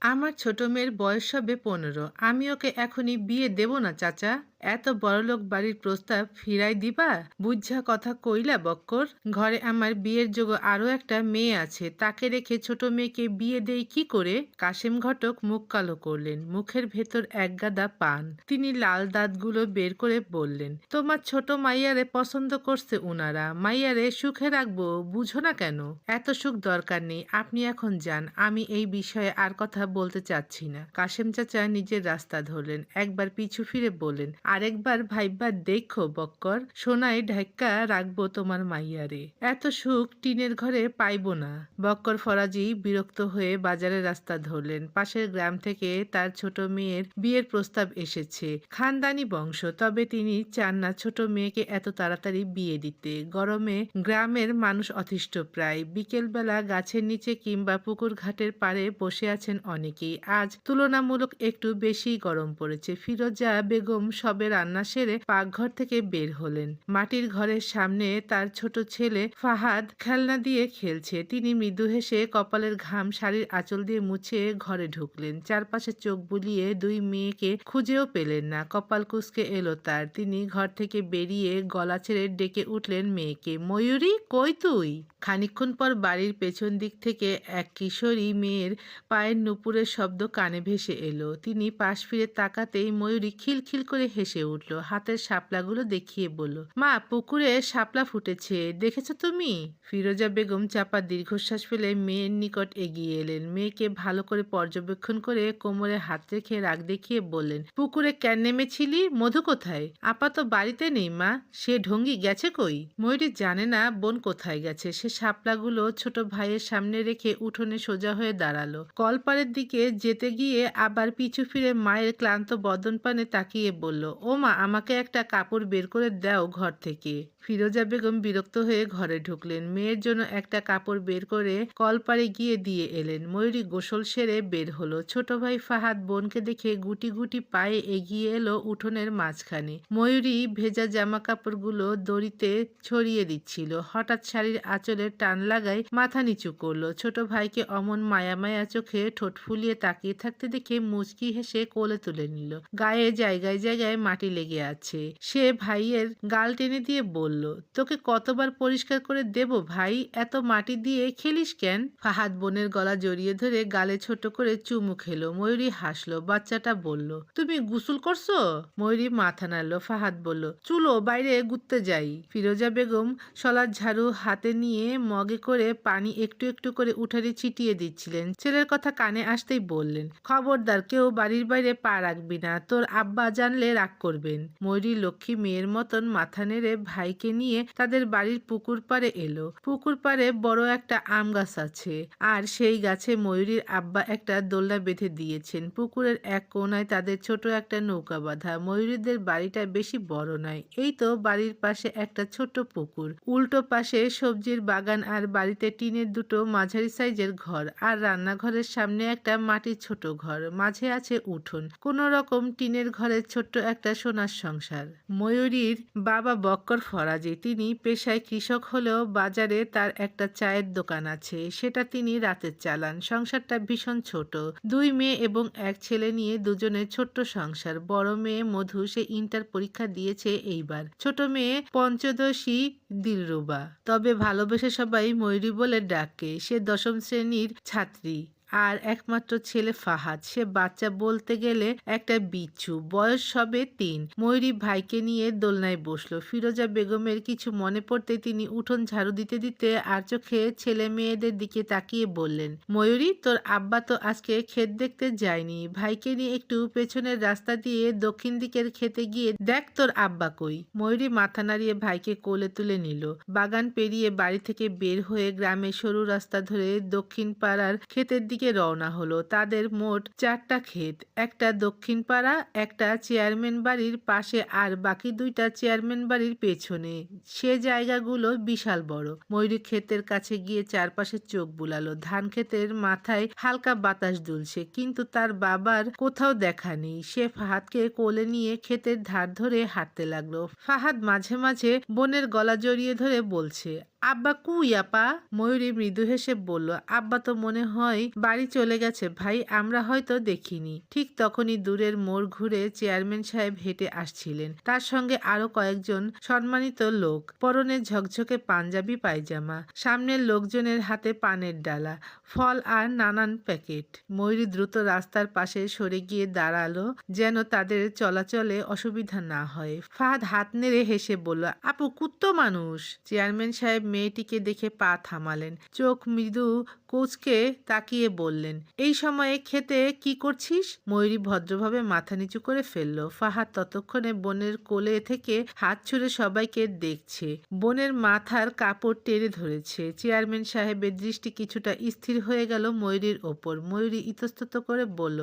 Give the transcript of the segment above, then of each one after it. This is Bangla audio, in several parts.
আমার ছোট মেয়ের বয়স হবে ১৫। আমি ওকে এখনই বিয়ে দেব না চাচা। এত বড়লোক বাড়ির প্রস্তাব ফিরাই দিবা? বুঝঝা কথা কইলা বক্কর। ঘরে আমার বিয়ের যোগ্য আরো একটা মেয়ে আছে, তাকে রেখে ছোট মেয়েকে বিয়ে দেই কি করে? কাশেম ঘটক মুখ কালো করলেন, মুখের ভেতর একগাদা পান। তিনি লাল দাঁতগুলো বের করে বললেন, তোমার ছোট মাইয়ারে পছন্দ করছে উনারা, মাইয়ারে সুখে রাখবো, বুঝো না কেন? এত সুখ দরকার নেই, আপনি এখন যান, আমি এই বিষয়ে আর কথা বলতে চাচ্ছি না। কাশেম চাচা নিজের রাস্তা ধরলেন, একবার পিছু ফিরে বললেন, আরেকবার ভাইবা দেখো বক্কর, সোনায় ঢাক্কা রাখবো তোমার মাইয়ারে। এত সুখ টিনের ঘরে পাইবো না। বক্কর ফরাজি বিরক্ত হয়ে বাজারের রাস্তা ধরলেন। পাশের গ্রাম থেকে তার ছোট মেয়ের বিয়ের প্রস্তাব এসেছে, খানদানি বংশ, তবে তিনি চান না ছোট মেয়েকে এত তাড়াতাড়ি বিয়ে দিতে। গরমে গ্রামের মানুষ অতিষ্ঠ প্রায়। বিকেলবেলা গাছের নিচে কিংবা পুকুর ঘাটের পাড়ে বসে আছেন অনেকেই। আজ তুলনামূলক একটু বেশি গরম পড়েছে। ফিরোজা বেগম সবে রান্না সেরে পাকঘর থেকে বের হলেন। মাটির ঘরের সামনে তার ছোট ছেলে ফাহাদ খেলনা দিয়ে খেলছে। তিনি মৃদু হেসে কপালের ঘাম শাড়ির আঁচল দিয়ে মুছে ঘরে ঢুকলেন। চারপাশে চোখ বুলিয়ে দুই মেয়েকে খুঁজেও পেলেন না। কপাল কুঁচকে এলো তার। তিনি ঘর থেকে বেরিয়ে গলা ছেড়ে ডেকে উঠলেন মেয়েকে, ময়ূরী কই তুই? খানিকক্ষণ পর বাড়ির পেছন দিক থেকে এক কিশোরী মেয়ের পায়ের নুপুরের শব্দ কানে ভেসে এলো। তিনি পাশ ফিরে তাকাতেই ময়ূরী খিলখিল করে হেসে উঠল, হাতের শাপলাগুলো দেখিয়ে বলল, মা পুকুরে শাপলা ফুটেছে, দেখেছো তুমি? ফিরোজা বেগম চাপা দীর্ঘশ্বাস ফেলে মেয়ের নিকট এগিয়ে এলেন। মেয়েকে ভালো করে পর্যবেক্ষণ করে কোমরে হাত রেখে রাগ দেখিয়ে বললেন, পুকুরে কেন নেমেছিলি? মধু কোথায়? আপা তো বাড়িতে নেই মা, সে ঢঙ্গি গেছে কই? ময়ূরী জানে না বোন কোথায় গেছে। সে শাপলাগুলো ছোট ভাইয়ের সামনে রেখে উঠোনে সোজা হয়ে দাঁড়ালো। কলপাড়ের দিকে যেতে গিয়ে আবার পিছু ফিরে মায়ের ক্লান্ত বদন পানে তাকিয়ে বলল, ও মা, আমাকে একটা কাপড় বের করে দাও ঘর থেকে। ফিরোজা বেগম বিরক্ত হয়ে ঘরে ঢুকলেন। মেয়ের জন্য একটা কাপড় বের করে কলপাড়ে গিয়ে দিয়ে এলেন। ময়ূরী গোসল সেরে বের হলো। ছোট ভাই ফাহাদ বোনকে দেখে গুটি গুটি পায়ে এগিয়ে এলো উঠোনের মাঝখানে। ময়ূরী ভেজা জামা কাপড়গুলো দড়িতে ছড়িয়ে দিচ্ছিল। হঠাৎ শাড়ির আঁচলে টান লাগায় মাথা নিচু করলো। ছোট ভাইকে অমন মায়া মায়া চোখে ঠোঁট ফুলিয়ে তাকিয়ে থাকতে দেখে মুচকি হেসে কোলে তুলে নিল। গায়ে জায়গায় জায়গায় মাটি লেগে আছে। সে ভাইয়ের গাল টেনে দিয়ে বলল, তোকে কতবার পরিষ্কার করে দেব ভাই, এত মাটি দিয়ে খেলিস কেন? ফাহাদ বোনের গলা জড়িয়ে ধরে গালে ছোট করে চুমু খেলো। ময়ূরী হাসলো। বাচ্চাটা বলল, তুমি গোসল করছো? ময়ূরী মাথা নাড়ল। ফাহাদ বলল, চুলো বাইরে ঘুরতে যাই। ফিরোজা বেগম শলার ঝাড়ু হাতে নিয়ে মগে করে পানি একটু একটু করে উঠানে ছিটিয়ে দিচ্ছিলেন। ছেলের কথা কানে আসতেই বললেন, খবরদার কেউ বাড়ির বাইরে পা রাখবি না, তোর আব্বা জানলে রাগ করবেন। ময়ূরী লক্ষ্মী মেয়ের মতন মাথা নেড়ে ভাইকে নিয়ে তাদের বাড়ির পুকুর পাড়ে এলো। পুকুর পাড়ে বড় একটা আম গাছ আছে, আর সেই গাছে ময়ূরীর আব্বা একটা দোলনা বেঁধে দিয়েছেন। পুকুরের এক কোনায় তাদের ছোট একটা নৌকা বাঁধা। ময়ূরীদের বাড়িটা বেশি বড় নয়, এই তো বাড়ির পাশে একটা ছোট্ট পুকুর, উল্টো পাশে সবজির বাগান, আর বাড়িতে টিনের দুটো মাঝারি সাইজের ঘর, আর রান্নাঘরের সামনে একটা মাটির ছোট ঘর, মাঝে আছে উঠোন। কোন রকম টিনের ঘরের ছোট্ট একটা সোনার সংসার। ময়ূরীর বাবা বক্কর ফরাজি, তিনি পেশায় কৃষক হলেও বাজারে তার একটা চায়ের দোকান আছে, সেটা তিনি রাতের চালান। সংসারটা ভীষণ ছোট, দুই মেয়ে এবং এক ছেলে নিয়ে দুজনের ছোট্ট সংসার। বড় মেয়ে মধু, সে ইন্টার পরীক্ষা দিয়েছে এইবার। ছোট মেয়ে পঞ্চদশী দিলরুবা, তবে ভালোবেসে সবাই ময়ূরী বলে ডাকে। সে দশম শ্রেণীর ছাত্রী। আর একমাত্র ছেলে ফাহাদ, সে বাচ্চা বলতে গেলে একটা বিচ্ছু, বয়স সবে ৩। ময়ূরী ভাইকে নিয়ে দোলনায় বসলো। ফিরোজা বেগমের কিছু মনে পড়তে তিনি উঠোন ঝাড়ু দিতে দিতে আর চোখে ছেলে মেয়েদের দিকে তাকিয়ে বললেন, ময়ূরী, তোর আব্বা তো আজকে ক্ষেত দেখতে যায়নি, ভাইকে নিয়ে একটু পেছনের রাস্তা দিয়ে দক্ষিণ দিকের খেতে গিয়ে দেখ তোর আব্বা কই। ময়ূরী মাথা নাড়িয়ে ভাইকে কোলে তুলে নিল। বাগান পেরিয়ে বাড়ি থেকে বের হয়ে গ্রামের সরু রাস্তা ধরে দক্ষিণ পাড়ার ক্ষেতের দিকে রওনা হলো। তাদের মোট 4টা ক্ষেত, একটা দক্ষিণ পাড়া, একটা চেয়ারম্যান বাড়ির পাশে, আর বাকি 2টা চেয়ারম্যান বাড়ির পেছনে। সে জায়গাগুলো বিশাল বড়। ময়ূরী ক্ষেতের কাছে গিয়ে চারপাশে চোখ বুলালো। ধান ক্ষেতের মাথায় হালকা বাতাস দুলছে, কিন্তু তার বাবার কোথাও দেখা নেই। সে ফাহাদকে কোলে নিয়ে ক্ষেতের ধার ধরে হাঁটতে লাগলো। ফাহাদ মাঝে মাঝে বোনের গলা জড়িয়ে ধরে বলছে, আব্বা কুই আপা? ময়ূরী মৃদু হেসে বলল, আব্বা তো মনে হয় বাড়ি চলে গেছে ভাই, আমরা হয়তো দেখিনি। ঠিক তখনই দূরের মোড় ঘুরে চেয়ারম্যান সাহেব হেঁটে আসছিলেন, তার সঙ্গে আরো কয়েকজন সম্মানিত লোক, পরনে ঝকঝকে পাঞ্জাবি পায়জামা। সামনের লোকজনের হাতে পানের ডালা, ফল আর নানান প্যাকেট। ময়ূরী দ্রুত রাস্তার পাশে সরে গিয়ে দাঁড়ালো যেন তাদের চলাচলে অসুবিধা না হয়। ফাহাদ হাত নেড়ে হেসে বলল, আপু কুত্তো মানুষ। চেয়ারম্যান সাহেব মেয়েটিকে দেখে পা থামালেন, চোখ মৃদু কোচকে তাকিয়ে বললেন, এই সময়ে খেতে কি করছিস? ময়ূরী ভদ্রভাবে মাথা নিচু করে ফেলল। ফাহাদ ততক্ষণে বোনের কোলে থেকে হাত ছুড়ে সবাইকে দেখছে, বোনের মাথার কাপড় টেনে ধরেছে। চেয়ারম্যান সাহেবের দৃষ্টি কিছুটা স্থির হয়ে গেল ময়ূরীর ওপর। ময়ূরী ইতস্তত করে বলল,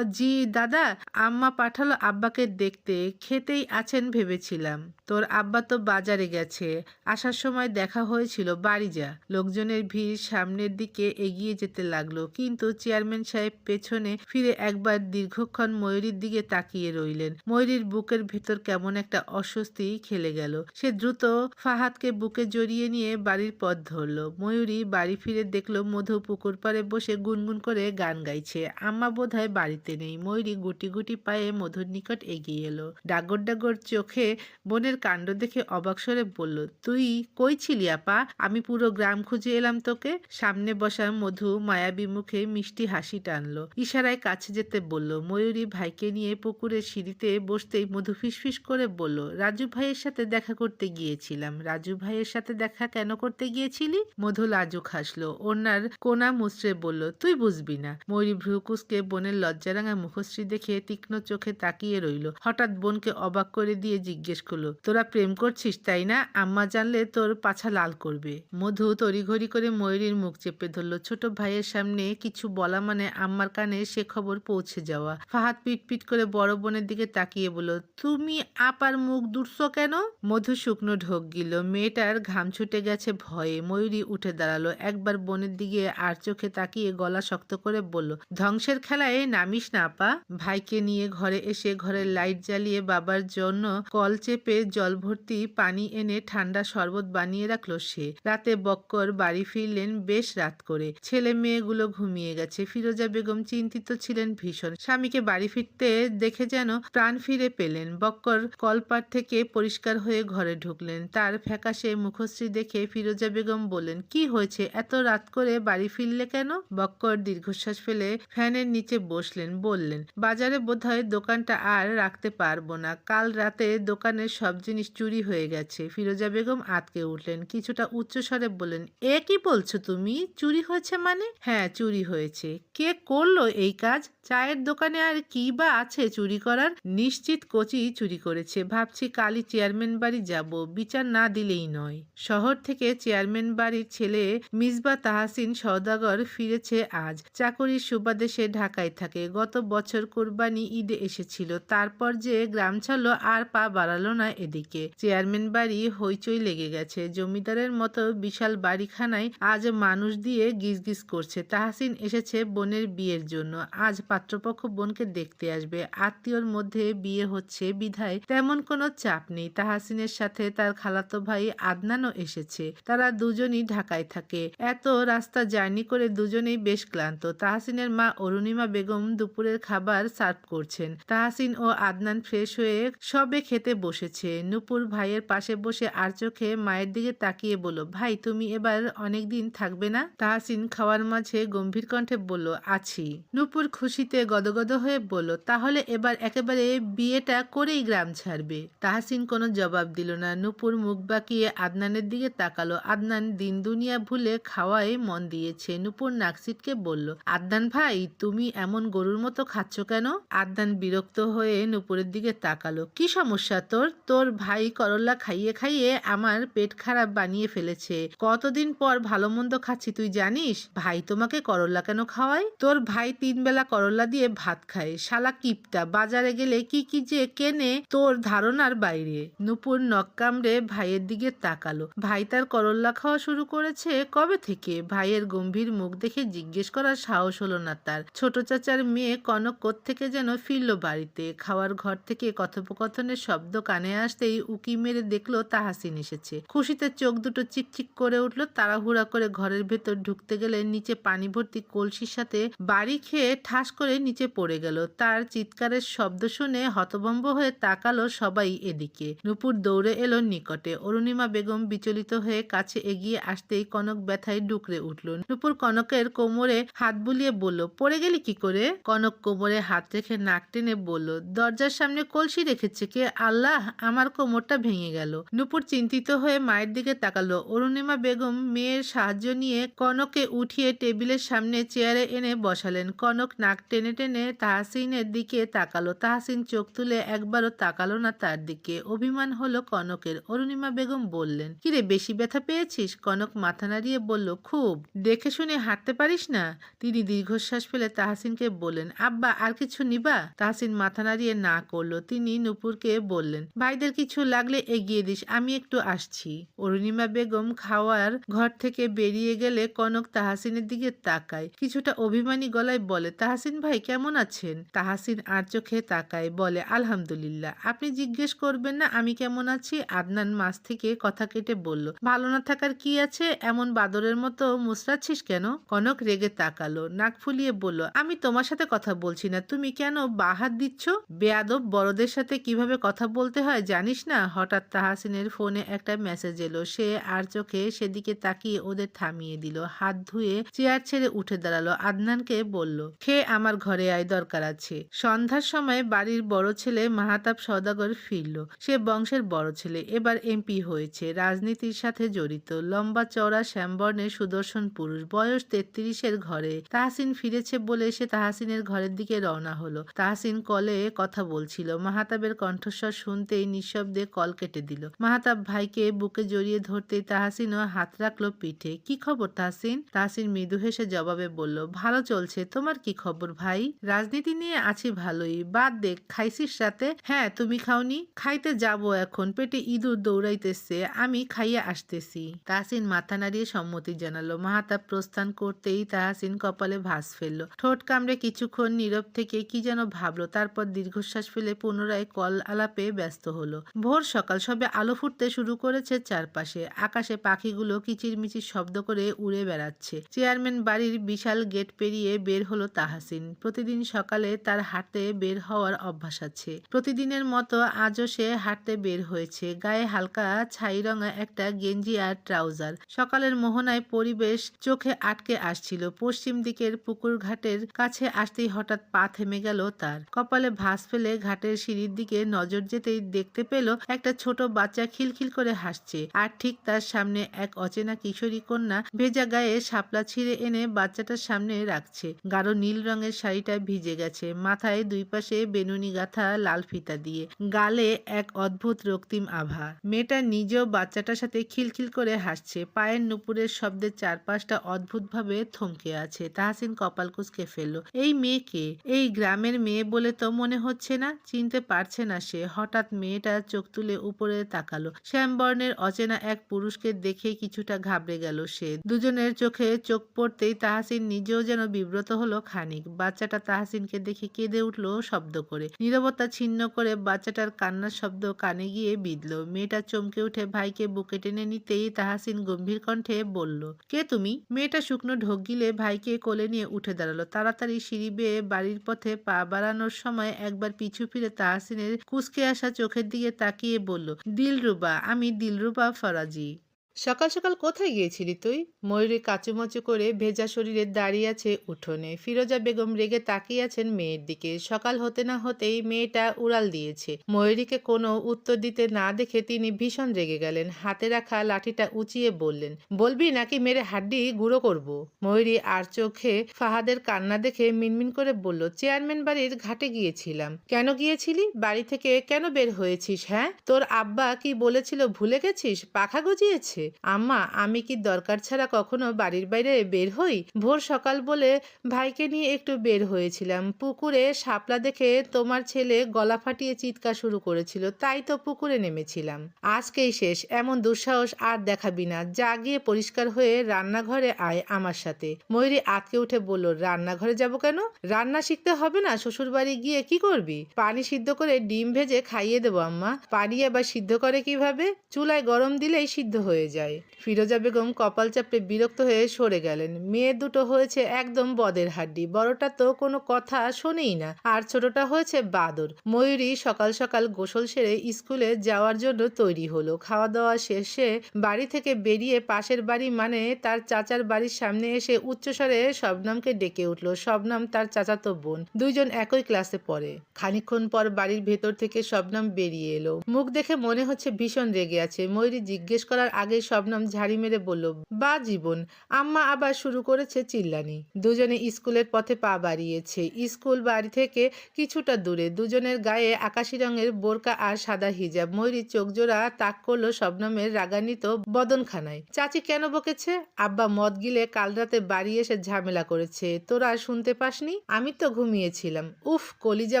জি দাদা, আম্মা পাঠালো আব্বাকে দেখতে, খেতেই আছেন ভেবেছিলাম। তোর আব্বা তো বাজারে গেছে, আসার সময় দেখা হয়েছিল, বাড়ি যা। লোকজনের ভিড় সামনের দিকে এগিয়ে যেতে লাগলো, কিন্তু চেয়ারম্যান সাহেব পেছনে ফিরে একবার দীর্ঘক্ষণ ময়ূরীর দিকে তাকিয়ে রইলেন। ময়ূরীর বুকের ভেতর কেমন একটা অস্বস্তি খেলে গেল। সে দ্রুত ফাহাদকে বুকে জড়িয়ে নিয়ে বাড়ির পথ ধরল। ময়ূরী বাড়ি ফিরে দেখলো মধু পুকুর পাড়ে বসে গুনগুন করে গান গাইছে। আম্মা বোধহয় বাড়িতে নেই। ময়ূরী গুটি গুটি পায়ে মধুর নিকট এগিয়ে এলো, ডাগর ডাগর চোখে বোনের কাণ্ড দেখে অবাক স্বরে বলল, তুই কই ছিলি আপা? আমি পুরো গ্রাম খুঁজে এলাম তোকে। সামনে বসা মধু মায়াবী মুখে মিষ্টি হাসি টানলো, ইশারায় কাছে যেতে বলল। ময়ূরী ভাইকে নিয়ে পুকুরের সিঁড়িতে বসতেই মধু ফিসফিস করে বলল, রাজু ভাইয়ের সাথে দেখা করতে গিয়েছিলাম। রাজু ভাইয়ের সাথে দেখা কেন করতে গিয়েছিলি? মধু লাজুক হাসলো, ওনার কোনা মুচড়ে বলল, তুই বুঝবি না। ময়ূরী ভ্রুকুসকে বোনের লজ্জারাঙা মুখশ্রী দেখে তীক্ষ্ণ চোখে তাকিয়ে রইল। হঠাৎ বোনকে অবাক করে দিয়ে জিজ্ঞেস করলো, তোরা প্রেম করছিস তাই না? আম্মা জানলে তোর পাছা লাল করবে। মধু তড়িঘড়ি করে ময়ূরীর মুখ চেপে ধরলো। ছোট ভাইয়ের সামনে কিছু বলা মানে আম্মার কানে সে খবর পৌঁছে যাওয়া। ফাহাদ পিট করে বড় বোনের দিকে তাকিয়ে বলল, তুমি আপার মুখ দুটছ কেন? মধু শুকনো ঢোক গিল, মেয়েটার ঘাম ছুটে গেছে ভয়ে। ময়ূরী উঠে দাঁড়ালো, একবার বোনের দিকে আর চোখে তাকিয়ে গলা শক্ত করে বলল, ধ্বংসের খেলায় নামিস না আপা। ভাইকে নিয়ে ঘরে এসে ঘরের লাইট জ্বালিয়ে বাবার জন্য কল চেপে জল ভর্তি পানি এনে ঠান্ডা শরবত বানিয়ে রাখলো সে। রাতে বক্কর বাড়ি ফিরলেন বেশ রাত করে। ছেলে মেয়েগুলো ঘুমিয়ে গেছে। ফিরোজা বেগম চিন্তিত ছিলেন ভীষণ। স্বামীকে বাড়ি ফিরতে দেখে যেন প্রাণ ফিরে পেলেন। বক্কর কলপার থেকে পরিষ্কার হয়ে ঘরে ঢুকলেন। তার ফ্যাকাশে মুখশ্রী দেখে ফিরোজা বেগম বললেন, কি হয়েছে, এত রাত করে বাড়ি ফিরলে কেন? বক্কর দীর্ঘশ্বাস ফেলে ফ্যানের নিচে বসলেন, বললেন, বাজারে বোধহয় দোকানটা আর রাখতে পারবো না। কাল রাতে দোকানের সব জিনিস চুরি হয়ে গেছে। ফিরোজা বেগম আঁতকে উঠলেন, কিছুটা উচ্চস্বরে বললেন, এ কি বলছো তুমি? চুরি হয়েছে মানে? হ্যাঁ, চুরি হয়েছে। কে করলো এই কাজ? চায়ের দোকানে আর কি বা আছে চুরি করার? নিশ্চিত কচি চুরি করেছে। ভাবছি কালই চেয়ারম্যান বাড়ি যাব, বিচার না দিলেই নয়। শহর থেকে চেয়ারম্যান বাড়ির ছেলে মিসবা তাহসিন সওদাগর ফিরেছে আজ। চাকরির সুবাদে সে ঢাকায় থাকে। গত বছর কোরবানি ঈদে এসেছিল, তারপর যে গ্রাম ছাড়লো আর পা বাড়ালো না এদিকে। চেয়ারম্যান বাড়ি হইচই লেগে গেছে। জমিদারের মতো বিশাল বাড়িখানায় আজ মানুষ দিয়ে গিজগিজ করছে। তাহসিন এসেছে বোনের বিয়ের জন্য। আজ পাত্রপক্ষ বোনকে দেখতে আসবে। আত্মীয়র মধ্যে বিয়ে হচ্ছে বিধায় তেমন কোনো চাপ নেই। তাহসিনের সাথে তার খালাতো ভাই আদনানও এসেছে। তারা দুজনই ঢাকায় থাকে। এত রাস্তা জার্নি করে দুজনেই বেশ ক্লান্ত। তাহসিনের মা অরুণিমা বেগম দুপুরের খাবার সার্ভ করছেন। তাহসিন ও আদনান ফ্রেশ হয়ে সবে খেতে বসেছে। নূপুর ভাইয়ের পাশে বসে আর চোখে মায়ের দিকে তাকিয়ে বলল, ভাই তুমি এবার অনেকদিন থাকবে না? তাহসিন খাওয়ার মাঝে গম্ভীর কণ্ঠে বলল, আছি। নূপুর খুশিতে গদগদ হয়ে বলল, তাহলে এবার একেবারে বিয়েটা করেই গ্রাম ছাড়বে? তাহসিন কোনো জবাব দিল না। নূপুর মুখ বাঁকিয়ে আদনানের দিকে তাকালো। আদনান দিন দুনিয়া ভুলে খাওয়ায় মন দিয়েছে। নূপুর নাক সিটকে বলল, আদনান ভাই তুমি এমন গরুর মতো খাচ্ছ কেন? আদনান বিরক্ত হয়ে নূপুরের দিকে তাকালো, কি সমস্যা তোর? তোর ভাই করল্লা খাইয়ে খাইয়ে আমার পেট খারাপ বানিয়ে ফেলেছে। কতদিন পর ভালো মন্দ খাচ্ছি তুই জানিস? ভাই তোমাকে করল্লা কেন খাওয়ায়? তোর ভাই 3 বেলা করল্লা দিয়ে ভাত খায়। শালা কিপটা, বাজারে গেলে কি কি যে কেনে তোর ধারণার বাইরে। নূপুর নখ কামড়ে ভাইয়ের দিকে তাকালো। ভাই তার করল্লা খাওয়া শুরু করেছে কবে থেকে? ভাইয়ের গম্ভীর মুখ দেখে জিজ্ঞেস করার সাহস হলো না তার। ছোট চাচার মেয়ে কনক কোত্থেকে যেন ফিরল বাড়িতে। খাওয়ার ঘর থেকে কথোপকথনের শব্দ কানে আসতেই উকি মেরে দেখলো তাহসিন এসেছে। খুশিতে চোখ দুটো চিকচিক করে উঠল। তাড়াহুড়া করে ঘরের ভেতর ঢুকতে গেলে নিচে পানি ভর্তি কলসির সাথে বাড়ি খেয়ে ঠাস করে নিচে পড়ে গেল। তার চিৎকারের শব্দ শুনে হতভম্ব হয়ে তাকালো সবাই এদিকে। নূপুর দৌড়ে এলো নিকটে। অরুণিমা বেগম বিচলিত হয়ে কাছে এগিয়ে আসতেই কনক ব্যথায় ডুকরে উঠল। নূপুর কনকের কোমরে হাত বুলিয়ে বলল, পড়ে গেলি কি করে? কনক কোমরে হাত রেখে নাক টেনে বলল, দরজার সামনে কলসি রেখেছে কে? আল্লাহ, আমার কোমরটা ভেঙে গেল। নূপুর চিন্তিত হয়ে মায়ের দিকে তাকালো। অরুণিমা বেগম মেয়ের সাহায্য নিয়ে কনককে উঠিয়ে টেবিলের সামনে চেয়ারে এনে বসালেন। কনক নাক টেনে টেনে তাহসিনের দিকে তাকালো। তাহসিন চোখ তুলে একবারও তাকালো না তার দিকে। অভিমান হলো কনকের। অরুণিমা বেগম বললেন, কিরে, বেশি ব্যথা পেয়েছিস? কনক মাথা নাড়িয়ে বলল, খুব। দেখে শুনে হাঁটতে পারিস না? তিনি দীর্ঘশ্বাস ফেলে তাহসিনকে বললেন, আব্বা আর কিছু নিবা? তাহসিন মাথা নাড়িয়ে না করলো। তিনি নূপুরকে বললেন, ভাইদের কিছু লাগলে এগিয়ে দিস, আমি একটু আসছি। অরুণিমা বেগম খাওয়ার ঘর থেকে বেরিয়ে গেলে কনক তাহসিনের দিকে তাকায়। কিছুটা অভিমানী গলায় বলে, তাহসিন ভাই কেমন আছেন? তাহসিন আর চোখে তাকায়, বলে, আলহামদুলিল্লাহ। আপনি জিজ্ঞেস করবেন না আমি কেমন আছি? আদনান মাছ থেকে কথা কেটে বলল, ভালো না থাকার কি আছে? এমন বাদরের মতো মুচড়াচ্ছিস কেন? কনক রেগে তাকালো, নাক ফুলিয়ে বলল, আমি তোমার সাথে কথা বলছি না, তুমি কেন বাহাত দিচ্ছ? বেয়াদব, বড়দের সাথে কিভাবে কথা বলতে হয় জানিস না? হঠাৎ তাহসিনের ফোনে একটা মেসেজ এলো। সে আর চোখে সেদিকে তাকিয়ে ওদের থামিয়ে দিল। হাত ধুয়ে চেয়ার ছেড়ে উঠে দাঁড়ালো। আদনানকে বলল, খেয়ে আমার ঘরে আয়, দরকার আছে। সন্ধ্যার সময় বাড়ির বড় ছেলে মাহাতাব সওদাগর ফিরল। সে বংশের বড় ছেলে, এবার এমপি হয়েছে, রাজনীতির সাথে জড়িত, লম্বা চওড়া শ্যামবর্ণের সুদর্শন পুরুষ, বয়স 33-এর ঘরে। তাহসিন ফিরেছে বলে সে তাহসিনের ঘরের দিকে রওনা হলো। তাহসিন কলে কথা বলছিল। মাহাতাবের কণ্ঠস্বর শুনতেই নিঃশব্দে কল কেটে দিল। মাহাতাব ভাইকে বুকে জড়িয়ে ধরতেই তাহসিনও হাত রাখলো পিঠে। কি খবর তাহসিন? তাহসিন মৃদু হেসে জবাবে বলল, ভালো চলছে, তোমার কি খবর ভাই? রাজনীতি নিয়ে আছি ভালোই। বাদ দে, খাইছিস রাতে? হ্যাঁ, তুমি খাওনি? খাইতে যাব এখন, পেটে ইঁদুর দৌড়াইতেছে, আমি খাইয়া আসতেছি। তাহসিন মাথা নাড়িয়ে সম্মতি জানালো। মাহাতাব প্রস্থান করতেই তাহসিন কপালে ভাঁজ ফেলল। ঠোঁট কামড়ে কিছুক্ষণ নীরব থেকে কি যেন ভাবলো, তারপর দীর্ঘশ্বাস ফেলে পুনরায় কল আলাপে ব্যস্ত হলো। ভোর সকাল, সবে আলো ফুটতে শুরু করেছে চারপাশে। আকাশে পাখিগুলো কিচিরমিচির শব্দ করে উড়ে বেড়াচ্ছে। চেয়ারম্যান বাড়ির বিশাল গেট পেরিয়ে বের হলো তাহসিন। প্রতিদিন সকালে তার হাঁটতে বের হওয়ার অভ্যাস আছে। প্রতিদিনের মতো আজও সে হাঁটতে বের হয়েছে। গায়ে হালকা ছাই রঙা একটা গেঞ্জি আর ট্রাউজার। সকালের মোহনায় পরিবেশ চোখে আটকে আসছিল। পশ্চিম দিকের পুকুর ঘাটের কাছে আসতেই হঠাৎ পা থেমে গেল তার। কপালে ভাঁজ ফেলে ঘাটের সিঁড়ির দিকে নজর যেতেই দেখতে পেল একটা ছোট বাচ্চা খিলখিল করে হাসছে। আর ঠিক তার সামনে এক অচেনা কিশোরী কন্যা ভেজা গায়ে শাপলা ছিঁড়ে এনে বাচ্চাটার সামনে রাখছে। গাঢ় নীল রঙের শাড়িটা ভিজে গেছে, মাথায় দুই পাশে বেনুনি গাঁথা লাল ফিতা দিয়ে, গালে এক অদ্ভুত রক্তিম আভা। মেয়েটা নিজেও বাচ্চাটার সাথে খিলখিল করে হাসছে। পায়ের নুপুরের শব্দে চারপাশটা অদ্ভুতভাবে থমকে আছে। তাহসিন কপাল কুঁচকে ফেলল। এই মেয়েকে, এই গ্রামের মেয়ে বলে তো মনে হচ্ছে না। চিনতে পারছে না সে। হঠাৎ মেয়েটা চোখ তুলে উপরে তাকালো। শ্যামবর্ণের অচেনা এক পুরুষকে দেখে কিছুটা ঘাবড়ে গেল সে। দুজনের চোখে চোখ পড়তেই তাহসিন নিজেও যেন বিব্রত হলো খানিক। বাচ্চাটা তাহসিনকে দেখে কেঁদে উঠল শব্দ করে। নীরবতা ছিন্ন করে বাচ্চাটার কান্নার শব্দ কানে গিয়ে বিঁধল। মেয়েটা চমকে উঠে ভাইকে বুকে টেনে নিতেই তাহসিন গম্ভীর কণ্ঠে বলল, কে তুমি? মেয়েটা শুকনো ঢোক গিলে ভাইকে কোলে নিয়ে উঠে দাঁড়ালো। তাড়াতাড়ি সিঁড়ি বেয়ে বাড়ির পথে পা বাড়ানোর সময় একবার পিছু ফিরে তাহসিনের কুঁচকে আসা চোখের দিকে তাকিয়ে বলল, দিলরুবা, আমি দিলরুবা ফরাজি। সকাল সকাল কোথায় গিয়েছিলি তুই? ময়ূরী কাচুমাচু করে ভেজা শরীরে দাঁড়িয়ে আছে উঠোনে। ফিরোজা বেগম রেগে তাকিয়ে আছেন মেয়ের দিকে। সকাল হতে না হতেই মেয়েটা উড়াল দিয়েছে। ময়ূরীকে কোনো উত্তর দিতে না দেখে তিনি ভীষণ রেগে গেলেন। হাতে রাখা লাঠিটা উঁচিয়ে বললেন, বলবি নাকি মেরে হাড্ডি গুঁড়ো করব? ময়ূরী আর চোখে ফাহাদের কান্না দেখে মিনমিন করে বলল, চেয়ারম্যান বাড়ির ঘাটে গিয়েছিলাম। কেন গিয়েছিলি? বাড়ি থেকে কেন বের হয়েছিস? হ্যাঁ, তোর আব্বা কি বলেছিল ভুলে গেছিস? পাখা গজিয়েছে? আম্মা, আমি কি দরকার ছাড়া কখনো বাড়ির বাইরে বের হই? ভোর সকাল বলে ভাইকে নিয়ে একটু বের হয়েছিলাম। পুকুরে শাপলা দেখে তোমার ছেলে গলা ফাটিয়ে চিৎকার শুরু করেছিল, তাই তো পুকুরে নেমেছিলাম। আজকেই শেষ, এমন দুঃসাহস আর দেখাবি না। যা গিয়ে পরিষ্কার হয়ে রান্নাঘরে আয় আমার সাথে। ময়ূরী আতকে উঠে বলল, রান্নাঘরে যাব কেন? রান্না শিখতে হবে না? শ্বশুর বাড়ি গিয়ে কি করবি? পানি সিদ্ধ করে ডিম ভেজে খাইয়ে দেবো আম্মা। পানি আবার সিদ্ধ করে কিভাবে? চুলায় গরম দিলেই সিদ্ধ হয়ে যায়। যায়। ফিরোজা বেগম কপাল চাপড়ে বিরক্ত হয়ে সরে গেলেন। মেয়ে দুটো হয়েছে একদম বদের হাড্ডি, বড়টা তো কোনো কথা শোনেই না, আর ছোটটা হয়েছে বাদর। ময়ূরী সকাল সকাল গোসল সেরে স্কুলে যাওয়ার জন্য তৈরি হলো। খাওয়া দাওয়া শেষে বাড়ি থেকে বেরিয়ে পাশের বাড়ি মানে তার চাচার বাড়ির সামনে এসে উচ্চস্বরে শবনমকে ডেকে উঠল। শবনম তার চাচাতো বোন, দুইজন একই ক্লাসে পড়ে। খানিকক্ষণ পর বাড়ির ভেতর থেকে শবনম বেরিয়ে এলো। মুখ দেখে মনে হচ্ছে ভীষণ রেগে আছে। ময়ূরী জিজ্ঞেস করার আগেই শবনম ঝাড়ি মেরে বলল, বা জীবন, আম্মা আবার শুরু করেছে চিল্লানি। দুজনে স্কুলের পথে পা বাড়িয়েছে। স্কুল বাড়ি থেকে কিছুটা দূরে। দুজনের গায়ে আকাশি রঙের বোরকা আর সাদা হিজাব। ময়ূরী চোখজোড়া তাক করলো শবনমের রাগান্বিত বদনখানায়। চাচি কেন বকেছে? আব্বা মদ গিলে কাল রাতে বাড়ি এসে ঝামেলা করেছে, তোরা শুনতে পাসনি? আমি তো ঘুমিয়েছিলাম। উফ, কলিজা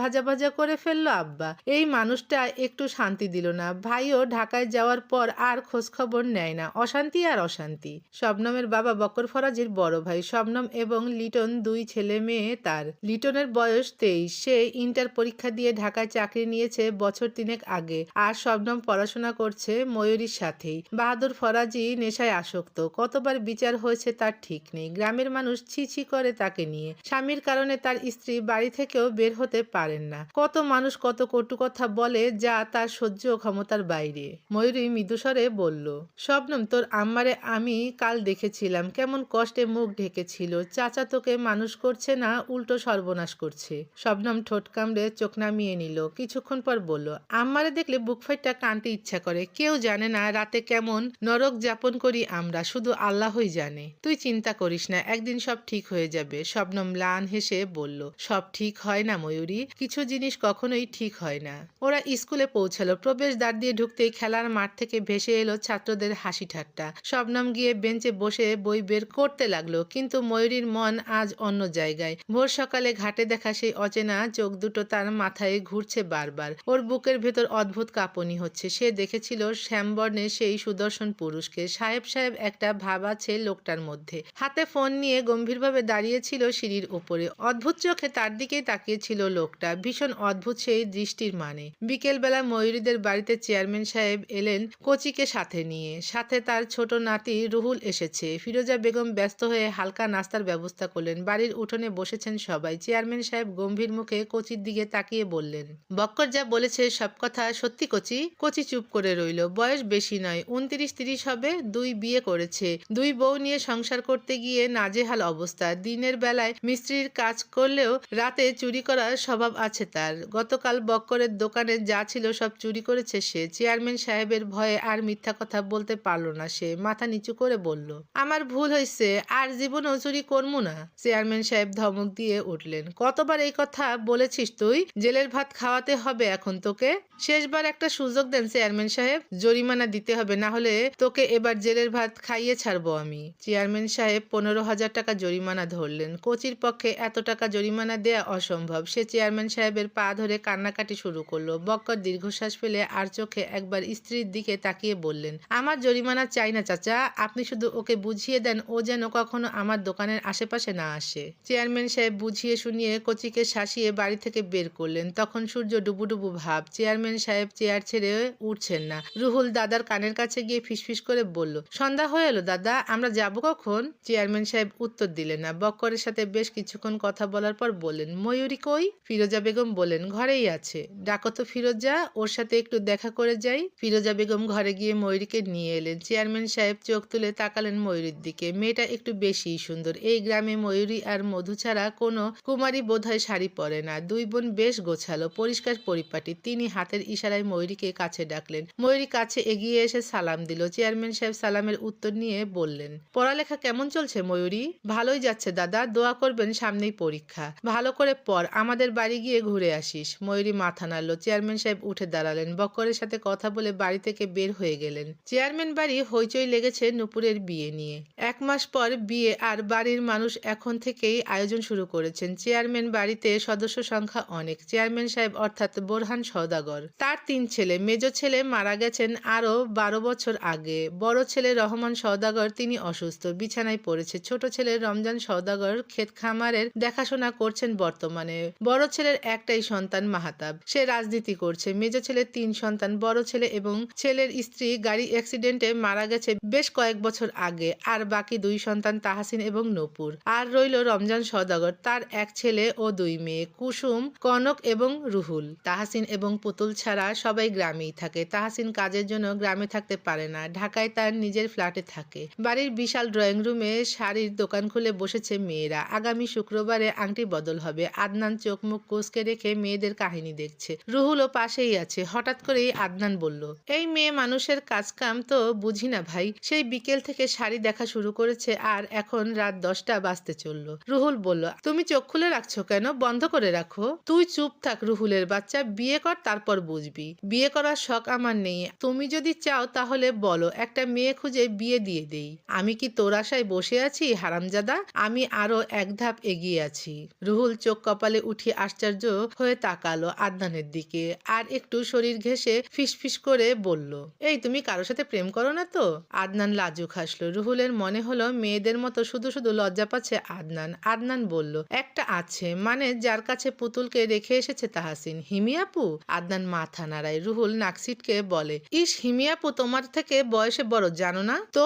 ভাজা ভাজা করে ফেললো আব্বা। এই মানুষটা একটু শান্তি দিল না। ভাইও ঢাকায় যাওয়ার পর আর খোঁজ খবর নেয় না। অশান্তি আর অশান্তি। শবনমের বাবা বক্কর ফরাজির বড় ভাই। শবনম এবং লিটন দুই ছেলে মেয়ে তার। লিটনের বয়স 23। সে ইন্টার পরীক্ষা দিয়ে ঢাকায় চাকরি নিয়েছে বছর 3 আগে। আর শবনম পড়াশোনা করছে ময়ূরীর সাথেই। বাহাদুর ফরাজি নেশায় আসক্ত। কতবার বিচার হয়েছে তার ঠিক নেই। গ্রামের মানুষ ছি ছি করে তাকে নিয়ে। স্বামীর কারণে তার স্ত্রী বাড়ি থেকেও বের হতে পারেন না। কত মানুষ কত কটু কথা বলে, যা তার সহ্য ক্ষমতার বাইরে। ময়ূরী মৃদুস্বরে বলল, শবনম, তোর আম্মারে আমি কাল দেখেছিলাম কেমন কষ্টে মুখ ঢেকেছিল। চাচা তোকে মানুষ করছে না, উল্টো সর্বনাশ করছে। শবনম ঠোঁট কামড়ে চোখ নামিয়ে নিল। কিছুক্ষণ পর বলল, আম্মারে দেখলে বুক ফাইটটা কানতে ইচ্ছা করে। কেউ জানে না রাতে কেমন নরক যাপন করি আমরা, শুধু আল্লাহই জানে। তুই চিন্তা করিস না, একদিন সব ঠিক হয়ে যাবে। শবনম ম্লান হেসে বলল, সব ঠিক হয় না ময়ূরী, কিছু জিনিস কখনোই ঠিক হয় না। ওরা স্কুলে পৌঁছালো। প্রবেশদ্বার দিয়ে ঢুকতেই খেলার মাঠ থেকে ভেসে এলো ছাত্রদের হাসি ঠাট্টা। শবনম গিয়ে বেঞ্চে বসে বই বের করতে লাগলো, কিন্তু ময়ূরীর মন আজ অন্য জায়গায়। ভোর সকালে ঘাটে দেখা সেই অচেনা চোখ দুটো তার মাথায় ঘুরছে বারবার। ওর বুকের ভেতর অদ্ভুত কাঁপুনি হচ্ছে। সে দেখেছিল শ্যামবর্ণের সেই সুদর্শন পুরুষকে। সাহেব সাহেব একটা ভাব আছে লোকটার মধ্যে। হাতে ফোন নিয়ে গম্ভীরভাবে দাঁড়িয়েছিল সিঁড়ির উপরে। অদ্ভুত চোখে তার দিকেই তাকিয়েছিল লোকটা। ভীষণ অদ্ভুত সেই দৃষ্টির মানে। বিকেলবেলা ময়ূরীদের বাড়িতে চেয়ারম্যান সাহেব এলেন কচিকে সাথে নিয়ে। সাথে তার ছোট নাতি রুহুল এসেছে। ফিরোজা বেগম ব্যস্ত হয়ে হালকা নাস্তার ব্যবস্থা করলেন। বাড়ির উঠোনে বসেছেন সবাই। চেয়ারম্যান সাহেব গম্ভীর মুখে কচির দিকে তাকিয়ে বললেন, বক্কর যা বলেছে সব কথা সত্যি কচি? কচি চুপ করে রইল। বয়স বেশি নয়, 29-30 হবে। 2 বিয়ে করেছে। 2 বউ নিয়ে সংসার করতে গিয়ে নাজেহাল অবস্থা। দিনের বেলায় মিস্ত্রির কাজ করলেও রাতে চুরি করার স্বভাব আছে তার। গতকাল বক্করের দোকানে যা ছিল সব চুরি করেছে সে। চেয়ারম্যান সাহেবের ভয়ে আর মিথ্যা কথা বলতে পারল না সে। মাথা নিচু করে বলল, আমার ভুল হয়েছে, আর জীবনও চুরি করবো না। চেয়ারম্যান সাহেব ধমক দিয়ে উঠলেন, কতবার এই কথা বলেছিস তুই? জেলের ভাত খাওয়াতে হবে এখন তোকে। শেষবার একটা সুযোগ দেন চেয়ারম্যান সাহেব, জরিমানা দিতে হবে, না হলে তোকে এবার জেলের ভাত খাইয়ে ছাড়বো আমি। চেয়ারম্যান সাহেব 15,000 টাকা জরিমানা ধরলেন। কোচির পক্ষে এত টাকা জরিমানা দেয়া অসম্ভব। সে চেয়ারম্যান সাহেবের পা ধরে কান্নাকাটি শুরু করলো। বক্কর দীর্ঘশ্বাস ফেলে আর চোখে একবার স্ত্রীর দিকে তাকিয়ে বললেন, আমার জরিমানা চাই না চাচা, আপনি শুধু ওকে বুঝিয়ে দেন ও যেন কখনো আমার দোকানের আশেপাশে না আসে। চেয়ারম্যান সাহেব বুঝিয়ে শুনিয়ে কচিকে শাসিয়ে বাড়ি থেকে বের করলেন। তখন সূর্য ডুবুডুবু ভাব। চেয়ারম্যান সাহেব চেয়ার ছেড়ে উঠছেন না। রুহুল দাদার কানের কাছে গিয়ে ফিসফিস করে বলল, সন্ধ্যা হয়ে এলো দাদা, আমরা যাব কখন? চেয়ারম্যান সাহেব উত্তর দিলেন না। বক্করের সাথে বেশ কিছুক্ষণ কথা বলার পর বললেন, ময়ূরী কই? ফিরোজা বেগম বললেন, ঘরেই আছে। ডাকো তো ফিরোজা, ওর সাথে একটু দেখা করে যাই। ফিরোজা বেগম ঘরে গিয়ে ময়ূরীকে নিয়ে এলেন। চেয়ারম্যান সাহেব চোখ তুলে তাকালেন ময়ূরীর দিকে। মেয়েটা একটু বেশিই সুন্দর। এই গ্রামে ময়ূরী আর মধু ছাড়া কোনো কুমারী বোধহয় শাড়ি পরে না। 2 বোন বেশ গোছালো, পরিষ্কার পরিপাটি। তিনি হাতের ইশারায় ময়ূরীকে কাছে ডাকলেন। ময়ূরী কাছে এগিয়ে এসে সালাম দিল। চেয়ারম্যান সাহেব সালামের উত্তর নিয়ে বললেন, পড়ালেখা কেমন চলছে ময়ূরী? ভালোই যাচ্ছে দাদা, দোয়া করবেন, সামনেই পরীক্ষা। ভালো করে পড়, আমাদের বাড়ি গিয়ে ঘুরে আসিস। ময়ূরী মাথা নাড়ল। চেয়ারম্যান সাহেব উঠে দাঁড়ালেন। বক্করের সাথে কথা বলে বাড়ি থেকে বের হয়ে গেলেন। চেয়ারম্যান বাড়ি হইচই লেগেছে নুপুরের বিয়ে নিয়ে। 1 মাস পর বিয়ে, আর বাড়ির মানুষ এখন থেকেই আয়োজন শুরু করেছেন। চেয়ারম্যান বাড়িতে সদস্য সংখ্যা অনেক। চেয়ারম্যান সাহেব অর্থাৎ বোরহান সওদাগর, তার 3 ছেলে। মেজ ছেলে মারা গেছেন আরো 12 বছর আগে। বড় ছেলে রহমান সওদাগর, তিনি অসুস্থ, বিছানায় পড়েছে। ছোট ছেলে রমজান সওদাগর ক্ষেত খামারের দেখাশোনা করছেন বর্তমানে। বড় ছেলের একটাই সন্তান মাহাতাব, সে রাজনীতি করছে। মেজ ছেলের 3 সন্তান, বড় ছেলে এবং ছেলের স্ত্রী গাড়ি অ্যাক্সিডেন্ট অ্যাক্সিডেন্টে মারা গেছে বেশ কয়েক বছর আগে। আর বাকি 2 সন্তান তাহসিন এবং নূপুর। আর রইল রমজান সওদাগর, তার এক ছেলে ও 2 মেয়ে, কুসুম, কনক এবং রুহুল। তাহসিন এবং পুতুল ছাড়া সবাই গ্রামেই থাকে। তাহসিন কাজের জন্য গ্রামে থাকতে পারে না, ঢাকায় তার নিজের ফ্ল্যাটে থাকে। বাড়ির বিশাল ড্রয়িং রুমে শাড়ির দোকান খুলে বসেছে মেয়েরা। আগামী শুক্রবারে আংটি বদল হবে। আদনান চোখ মুখ কুঁচকে রেখে মেয়েদের কাহিনী দেখছে। রুহুলও পাশেই আছে। হঠাৎ করেই আদনান বলল, এই মেয়ে মানুষের কাজকাম তো বুঝি না ভাই। সেই বিকেল থেকে শাড়ি দেখা শুরু করেছে আর এখন রাত 10টা বাজতে চললো। রুহুল বলল, তুমি চোখ খুলে রাখছো কেন? বন্ধ করে রাখো। তুই চুপ থাক রুহুলের বাচ্চা, বিয়ে কর তারপর বুঝবি। বিয়ে করার শখ আমার নেই। তুমি যদি চাও তাহলে বলো, একটা মেয়ে খুঁজে বিয়ে দিয়ে দেই। আমি কি তোর আশায় বসে আছি হারামজাদা? আমি আরো এক ধাপ এগিয়ে আছি। রুহুল চোখ কপালে উঠিয়ে আশ্চর্য হয়ে তাকালো আদনানের দিকে আর একটু শরীর ঘেঁষে ফিসফিস করে বলল, এই তুমি কারোর সাথে প্রেম করো না তো? আদনান লাজুক হাসলো। রুহুলের মনে হলো মেয়েদের মতো শুধু শুধু লজ্জা পাচ্ছে আদনান। আদনান বলল, একটা আছে, মানে যার কাছে পুতুলকে রেখে এসেছে তাহসিন। হিমিয়াপু? আদনান মাথা নাড়ায়। রুহুল নাকসিটকে বলে, ইস, হিমিয়াপু তোমার থেকে বয়সে বড়, জানো না তো?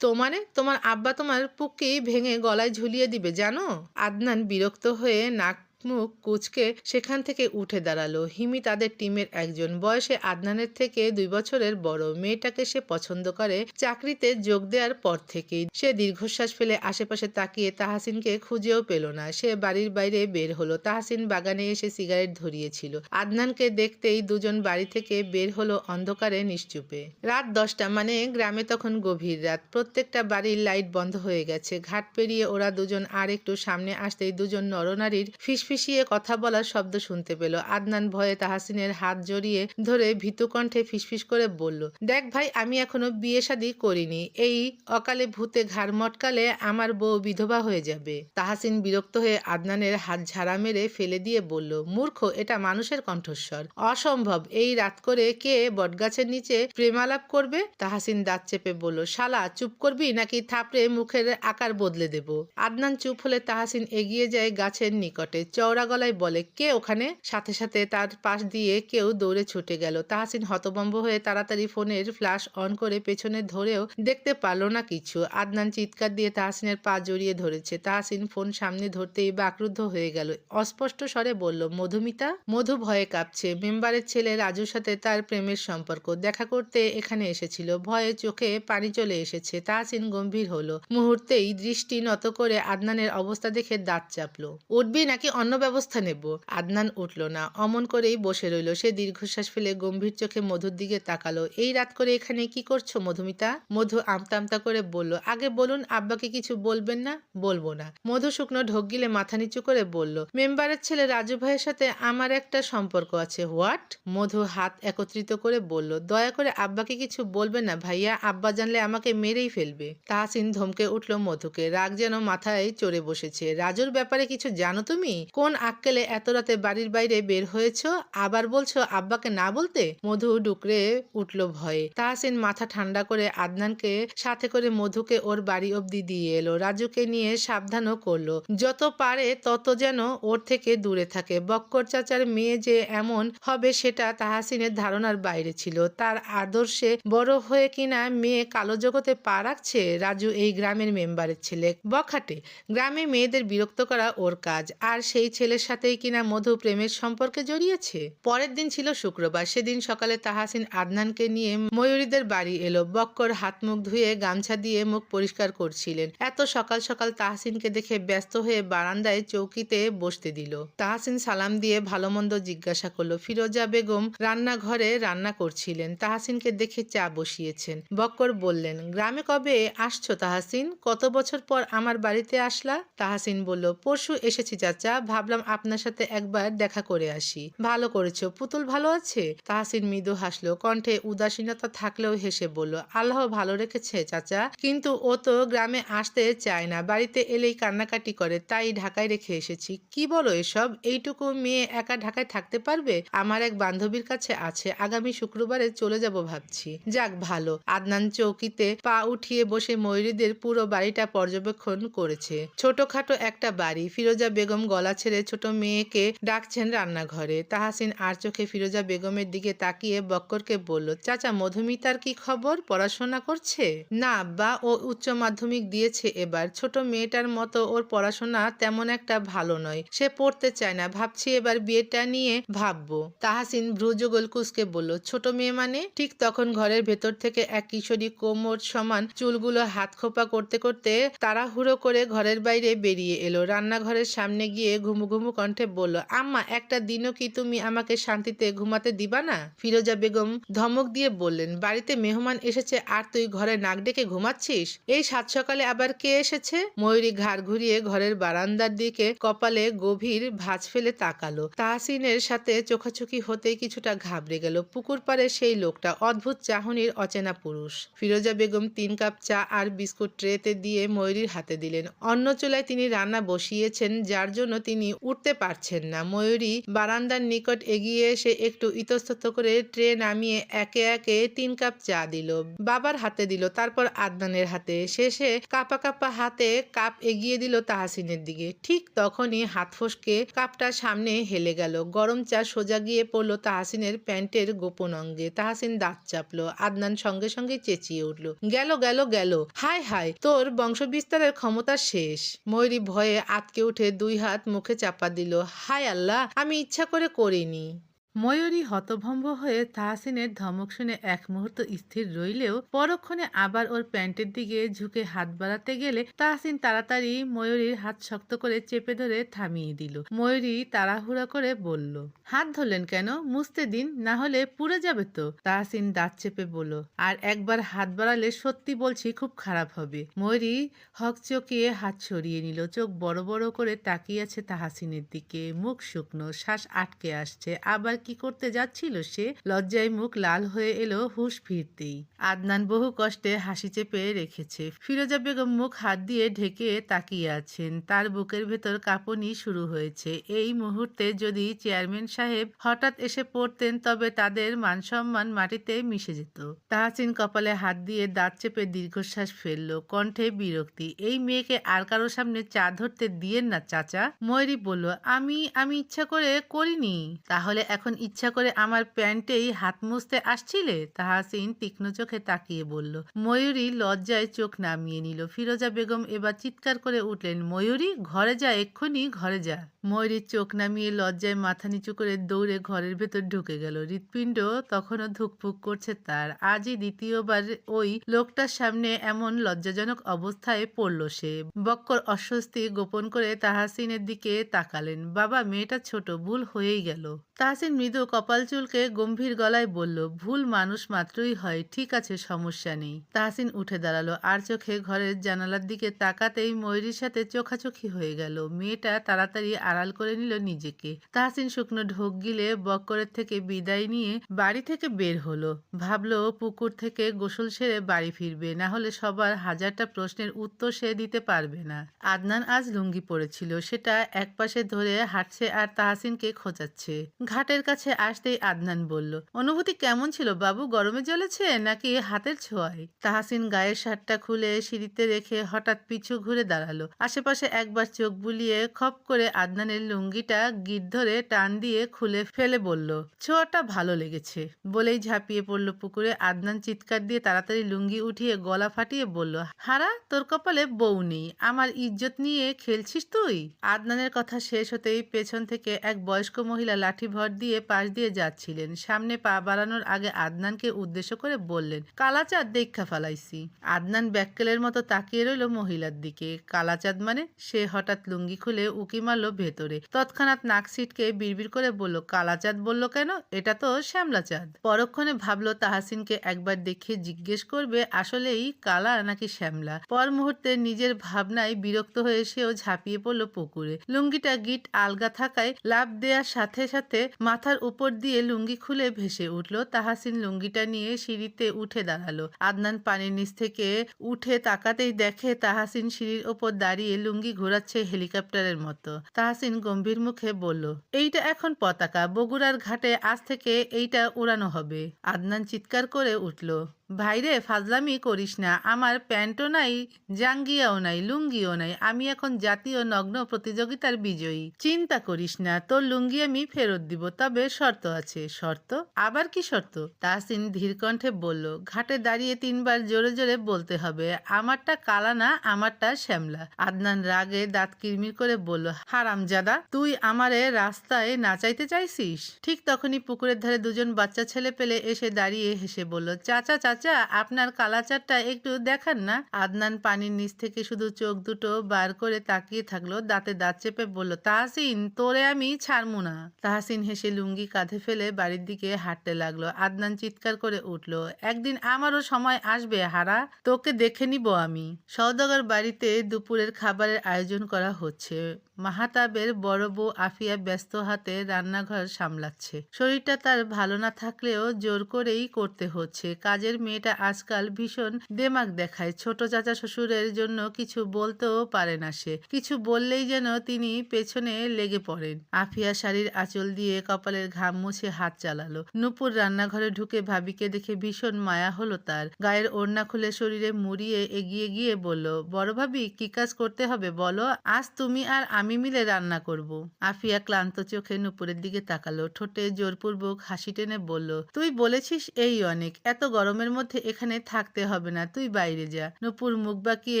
মানে তোমার আব্বা তোমার পুক্কি ভেঙে গলায় ঝুলিয়ে দিবে, জানো? আদনান বিরক্ত হয়ে নাক মুখ কুচকে সেখান থেকে উঠে দাঁড়ালো। হিমি তাদের টিমের একজন, বয়সে আদনানের থেকে 2 বছরের বড়। মেয়েটাকে সে পছন্দ করে চাকরিতে যোগ দেওয়ার পর থেকেই। সে দীর্ঘশ্বাস ফেলে আশেপাশে তাকিয়ে তাহসিনকে খুঁজেও পেল না। সে বাড়ির বাইরে বের হলো। তাহসিন বাগানে এসে সিগারেট ধরিয়েছিল। আদনানকে দেখতেই দুজন বাড়ি থেকে বের হলো অন্ধকারে নিশ্চুপে। রাত 10টা, মানে গ্রামে তখন গভীর রাত। প্রত্যেকটা বাড়ির লাইট বন্ধ হয়ে গেছে। ঘাট পেরিয়ে ওরা দুজন আর একটু সামনে আসতেই দুজন নরনারীর ফিসফিসিয়ে কথা বলার শব্দ শুনতে পেল। আদনান ভয়ে তাহসিনের হাত জড়িয়ে ধরে ভীতু কণ্ঠে ফিসফিস করে বলল, দেখ ভাই, আমি এখনো বিয়ে শাদী করিনি। এই অকালে ভূতে ঘাড় মটকালে আমার বউ বিধবা হয়ে যাবে। তাহসিন বিরক্ত হয়ে আদনানের হাত ঝাড়া মেরে ফেলে দিয়ে বলল, মূর্খ, এটা মানুষের কণ্ঠস্বর। অসম্ভব। এই রাত করে কে বটগাছের নিচে প্রেমালাপ করবে? তাহসিন দাঁত চেপে বলল, শালা চুপ করবি নাকি থাপড়ে মুখের আকার বদলে দেব? আদনান চুপ হলে তাহসিন এগিয়ে যায় গাছের নিকটে। চওড়া গলায় বলে, কে ওখানে? সাথে সাথে তার পাশ দিয়ে কেউ দৌড়ে ছুটে গেল। তাহসিন হতভম্ব হয়ে তাড়াতাড়ি ফোনের ফ্ল্যাশ অন করে পেছনে ধরেও দেখতে পারল না কিছু। আদনান চিৎকার দিয়ে তাহসিনের পা জড়িয়ে ধরেছে। তাহসিন ফোন সামনে ধরতেই বাকরুদ্ধ হয়ে গেল। অস্পষ্ট স্বরে বলল, মধুমিতা? মধু ভয়ে কাঁপছে। মেম্বারের ছেলে রাজুর সাথে তার প্রেমের সম্পর্ক। দেখা করতে এখানে এসেছিল। ভয়ে চোখে পানি চলে এসেছে। তাহসিন গম্ভীর হলো। মুহূর্তেই দৃষ্টি নত করে আদনানের অবস্থা দেখে দাঁত চাপলো। উঠবি নাকি অন্য ব্যবস্থা নেব? আদনান উঠল না, অমন করেই বসে রইল। সে দীর্ঘশ্বাস ফেলে গম্ভীর চোখে মধুর দিকে তাকালো। এই রাত করে এখানে কি করছো মধুমিতা? মধু আমতা আমতা করে বলল, আগে বলুন, আব্বাকে কিছু বলবেন না? বলবো না। মধু শুকনো ঢোক গিলে মাথা নিচু করে বলল, মেম্বারের ছেলে রাজু ভাইয়ের সাথে আমার একটা সম্পর্ক আছে। হোয়াট? মধু হাত একত্রিত করে বলল, দয়া করে আব্বাকে কিছু বলবেন না ভাইয়া, আব্বা জানলে আমাকে মেরেই ফেলবে। তাহসিন ধমকে উঠল মধুকে। রাগ যেন মাথায় চড়ে বসেছে। রাজুর ব্যাপারে কিছু জানো তুমি? কোন আক্কেলে এত রাতে বাড়ির বাইরে বের হয়েছো? আবার বলছো আব্বাকে না বলতে? মধু ডুকরে উঠল ভয়ে। তাহসিন মাথা ঠান্ডা করে আদনানকে সাথে করে মধুকে ওর বাড়ি অবধি দিয়ে এলো। রাজুকে নিয়ে সাবধানও করলো, যত পারে তত যেন ওর থেকে দূরে থাকে। বক্কর চাচার মেয়ে যে এমন হবে সেটা তাহসিনের ধারণার বাইরে ছিল। তার আদর্শে বড় হয়ে কিনা মেয়ে কালো জগতে পা রাখছে। রাজু এই গ্রামের মেম্বারের ছেলে, বখাটে। গ্রামে মেয়েদের বিরক্ত করা ওর কাজ। আর সেই ছেলের সাথেই কিনা মধু প্রেমের সম্পর্কে জড়িয়েছে। পরের দিন ছিল শুক্রবার। সেদিন সকালে তাহসিন আদনানকে নিয়ে ময়ূরীদের বাড়ি এলো। বক্কর হাত মুখ ধুয়ে গামছা দিয়ে মুখ পরিষ্কার করছিলেন। এত সকাল সকাল তাহসিনকে দেখে ব্যস্ত হয়ে বারান্দায় চৌকিতে বসতে দিল। তাহসিন সালাম দিয়ে ভালো মন্দ জিজ্ঞাসা করলো। ফিরোজা বেগম রান্নাঘরে রান্না করছিলেন। তাহসিনকে দেখে চা বসিয়েছেন। বক্কর বললেন, গ্রামে কবে আসছো তাহসিন? কত বছর পর আমার বাড়িতে আসলা? তাহসিন বলল, পরশু এসেছি চাচা, ভাবলাম আপনার সাথে একবার দেখা করে আসি। ভালো করেছো। পুতুল ভালো আছে? তাহসিন মৃদু হাসলো। কণ্ঠে উদাসীনতা থাকলেও হেসে বলল, আল্লাহ ভালো রেখেছে চাচা, কিন্তু ও তো গ্রামে আসতে চায় না। বাড়িতে এলেই কান্নাকাটি করে, তাই ঢাকায় রেখে এসেছি। কি বলো এসব? এইটুকু মেয়ে একা ঢাকায় থাকতে পারবে? আমার এক বান্ধবীর কাছে আছে, আগামী শুক্রবারে চলে যাব ভাবছি। যাক ভালো। আদনান চৌকিতে পা উঠিয়ে বসে ময়ূরীদের পুরো বাড়িটা পর্যবেক্ষণ করেছে। ছোটখাটো একটা বাড়ি। ফিরোজা বেগম গলা ছেড়ে ছোট মেয়েকে ডাকছেন রান্নাঘরে। তাহাসিন আর চোখে ফিরোজা বেগমের দিকে তাকিয়ে বক্করকে বলল, চাচা মধুমিতার কি খবর, পড়াশোনা করছে? না আব্বা, ও উচ্চ মাধ্যমিক দিয়েছে এবার। ছোট মেয়েটার মতো ওর পড়াশোনা তেমন একটা ভালো নয়, সে পড়তে চায় না, ভাবছি এবার বিয়েটা নিয়ে ভাববো। তাহাসিন ভ্রুযুগল কুঁচকে বলল, ছোট মেয়ে মানে? ঠিক তখন ঘরের ভেতর থেকে এক কিশোরী কোমর সমান চুলগুলো হাত খোপা করতে করতে তাড়াহুড়ো করে ঘরের বাইরে বেরিয়ে এলো। রান্নাঘরের সামনে গিয়ে ঘুমু ঘুমু কণ্ঠে বলল, আম্মা একটা দিনও কি তুমি আমাকে শান্তিতে ঘুমাতে দিবা না? ফিরোজা বেগম ধমক দিয়ে বললেন, বাড়িতে মেহমান এসেছে আর তুই ঘরে নাক ডেকে ঘুমাচ্ছিস? এই সাত সকালে আবার কে এসেছে? ময়ূরী ঘাড় ঘুরিয়ে ঘরের বারান্দার দিকে কপালে গভীর ভাঁজ ফেলে তাকালো। তাহসিনের সাথে চোখাচোখি হতেই কিছুটা ঘাবড়ে গেল। পুকুর পাড়ে সেই লোকটা, অদ্ভুত চাহনির অচেনা পুরুষ। ফিরোজা বেগম 3 কাপ চা আর বিস্কুট ট্রেতে দিয়ে ময়ূরীর হাতে দিলেন। অন্য চুলায় তিনি রান্না বসিয়েছেন, যার জন্য তিনি উঠতে পারছেন না। ময়ূরী বারান্দার নিকট এগিয়ে এসে একটু ইতস্তত করে ট্রে নামিয়ে একে একে 3 কাপ চা দিল। বাবার হাতে দিল, তারপর আদনানের হাতে, শেষে কাপা কাপা হাতে কাপ এগিয়ে দিল তাহসিনের দিকে। ঠিক তখনই হাত ফসকে কাপটা সামনে হেলে গেল। গরম চা সোজা গিয়ে পড়ল তাহসিনের প্যান্টের গোপন অঙ্গে। তাহসিন দাঁত চাপলো। আদনান সঙ্গে সঙ্গে চেঁচিয়ে উঠল, গেল গেল গেল, হায় হায়, তোর বংশবিস্তারের ক্ষমতা শেষ। ময়ূরী ভয়ে আঁতকে উঠে 2 হাত মুখে চাপা দিল। হায় আল্লাহ, আমি ইচ্ছা করে করিনি। ময়ূরী হতভম্ব হয়ে তাহসিনের ধমক শুনে এক মুহূর্ত স্থির রইলেও পরক্ষণে আবার ওর প্যান্টের দিকে ঝুঁকে হাত বাড়াতে গেলে তাহসিন তাড়াতাড়ি ময়ূরীর হাত শক্ত করে চেপে ধরে থামিয়ে দিল। ময়ূরী তাড়াহুড়া করে বলল, হাত ধরলেন কেন? মুছতে দিন, না হলে পুড়ে যাবে তো। তাহসিন দাঁত চেপে বলল, আর একবার হাত বাড়ালে সত্যি বলছি খুব খারাপ হবে। ময়ূরী হকচকিয়ে হাত সরিয়ে নিল। চোখ বড় বড় করে তাকিয়ে আছে তাহসিনের দিকে, মুখ শুকনো, শ্বাস আটকে আসছে। আবার কি করতে যাচ্ছিল সে? লজ্জায় মুখ লাল হয়ে এলো হুঁশ ফিরতেই। আদনান বহু কষ্টে হাসি চেপে রেখেছে। ফিরোজা বেগম মুখ হাত দিয়ে ঢেকে তাকিয়ে আছেন। তার বুকের ভেতর কাঁপুনি শুরু হয়েছে। এই মুহূর্তে যদি চেয়ারম্যান সাহেব হঠাৎ এসে পড়তেন তবে তাদের মান সম্মান মাটিতে মিশে যেত। তাহসিন কপালে হাত দিয়ে দাঁত চেপে দীর্ঘশ্বাস ফেলল, কণ্ঠে বিরক্তি। এই মেয়েকে আর কারোর সামনে চা ধরতে দিয়েন না চাচা। ময়ূরী বলল, আমি আমি ইচ্ছা করে করিনি। তাহলে এখন ইচ্ছা করে আমার প্যান্টেই হাত মুছতে আসছিলে? তাহসিন তীক্ষ্ণ চোখে তাকিয়ে বলল। ময়ূরী লজ্জায় চোখ নামিয়ে নিল। ফিরোজা বেগম এবার চিৎকার করে উঠলেন, ময়ূরী ঘরে যা, এক্ষুনি ঘরে যা। ময়ূরীর চোখ নামিয়ে লজ্জায় মাথা নিচু করে দৌড়ে ঘরের ভেতর ঢুকে গেল। হৃৎপিণ্ড তখনও ধুকপুক করছে তার। আজই দ্বিতীয়বার ওই লোকটার সামনে এমন লজ্জাজনক অবস্থায় পড়ল সে। বক্কর অস্বস্তি গোপন করে তাহসিনের দিকে তাকালেন। বাবা, মেয়েটা ছোট, ভুল হয়েই গেল। তাহসিন মৃদু কপাল চুলকে গম্ভীর গলায় বলল, ভুল মানুষ মাত্রই হয়, ঠিক আছে, সমস্যা নেই। তাহসিন উঠে দাঁড়ালো। আর চোখে ঘরের জানালার দিকে তাকাতেই ময়ূরীর সাথে চোখাচোখি হয়ে গেল। মেয়েটা তাড়াতাড়ি আড়াল করে নিল নিজেকে। তাহসিন শুকনো ঢোক গিলে বক্করের থেকে বিদায় নিয়ে বাড়ি থেকে বের হলো। ভাবলো পুকুর থেকে গোসল সেরে বাড়ি ফিরবে, না হলে সবার হাজারটা প্রশ্নের উত্তর সে দিতে পারবে না। আদনান আজ লুঙ্গি পরেছিল, সেটা একপাশে ধরে হাঁটছে আর তাহসিনকে খোঁচাচ্ছে। ঘাটের কাছে আসতেই আদনান বলল, অনুভূতি কেমন ছিল বাবু? গরমে জ্বলেছে নাকি হাতের ছোঁয়ায়? তাহসিন গায়ের শার্টটা খুলে সিঁড়িতে রেখে হঠাৎ পিছু ঘুরে দাঁড়ালো। আশেপাশে একবার চোখ বুলিয়ে খপ করে আদনানের লুঙ্গিটা গিট ধরে টান দিয়ে খুলে ফেলে বলল, ছোঁয়াটা ভালো লেগেছে। বলেই ঝাঁপিয়ে পড়ল পুকুরে। আদনান চিৎকার দিয়ে তাড়াতাড়ি লুঙ্গি উঠিয়ে গলা ফাটিয়ে বলল, হারা, তোর কপালে বউ নেই, আমার ইজ্জত নিয়ে খেলছিস তুই? আদনানের কথা শেষ হতেই পেছন থেকে এক বয়স্ক মহিলা লাঠি ভর দিয়ে পাশ দিয়ে যাচ্ছিলেন। সামনে পা বাড়ানোর আগে আদনানকে উদ্দেশ্য করে বললেন, কালাচাঁদ দেখা ফালাইছি। আদনান ব্যাককেলের মতো তাকিয়ে রইল মহিলার দিকে। কালাচাঁদ মানে? সে হঠাৎ লুঙ্গি খুলে উকি মারল ভেতরে। তৎক্ষণাৎ নাক সিটকে বিড়বিড় করে বলল, কালাচাঁদ বলল কেন? এটা তো শ্যামলা চাঁদ। পরক্ষণে ভাবলো তাহসিনকে একবার দেখে জিজ্ঞেস করবে আসলেই কালা নাকি শ্যামলা। পর মুহূর্তে নিজের ভাবনায় বিরক্ত হয়ে সেও ঝাঁপিয়ে পড়ল পুকুরে। লুঙ্গিটা গিট আলগা থাকায় লাফ দেওয়ার সাথে সাথে মাথার উপর দিয়ে লুঙ্গি খুলে ভেসে উঠল। তাহসিন লুঙ্গিটা নিয়ে সিঁড়িতে উঠে দাঁড়ালো। আদনান পানির নিচ থেকে উঠে তাকাতেই দেখে তাহসিন সিঁড়ির ওপর দাঁড়িয়ে লুঙ্গি ঘোরাচ্ছে হেলিকপ্টারের মতো। তাহসিন গম্ভীর মুখে বলল, এইটা এখন পতাকা, বগুড়ার ঘাটে আজ থেকে এইটা উড়ানো হবে। আদনান চিৎকার করে উঠল, ভাইরে ফাজলামি করিস না, আমার প্যান্টও নাই, জাঙ্গিয়াও নাই, লুঙ্গিও নাই, আমি এখন জাতীয় নগ্ন প্রতিযোগিতার বিজয়ী। চিন্তা করিস না, তোর লুঙ্গি আমি ফেরত দিব, তবে শর্ত আছে। শর্ত? আবার কি শর্ত? তাহসিন ধীর কণ্ঠে বলল। ঘাটে দাঁড়িয়ে 3 বার জোরে জোরে বলতে হবে, আমারটা কালা না, আমারটা শ্যামলা। আদনান রাগে দাঁত কিরমির করে বলল, হারামজাদা, তুই আমারে রাস্তায় নাচাইতে চাইছিস? ঠিক তখনই পুকুরের ধারে দুজন বাচ্চা ছেলে পেলে এসে দাঁড়িয়ে হেসে বলল, চাচা চাচা, আপনার কালাচারটা একটু দেখান না। আদনান পানির নিচ থেকে শুধু চোখ দুটো বার করে তাকিয়ে থাকলো, দাঁতে দাঁত চেপে বলল, তাহসিন, তোরে আমি ছাড়মু না। তাহসিন হেসে লুঙ্গি কাঁধে ফেলে বাড়ির দিকে হাঁটতে লাগলো। আদনান চিৎকার করে উঠল, একদিন আমারও সময় আসবে হারা, তোকে দেখে নিব আমি। সওদাগর বাড়িতে দুপুরের খাবারের আয়োজন করা হচ্ছে। মাহাতাবের বড় বউ আফিয়া ব্যস্ত হাতে রান্নাঘর সামলাচ্ছে। শরীরটা তার ভালো না থাকলেও জোর করেই করতে হচ্ছে। কাজের মেয়েটা আজকাল ভীষণ দেমাগ দেখায়। ছোট চাচা শ্বশুরের জন্য কিছু বলতেও পারে না সে। কিছু বললেই যেন তিনি পেছনে লেগে পড়েন। আফিয়া শাড়ির আঁচল দিয়ে কপালের ঘাম মুছে হাত চালালো। নূপুর রান্নাঘরে ঢুকে ভাবিকে দেখে ভীষণ মায়া হলো তার। গায়ের ওড়না খুলে শরীরে মুড়িয়ে এগিয়ে গিয়ে বলল, বড় ভাবি, কি কাজ করতে হবে বলো, আজ তুমি আর আমি মিলে রান্না করব। আফিয়া ক্লান্ত চোখে নূপুরের দিকে তাকালো, ঠোঁটে জোরপূর্বক হাসি টেনে বলল, তুই বলেছিস এই অনেক, এত গরমের মধ্যে এখানে থাকতে হবে না, তুই বাইরে যা। নূপুর মুখ বাঁকিয়ে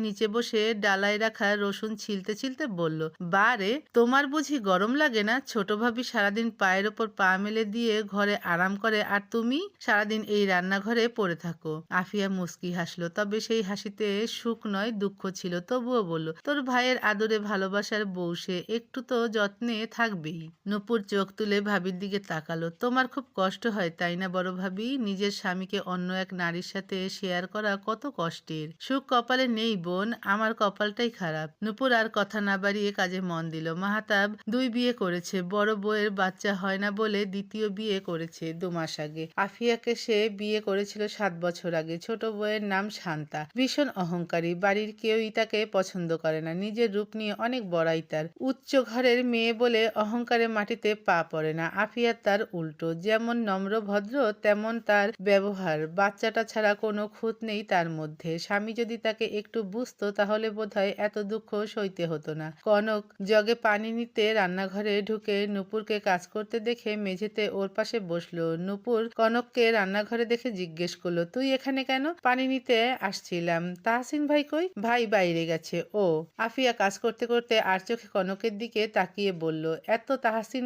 নিচে বসে ডালায় রাখা রসুন ছিলতে ছিলতে বলল, বারে, তোমার বুঝি গরম লাগে না? ছোট ভাবি সারাদিন পায়ের ওপর পা মেলে দিয়ে ঘরে আরাম করে, আর তুমি সারাদিন এই রান্নাঘরে পড়ে থাকো। আফিয়া মুস্কি হাসলো, তবে সেই হাসিতে সুখ নয় দুঃখ ছিল। তবুও বলল, তোর ভাইয়ের আদরে ভালোবাসার বউ সে, একটু তো যত্নে থাকবেই। নূপুর চোখ তুলে ভাবির দিকে তাকালো, তোমার খুব কষ্ট হয় তাই না বড় ভাবি? নিজের স্বামীকে অন্য এক নারীর সাথে শেয়ার করা কত কষ্টের। সুখ কপালে নেই বোন, আমার কপালটাই খারাপ। নূপুর আর কথা না বাড়িয়ে কাজে মন দিল। মাহাতাব 2 বিয়ে করেছে, বড় বউয়ের বাচ্চা হয় না বলে দ্বিতীয় বিয়ে করেছে 2 মাস আগে। আফিয়াকে সে বিয়ে করেছিল 7 বছর আগে। ছোট বউয়ের নাম শান্তা, ভীষণ অহংকারী, বাড়ির কেউই তাকে পছন্দ করে না। নিজের রূপ নিয়ে অনেক বড়াই তার। উচ্চ ঘরের মেয়ে বলে অহংকারে মাটিতে পা পড়ে না। আফিয়া তার উল্টো, যেমন নম্র ভদ্র তেমন তার ব্যবহার। বাচ্চাটা ছাড়া কোনো খুঁত নেই তার মধ্যে। স্বামী যদি তাকে একটু বুঝতো তাহলে বোধহয় এত দুঃখ সইতে হতো না। কনক জগে পানি নিতে রান্নাঘরে ঢুকে নূপুরকে কাজ করতে দেখে মেঝেতে ওর পাশে বসলো। নূপুর কনককে রান্নাঘরে দেখে জিজ্ঞেস করলো, তুই এখানে কেন? পানি নিতে আসছিলাম। তাহসিন ভাই কই? ভাই বাইরে গেছে। ও। আফিয়া কাজ করতে করতে আর চোখে কনকের দিকে তাকিয়ে বলল, এত তাহসিন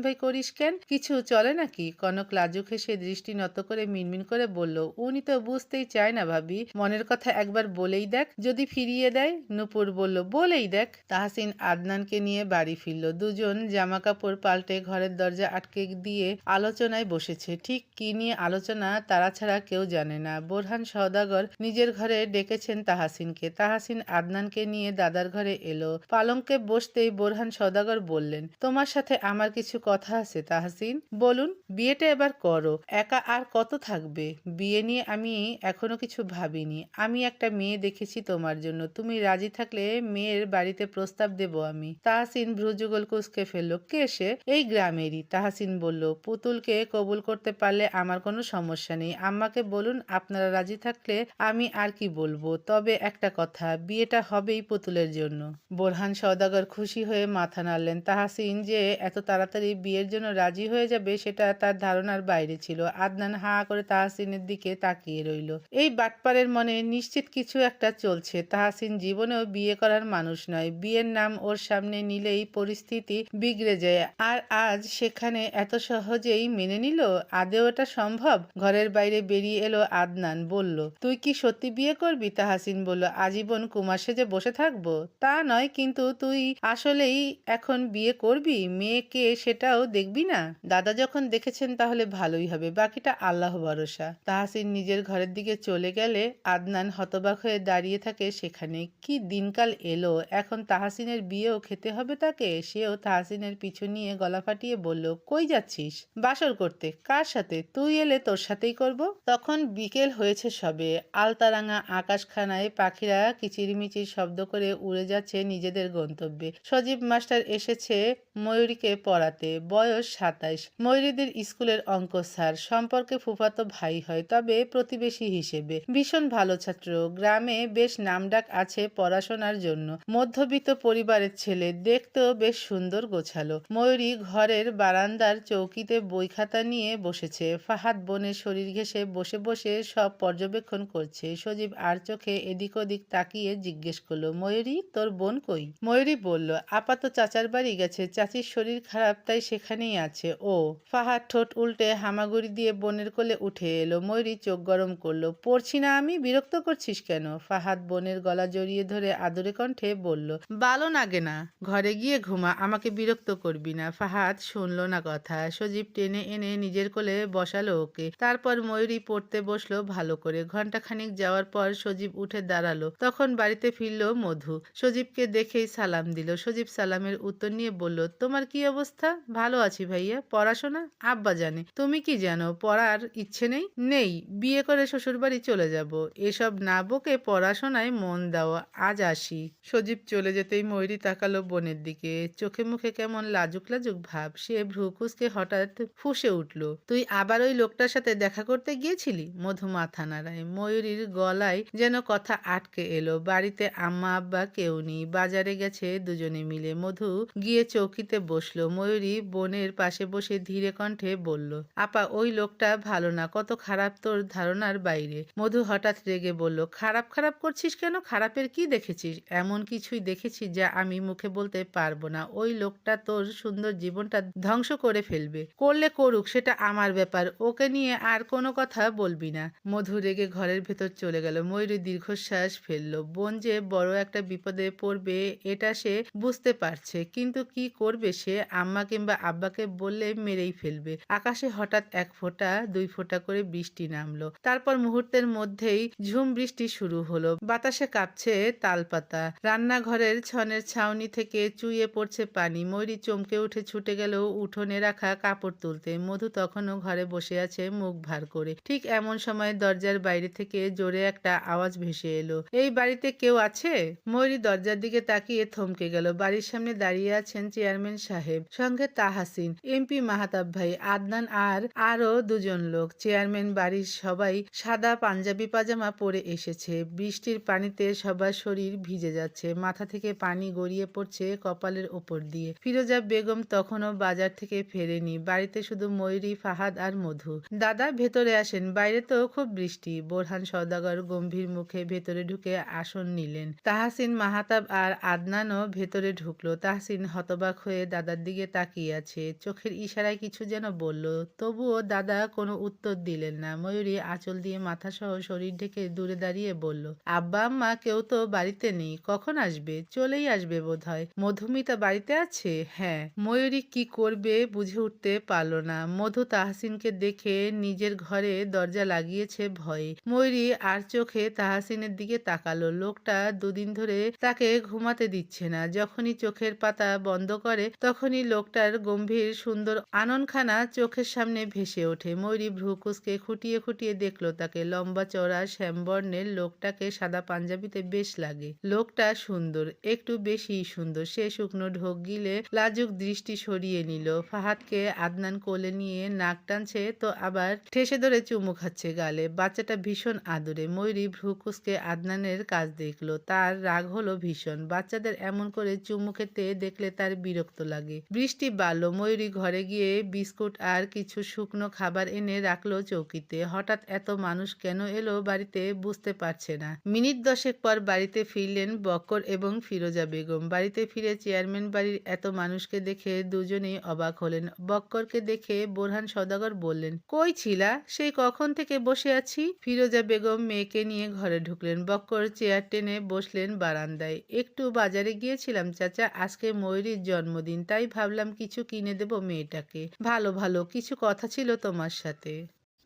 ভাই করিস কেন? কিছু চলে নাকি? কনক লাজুক হেসে দৃষ্টি নত করে মিনমিন করে বলল, উনি তো বুঝতেই চায় না ভাবি, মনের কথা একবার বলেই দেখ, যদি ফিরিয়ে দেয়। নূপুর বলল, বলেই দেখ। তাহসিন আদনানকে নিয়ে বাড়ি ফিরল। দুজন জামা কাপড় পাল্টে ঘরের দরজা আটকে দিয়ে আলোচনায় বসেছে। ঠিক কি নিয়ে আলোচনা তারা ছাড়া কেউ জানে না। বোরহান সওদাগর নিজের ঘরে ডেকেছেন তাহসিনকে। তাহসিন আদনানকে নিয়ে দাদার ঘরে এলো। পালঙ্কে বসতেই বোরহান সওদাগর বললেন, তোমার সাথে আমার কিছু কথা আছে তাহসিন। বলুন। বিয়েটা এবার করো, একা আর কত থাকবে? বিয়ে নিয়ে আমি এখনো কিছু ভাবিনি। আমি একটা মেয়ে দেখেছি তোমার জন্য, তুমি রাজি থাকলে মেয়ের বাড়িতে প্রস্তাব দেব আমি। তাহসিন ভ্রুযুগল কুঁচকে ফেলল, কে সে? এই গ্রামেরই। তাহসিন বলল, পুতুলকে কবুল করতে পারলে আমার কোনো সমস্যা নেই। আম্মাকে বলুন, আপনারা রাজি থাকলে আমি আর কি বলবো। তবে একটা কথা, বিয়েটা হবেই পুতুলের জন্য। বোরহান সওদাগর খুশি হয়ে মাথা নাড়লেন। তাহসিন যে এত তাড়াতাড়ি বিয়ের জন্য রাজি হয়ে যাবে সেটা তার ধারণার বাইরে ছিল। আদনান হাঁ করে তাহসিনের দিকে তাকিয়ে রইল। এই বাটপারের মনে নিশ্চিত কিছু একটা চলছে। তাহসিন জীবনেও বিয়ে করার মানুষ নয়। বিয়ের নাম ওর সামনে নিলেই পরিস্থিতি বিগড়ে যায়। আর আজ সেখানে এত সহজেই মেনে নিল? আদেও এটা সম্ভব? ঘরের বাইরে বেরিয়ে এলো আদনান, বলল, তুই কি সত্যি বিয়ে করবি? তাহসিন বলল, আজীবন কুমার সেজে বসে থাকবো তা নয়, কিন্তু তুই আসলেই এখন বিয়ে করবি? মেয়েকে সেটাও দেখবি না? দাদা যখন দেখেছেন তাহলে ভালোই হবে, বাকিটা আল্লাহ ভরসা। তাহসিন নিজের ঘরের দিকে চলে গেলে আদনান হতবাক হয়ে দাঁড়িয়ে থাকে সেখানে। কি দিনকাল এলো, এখন তাহসিনের বিয়েও খেতে হবে তাকে। সেও তাহসিনের পিছু নিয়ে গলা ফাটিয়ে বলল, কই যাচ্ছিস? বাসর করতে। কার সাথে? তুই এলে তোর সাথেই করব। তখন বিকেল হয়েছে সবে। আলতারাঙা আকাশখানায় পাখিরা কিচিরমিচির শব্দ করে উড়ে যাচ্ছে নিজেদের গন্তব্যে। থাকবে। সজীব মাস্টার এসেছে ময়ূরীকে পড়াতে, বয়স ২৭। ময়ূরীদের স্কুলের অঙ্ক স্যার, সম্পর্কে ফুফাতো ভাই হয়, তবে প্রতিবেশী হিসেবে। ভীষণ ভালো ছাত্র, গ্রামে বেশ নামডাক আছে পড়াশোনার জন্য। মধ্যবিত্ত পরিবারের ছেলে, দেখতেও বেশ সুন্দর গোছালো। ময়ূরী ঘরের বারান্দার চৌকিতে বই খাতা নিয়ে বসেছে। ফাহাদ বোনের শরীর ঘেঁষে বসে বসে সব পর্যবেক্ষণ করছে। সজীব আর চোখে এদিক ওদিক তাকিয়ে জিজ্ঞেস করলো, ময়ূরী, তোর বোন কই? ময়ূরী বলল, আপাত চাচার বাড়ি গেছে, চাচির শরীর খারাপ তাই সেখানেই আছে ও। ফাহাদ ঠোঁট উল্টে হামাগুড়ি দিয়ে বোনের কোলে উঠে এলো। ময়ূরী চোখ গরম করলো। পড়ছি না আমি, বিরক্ত করছিস কেন? ফাহাদ বোনের গলা জড়িয়ে ধরে আদুরে কণ্ঠে বলল, ভালো লাগে না, ঘরে গিয়ে ঘুমা, আমাকে বিরক্ত করবি না। ফাহাদ শুনল না কথা। সজীব টেনে এনে নিজের কোলে বসালো ওকে। তারপর ময়ূরী পড়তে বসলো ভালো করে। ঘন্টাখানিক যাওয়ার পর সজীব উঠে দাঁড়ালো। তখন বাড়িতে ফিরল মধু। সজীবকে দেখেই সালাম দিল। সজীব সালামের উত্তর নিয়ে বলল, তোমার কি অবস্থা? ভালো আছি ভাইয়া। পড়াশোনা? আব্বা জানে। তুমি কি জানো? পড়ার ইচ্ছে নেই? নেই, বিয়ে করে শ্বশুরবাড়ি চলে যাব। এসব না বকে পড়াশোনায় মন দাও, আজ আসি। সজীব চলে যেতেই ময়ূরী তাকালো বোনের দিকে। চোখে মুখে কেমন লাজুক লাজুক ভাব। সে ভ্রু কুঁচকে হঠাৎ ফুঁসে উঠল, তুই আবার ওই লোকটার সাথে দেখা করতে গিয়েছিলি? মধু মাথা নাড়ায়। ময়ূরীর গলায় যেন কথা আটকে এলো। বাড়িতে আম্মা আব্বা কেউ নেই, বাজারে গেছে দুজনে মিলে। মধু গিয়ে চৌকিতে বসলো। ময়ূরী বোনের পাশে বসে ধীরে কণ্ঠে বলল, আপা, ওই লোকটা ভালো না, কত খারাপ তোর ধারণার বাইরে। মধু হঠাৎ রেগে বলল, খারাপ খারাপ করছিস কেন? খারাপের কি দেখেছিস? এমন কিছুই দেখেছি যা আমি মুখে বলতে পারবো না। ওই লোকটা তোর সুন্দর জীবনটা ধ্বংস করে ফেলবে। করলে করুক, সেটা আমার ব্যাপার, ওকে নিয়ে আর কোনো কথা বলবি না। মধু রেগে ঘরের ভেতর চলে গেল। ময়ূরী দীর্ঘশ্বাস ফেললো। বোন যে বড় একটা বিপদে পড়বে এটা সে বুঝতে পারছে, কিন্তু কি করবে সে? আম্মা কিংবা আব্বাকে বললে মেরেই ফেলবে। আকাশে হঠাৎ ১ ফোঁটা ২ ফোঁটা করে বৃষ্টি নামলো। তারপর মুহূর্তের মধ্যেই ঝুম বৃষ্টি শুরু হলো। বাতাসে কাঁপছে তালপাতা। রান্নাঘরের ছনের ছাউনি থেকে চুইয়ে পড়ছে পানি। ময়ূরী চমকে উঠে ছুটে গেল উঠোনে রাখা কাপড় তুলতে। মধু তখনও ঘরে বসে আছে মুখ ভার করে। ঠিক এমন সময় দরজার বাইরে থেকে জোরে একটা আওয়াজ ভেসে এলো, এই বাড়িতে কেউ আছে? ময়ূরী দরজার দিকে তাকিয়ে থমকে গেল। বাড়ির সামনে দাঁড়িয়ে আছেন চেয়ারম্যান সাহেব, সঙ্গে তাহাসিন, এমপি মাহতাব ভাই, আদনান আর আরো দুজন লোক। চেয়ারম্যান বাড়ির সবাই সাদা পাঞ্জাবি পাজামা পরে এসেছে। বৃষ্টির পানিতে সবার শরীর ভিজে যাচ্ছে, মাথা থেকে পানি গড়িয়ে পড়ছে কপালের ওপর দিয়ে। ফিরোজা বেগম তখনও বাজার থেকে ফেরেনি। বাড়িতে শুধু ময়ূরী, ফাহাদ আর মধু। দাদা, ভেতরে আসেন, বাইরে তো খুব বৃষ্টি। বোরহান সওদাগর গম্ভীর মুখে ভেতরে ঢুকে আসন নিলেন। তাহসিন, মাহতাব আর আদনানও ভেতরে ঢুকলো। তাহসিন হতবাক হয়ে দাদার দিকে তাকিয়ে আছে, চোখের ইশারায় কিছু যেন বলল, তবুও দাদা কোনো উত্তর দিলেন না। ময়ূরী আঁচল দিয়ে মাথা সহ শরীর ঢেকে দূরে দাঁড়িয়ে বলল, আব্বা আম্মা কেউ তো বাড়িতে নেই, কখন আসবে? চলেই আসবে বোধহয়। মধুমিতা বাড়িতে আছে? হ্যাঁ। ময়ূরী কি করবে বুঝে উঠতে পারল না। মধু তাহসিনকে দেখে নিজের ঘরে দরজা লাগিয়েছে ভয়ে। ময়ূরী আর চোখে তাহসিনের দিকে তাকালো। লোকটা দুদিন ধরে তাকে ঘুমাতে দিচ্ছে না। যখনই চোখের পাতা বন্ধ করে তখনই লোকটার গম্ভীর সুন্দর আননখানা চোখের সামনে ভেসে ওঠে। ময়ূরী ভ্রু কুঁচকে খুঁটিয়ে খুঁটিয়ে দেখলো তাকে। লম্বা চওড়া শ্যামবর্ণের লোকটাকে সাদা পাঞ্জাবিতে বেশ লাগে। লোকটা সুন্দর, একটু বেশি সুন্দর। সে শুকনো ঢোক গিলে লাজুক দৃষ্টি সরিয়ে নিল। ফাহাদকে আদনান কোলে নিয়ে নাক টানছে তো আবার ঠেসে ধরে চুমু খাচ্ছে গালে। বাচ্চাটা ভীষণ আদুরে। ময়ূরী ভ্রু কুঁচকে আদনানের কাজ দেখলো। তার রাগ হলো ভীষণ। বাচ্চাদের এমন করে চুমু খেতে দেখলে তার বিরক্ত লাগে। বৃষ্টি বাড়লো। ময়ূরী ঘরে গিয়ে বিস্কুট আর কিছু শুকনো খাবার এনে রাখলো চৌকিতে। হঠাৎ এত মানুষ কেন এলো বাড়িতে বুঝতে পারছে না। মিনিট 10 পর বাড়িতে ফিরলেন বক্কর এবং ফিরোজা বেগম। বাড়িতে ফিরে চেয়ারম্যান বাড়ির এত মানুষকে দেখে দুজনেই অবাক হলেন। বক্করকে দেখে বোরহান সওদাগর বললেন, কই ছিলা? সেই কখন থেকে বসে আছি। ফিরোজা বেগম মেয়েকে নিয়ে ঘরে ঢুকলেন। বক্কর চেয়ার টেনে বসলেন বারান্দায়। একটু বাজারে গিয়েছিলাম চাচা, আজকে ময়ূরীর জন্মদিন, তাই ভাবলাম কিছু কিনে দেব মেয়েটাকে। ভালো ভালো, কিছু কথা ছিল তোমার সাথে।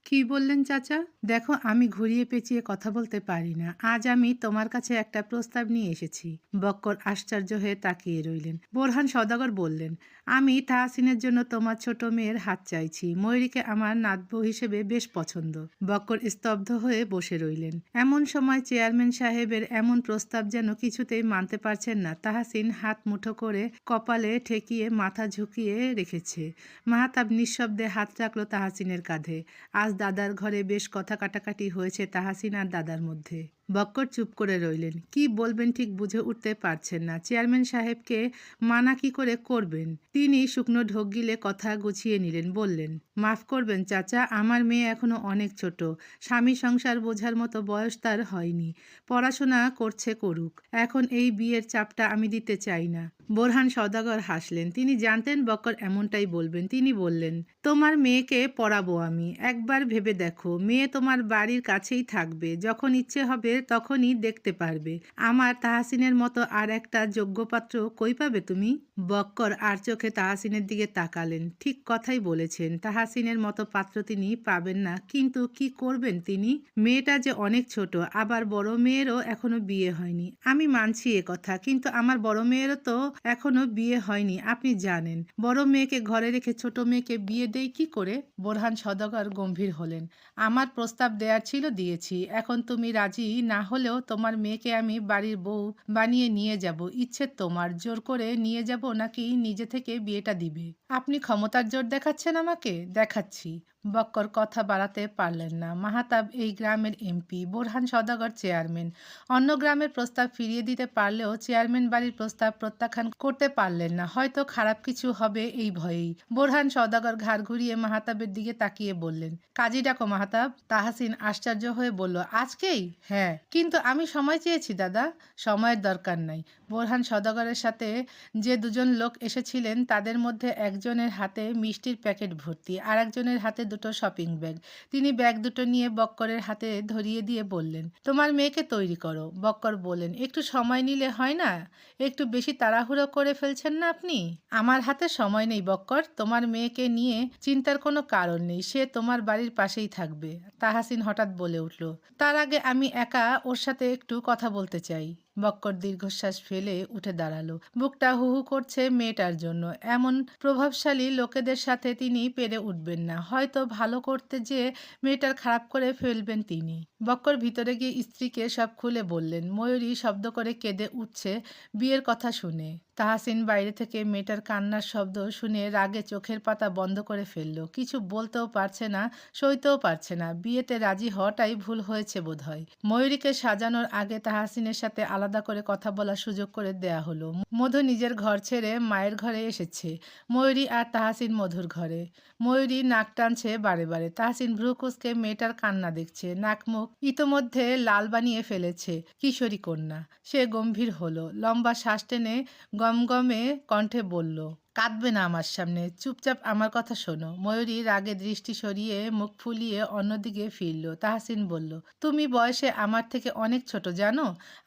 কি বললেন চাচা? দেখো, আমি ঘুরিয়ে পেঁচিয়ে কথা বলতে পারি না। আজ আমি তোমার কাছে একটা প্রস্তাব নিয়ে এসেছি। বক্কর আশ্চর্য হয়ে তাকিয়ে রইলেন। বোরহান সওদাগর বললেন, আমি তাহসিনের জন্য তোমার ছোট মেয়ের হাত চাইছি। ময়ূরীকে আমার নাতবউ হিসেবে বেশ পছন্দ। বক্কর স্তব্ধ হয়ে বসে রইলেন। এমন সময় চেয়ারম্যান সাহেবের এমন প্রস্তাব যেন কিছুতেই মানতে পারছেন না। তাহসিন হাত মুঠো করে কপালে ঠেকিয়ে মাথা ঝুঁকিয়ে রেখেছে। মাহতাব নিঃশব্দে হাত রাখল তাহসিনের কাঁধে। আজ দাদার ঘরে বেশ কথা কাটাকাটি হয়েছে তাহসিন আর দাদার মধ্যে। বক্কর চুপ করে রইলেন। কি বলবেন ঠিক বুঝে উঠতে পারছেন না। চেয়ারম্যান সাহেবকে মানা কি করে করবেন? তিনি শুকনো ঢোক গিলে কথা গুছিয়ে নিলেন। বললেন, মাফ করবেন চাচা, আমার মেয়ে এখনো অনেক ছোট। স্বামী সংসার বোঝার মতো বয়স তার হয়নি। পড়াশোনা করছে, করুক। এখন এই বিয়ের চাপটা আমি দিতে চাই না। বোরহান সওদাগর হাসলেন। তিনি জানতেন বক্কর এমনটাই বলবেন। তিনি বললেন, তোমার মেয়েকে পড়াবো আমি। একবার ভেবে দেখো, মেয়ে তোমার বাড়ির কাছেই থাকবে। যখন ইচ্ছে হবে তখনই দেখতে পারবে। আমার তাহসিনের মতো আর একটা যোগ্য পাত্র কই পাবে তুমি? বক্কর আর চোখে তাহসিনের দিকে তাকালেন। ঠিক কথাই বলেছেন, তাহসিনের মতো পাত্র তিনি পাবেন না। কিন্তু কি করবেন তিনি? মেয়েটা যে অনেক ছোট, আবার বড় মেয়েরও এখনো বিয়ে হয়নি। আমি মানছি এ কথা, কিন্তু আমার বড় মেয়েরও তো এখনো বিয়ে হয়নি, আপনি জানেন। বড় মেয়েকে ঘরে রেখে ছোট মেয়েকে বিয়ে দেই কি করে? বোরহান সওদাগর গম্ভীর হলেন। আমার প্রস্তাব দেয়ার ছিল, দিয়েছি। এখন তুমি রাজি না হলেও তোমার মেয়েকে আমি বাড়ির বউ বানিয়ে নিয়ে যাব। ইচ্ছে তোমার। জোর করে নিয়ে যাব নাকি নিজে থেকে বিয়েটা দিবে? আপনি ক্ষমতার জোর দেখাচ্ছেন আমাকে? দেখাচ্ছি। বক্কর কথা বাড়াতে পারলেন না। মাহতাব এই গ্রামের এমপি, বোরহান সওদাগর চেয়ারম্যান। অন্য গ্রামের প্রস্তাব ফিরিয়ে দিতে পারলেও চেয়ারম্যান বাড়ির প্রস্তাব প্রত্যাখ্যান করতে পারলেন না। হয়তো খারাপ কিছু হবে এই ভয়েই। বোরহান সওদাগর ঘাড় ঘুরিয়ে মাহতাবের দিকে তাকিয়ে বললেন, কাজী ডাকো মাহতাব। তাহসিন আশ্চর্য হয়ে বলল, আজকেই? হ্যাঁ, কিন্তু আমি সময় চেয়েছি দাদা। সময়ের দরকার নাই। বোরহান সওদাগরের সাথে যে দুজন লোক এসেছিলেন তাদের মধ্যে একজনের হাতে মিষ্টির প্যাকেট ভর্তি, আর একজনের হাতে দুটো শপিং ব্যাগ। তিনি ব্যাগ দুটো নিয়ে বক্করের হাতে ধরিয়ে দিয়ে বললেন, তোমার মেয়েকে তৈরি করো। বক্কর বললেন, একটু সময় নিলে হয় না? একটু বেশি তাড়াহুড়ো করে ফেলছেন না আপনি? আমার হাতে সময় নেই বক্কর। তোমার মেয়েকে নিয়ে চিন্তার কোনো কারণ নেই। সে তোমার বাড়ির পাশেই থাকবে। তাহসিন হঠাৎ বলে উঠল, তার আগে আমি একা ওর সাথে একটু কথা বলতে চাই। বক্কর দীর্ঘশ্বাস ফেলে উঠে দাঁড়ালো। বুকটা হু হু করছে মেয়েটার জন্য। এমন প্রভাবশালী লোকেদের সাথে তিনি পেরে উঠবেন না। হয়তো ভালো করতে যেয়ে মেয়েটার খারাপ করে ফেলবেন তিনি। বক্কর ভিতরে গিয়ে স্ত্রীকে সব খুলে বললেন। ময়ূরী শব্দ করে কেঁদে উঠছে বিয়ের কথা শুনে। তাহসিন বাইরে থেকে মেয়েটার কান্নার শব্দ শুনে রাগে চোখের পাতা বন্ধ করে ফেলল। কিছু বলতেও পারছে না, সইতেও পারছে না। বিয়েতে রাজি হওয়াটাই ভুল হয়েছে বোধহয়। ময়ূরীকে সাজানোর আগে তাহসিনের সাথে আলাদা করে কথা বলার সুযোগ করে দেয়া হলো। মধু নিজের ঘর ছেড়ে মায়ের ঘরে এসেছে। ময়ূরী আর তাহসিন মধুর ঘরে। ময়ূরী নাক টানছে বারে বারে। তাহসিন ভ্রু কুঁচকে মেয়েটার কান্না দেখছে। নাক মুখ ইতোমধ্যে লাল বানিয়ে ফেলেছে কিশোরী কন্যা। সে গম্ভীর হলো। লম্বা শ্বাস টেনে গমগমে কণ্ঠে বলল, কাঁদবে না আমার সামনে, চুপচাপ আমার কথা শোনো। ময়ূরী রাগে দৃষ্টি সরিয়ে মুখ ফুলিয়ে অন্যদিকে ফিরল। তাহসিন বলল, তুমি বয়সে আমার থেকে অনেক ছোট জানো।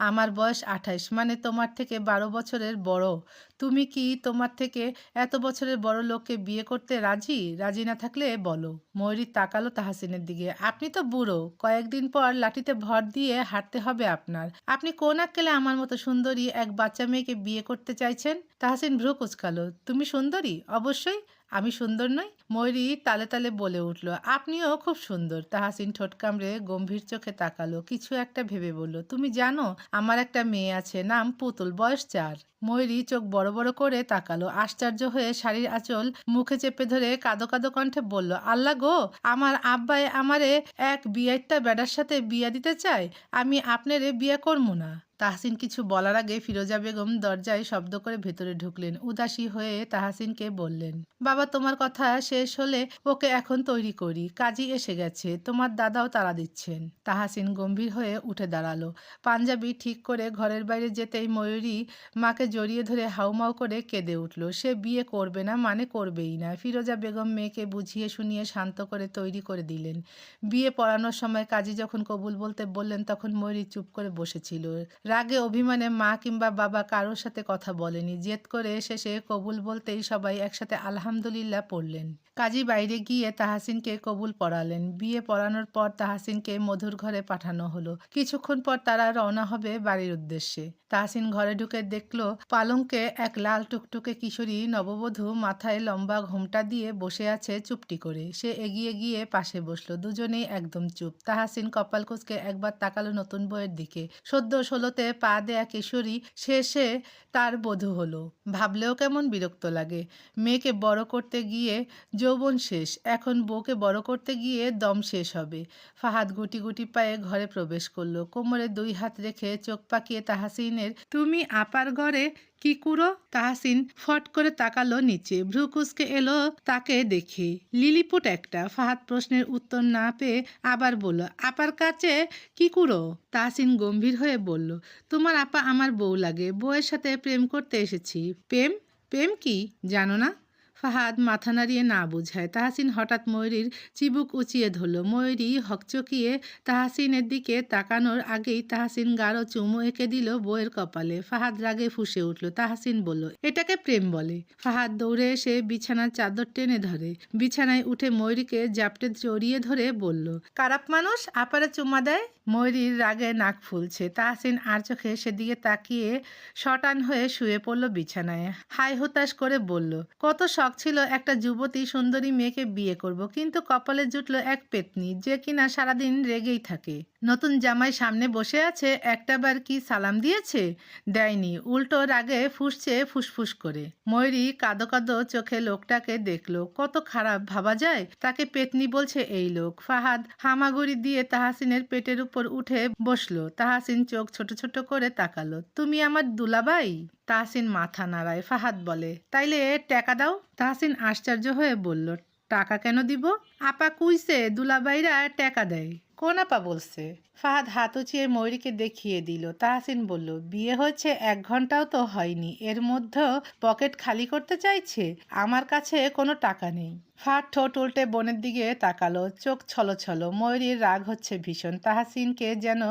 আমার বয়স 28, মানে তোমার থেকে 12 বছরের বড়। তুমি কি তোমার থেকে এত বছরের বড় লোককে বিয়ে করতে রাজি? রাজি না থাকলে বলো। ময়ূরী তাকালো তাহসিনের দিকে। আপনি তো বুড়ো, কয়েকদিন পর লাঠিতে ভর দিয়ে হাঁটতে হবে আপনার। আপনি কোন আক্কেলে আমার মতো সুন্দরী এক বাচ্চা মেয়েকে বিয়ে করতে চাইছেন? তাহসিন ভ্রু কুঁচকালো। তুমি সুন্দরী? অবশ্যই। আমি সুন্দর নই? ময়ূরী তালে তালে বলে উঠল, আপনিও খুব সুন্দর। তাহসিন ঠোঁট কামড়ে গম্ভীর চোখে তাকালো। কিছু একটা ভেবে বলল, তুমি জানো আমার একটা মেয়ে আছে, নাম পুতুল, বয়স 4। ময়ূরী চোখ বড় বড় করে তাকালো। আশ্চর্য হয়ে শাড়ির আঁচল মুখে চেপে ধরে কাঁদো কাঁদো কণ্ঠে বলল, আল্লাহ গো, আমার আব্বাই আমারে এক বিয়াইত্তা বেডার সাথে বিয়া দিতে চায়। আমি আপনারে বিয়ে করবো না। তাহসিন কিছু বলার আগে ফিরোজা বেগম দরজায় শব্দ করে ভেতরে ঢুকলেন। উদাসী হয়ে তাহসিনকে বললেন, বাবা, তোমার কথা শেষ হলে ওকে এখন তৈরি করি। কাজী এসে গেছে, তোমার দাদাও তাড়া দিচ্ছেন। তাহসিন গম্ভীর হয়ে উঠে দাঁড়ালো। পাঞ্জাবি ঠিক করে ঘরের বাইরে যেতেই ময়ূরী মাকে জড়িয়ে ধরে হাউমাউ করে কেঁদে উঠল। সে বিয়ে করবে না, মানে করবেই না। ফিরোজা বেগম মেয়েকে বুঝিয়ে শুনিয়ে শান্ত করে তৈরি করে দিলেন। বিয়ে পড়ানোর সময় কাজী যখন কবুল বলতে বললেন তখন ময়ূরী চুপ করে বসেছিল। রাগে অভিমানে মা কিংবা বাবা কারোর সাথে কথা বলেনি। জেদ করে শেষে কবুল বলতেই সবাই একসাথে আলহামদুলিল্লাহ পড়লেন। কাজী বাইরে গিয়ে তাহসিনকে কবুল পড়ালেন। বিয়ে পড়ানোর পর তাহসিনকে মধুর ঘরে পাঠানো হলো। কিছুক্ষণ পর তারা রওনা হবে বাড়ির উদ্দেশ্যে। তাহসিন ঘরে ঢুকে দেখলো পালঙ্কে এক লাল টুকটুকে কিশোরী নববধূ মাথায় লম্বা ঘোমটা দিয়ে বসে আছে চুপটি করে। সে এগিয়ে গিয়ে পাশে বসলো। দুজনেই একদম চুপ। তাহসিন কপাল কুঁচকে একবার তাকালো নতুন বউয়ের দিকে। সদ্য ১৬তে পা দেয়া কিশোরী শেষে তার বধূ হলো। ভাবলেও কেমন বিরক্ত লাগে। মেয়েকে বড় করতে গিয়ে যৌবন শেষ, এখন বউকে বড় করতে গিয়ে দম শেষ হবে। ফাহাদ গুটি গুটি পায়ে ঘরে প্রবেশ করলো। কোমরে ২ হাত রেখে চোখ পাকিয়ে তাহসিনের তুমি আপার ঘরে কি কুড়ো? তাহসিন ফট করে তাকালো নিচে। ভ্রু কুঁচকে এলো তাকে দেখে। লিলিপুট একটা। ফাহাদ প্রশ্নের উত্তর না পেয়ে আবার বলল, আপার কাছে কি কুড়ো? তাহসিন গম্ভীর হয়ে বলল, তোমার আপা আমার বউ লাগে, বউয়ের সাথে প্রেম করতে এসেছি। প্রেম? প্রেম কি জানো না? ফাহাদ মাথা নাড়িয়ে না বুঝায়। তাহসিন হঠাৎ ময়ূরীর চিবুক উঁচিয়ে ধরল। ময়ূরী হকচকিয়ে তাহসিনের দিকে তাকানোর আগেই তাহসিন গাঢ় চুমু এঁকে দিল বউয়ের কপালে। ফাহাদ রাগে ফুঁসে উঠল। তাহসিন বলল, এটাকে প্রেম বলে। ফাহাদ দৌড়ে এসে বিছানার চাদর টেনে ধরে। বিছানায় উঠে ময়ূরীকে জাপটে জড়িয়ে ধরে বলল, খারাপ মানুষ আপারে চুমা দেয়? ময়ূরীর রাগে নাক ফুলছে। তাহসিন আর চোখে সেদিকে তাকিয়ে শটান হয়ে শুয়ে পড়ল বিছানায়। হাই হুতাশ করে বলল, কত শখ ছিল একটা যুবতী সুন্দরী মেয়েকে বিয়ে করব, কিন্তু কপালে জুটল এক পেতনি যে কিনা সারাদিন রেগেই থাকে। নতুন জামাই সামনে বসে আছে, একটাবার কি সালাম দিয়েছে? দেয়নি, উল্টো রাগে ফুঁসছে ফুসফুস করে। ময়ূরী কাঁদো কাঁদো চোখে লোকটাকে দেখলো। কত খারাপ ভাবা যায়, তাকে পেতনি বলছে এই লোক। ফাহাদ হামাগুড়ি দিয়ে তাহসিনের পেটের উপর উঠে বসলো। তাহসিন চোখ ছোট ছোট করে তাকালো, তুমি আমার দুলাভাই? তাহসিন মাথা নাড়ায়। ফাহাদ বলে, তাইলে টাকা দাও। তাহসিন আশ্চর্য হয়ে বলল, টাকা কেন দিব? আপা কুইছে দুলাভাইরা টাকা দেয়। কোন আপা বলছে? ফাহাদ হাত উঁচিয়ে ময়ূরীকে দেখিয়ে দিল। তাহসিন বলল, বিয়ে হয়েছে ১ ঘন্টাও তো হয়নি, এর মধ্যে পকেট খালি করতে চাইছে? আমার কাছে কোনো টাকা নেই। ফাহাদ ঠোঁট উল্টে বোনের দিকে তাকালো, চোখ ছলছল। ময়ূরীর রাগ হচ্ছে ভীষণ। তাহসিনকে যেন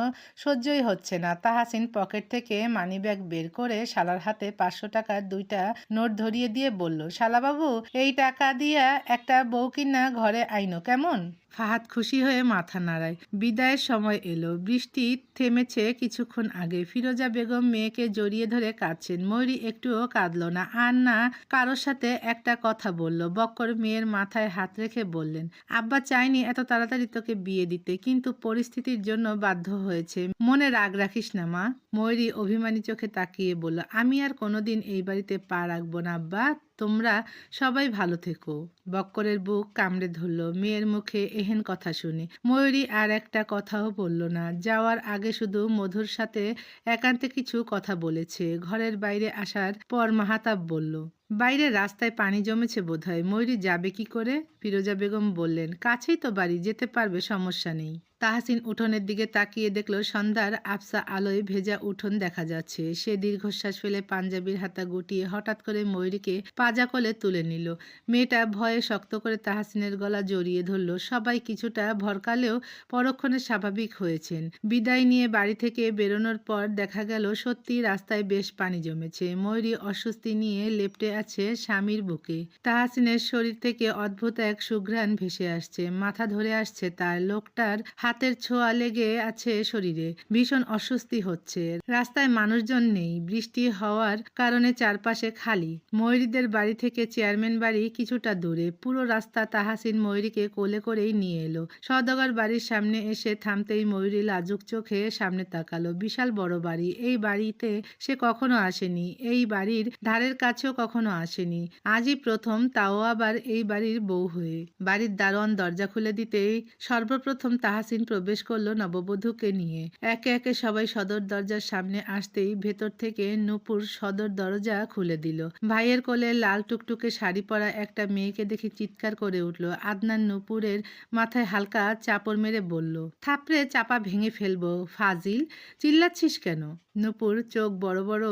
সহ্যই হচ্ছে না। তাহসিন পকেট থেকে মানিব্যাগ বের করে শালার হাতে ৫০০ টাকার ২টা নোট ধরিয়ে দিয়ে বলল, শালাবাবু এই টাকা দিয়া একটা বউ কিনা ঘরে আইনো কেমন? ফাহাদ খুশি হয়ে মাথা নাড়ায়। বিদায়ের সময় এলো। বৃষ্টি থেমেছে কিছুক্ষণ আগে। ফিরোজা বেগম মেয়েকে জড়িয়ে ধরে কাঁদছেন। ময়ূরী একটুও কাঁদল না, আর না কারোর সাথে একটা কথা বলল। বক্কর মেয়ের মাথায় হাত রেখে বললেন, আব্বা চাইনি এত তাড়াতাড়ি তোকে বিয়ে দিতে, কিন্তু পরিস্থিতির জন্য বাধ্য হয়েছে। মনে রাগ রাখিস না মা। ময়ূরী অভিমানী চোখে তাকিয়ে বলল, আমি আর কোনোদিন এই বাড়িতে পা রাখবো না আব্বা, তোমরা সবাই ভালো থেকো। বক্করের বুক কামড়ে ধরল মেয়ের মুখে এহেন কথা শুনে। ময়ূরী আর একটা কথাও বলল না। যাওয়ার আগে শুধু মধুর সাথে একান্তে কিছু কথা বলেছে। ঘরের বাইরে আসার পর মাহাতাব বলল, বাইরে রাস্তায় পানি জমেছে বোধহয়, ময়ূরী যাবে কি করে? ফিরোজা বেগম বললেন, কাছেই তো বাড়ি, যেতে পারবে, সমস্যা নেই। তাহসিন উঠোনের দিকে তাকিয়ে দেখল সন্ধ্যার আবসা আলোয় ভেজা উঠোন দেখা যাচ্ছে। সে দীর্ঘশ্বাস ফেলে পাঞ্জাবির হাতা গুটিয়ে হঠাৎ করে ময়ূরীকে পাজা কোলে তুলে নিল। মেয়েটা ভয়ে শক্ত করে তাহসিনের গলা জড়িয়ে ধরল। সবাই কিছুটা ভরকালেও পরক্ষণে স্বাভাবিক হয়েছেন। বিদায় নিয়ে বাড়ি থেকে বেরোনোর পর দেখা গেল সত্যি রাস্তায় বেশ পানি জমেছে। ময়ূরী অস্বস্তি নিয়ে লেপ্টে আছে স্বামীর বুকে। তাহসিনের শরীর থেকে অদ্ভুত এক সুঘ্রাণ ভেসে আসছে, মাথা ধরে আসছে তার। লোকটার হাতের ছোঁয়া লেগে আছে শরীরে। ভীষণ অস্বস্তি হচ্ছে। রাস্তায় মানুষজন নেই, বৃষ্টি হওয়ার কারণে চারপাশে খালি। ময়ূরীদের বাড়ি থেকে চেয়ারম্যান বাড়ি কিছুটা দূরে। পুরো রাস্তা তাহসিন ময়ূরীকে কোলে করেই নিয়ে এলো। সওদাগর বাড়ির সামনে এসে থামতেই ময়ূরী লাজুক চোখে সামনে তাকালো। বিশাল বড় বাড়ি। এই বাড়িতে সে কখনো আসেনি, এই বাড়ির ধারের কাছেও কখনো আসেনি। আজই প্রথম, তাও আবার এই বাড়ির বউ হয়ে। বাড়ির দারোয়ান দরজা খুলে দিতেই সর্বপ্রথম তাহসিন প্রবেশ করলো নববধূকে নিয়ে। একে একে সবাই সদর দরজার সামনে আসতেই ভেতর থেকে নূপুর সদর দরজা খুলে দিল। ভাইয়ের কোলে লাল টুকটুকে শাড়ি পরা একটা মেয়েকে দেখে চিৎকার করে উঠল। আদনান নূপুরের মাথায় হালকা চাপড় মেরে বলল, থাপড়ে চাপা ভেঙে ফেলবো, ফাজিল, চিল্লাচ্ছিস কেন? নূপুর চোখ বড় বড়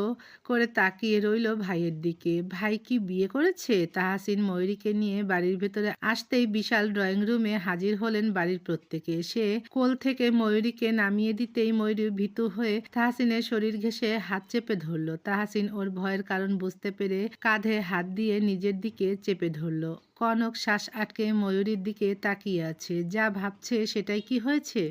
করে তাকিয়ে রইল ভাইয়ের দিকে। ভাই কি বিয়ে করেছে? তাহসিন ময়ূরীকে নিয়ে বাড়ির ভেতরে আসতেই বিশাল ড্রয়িং রুমে হাজির হলেন বাড়ির প্রত্যেকে। সে কোল থেকে ময়ূরীকে নামিয়ে দিতেই ময়ূরী ভীতু হয়ে তাহসিনের শরীর ঘেঁষে হাত চেপে ধরল। তাহসিন ওর ভয়ের কারণ বুঝতে পেরে কাঁধে হাত দিয়ে নিজের দিকে চেপে ধরল। কনক শ্বাস আটকে ময়ূরীর দিকে তাকিয়ে আছে। যা ভাবছে সেটাই কি হয়েছে?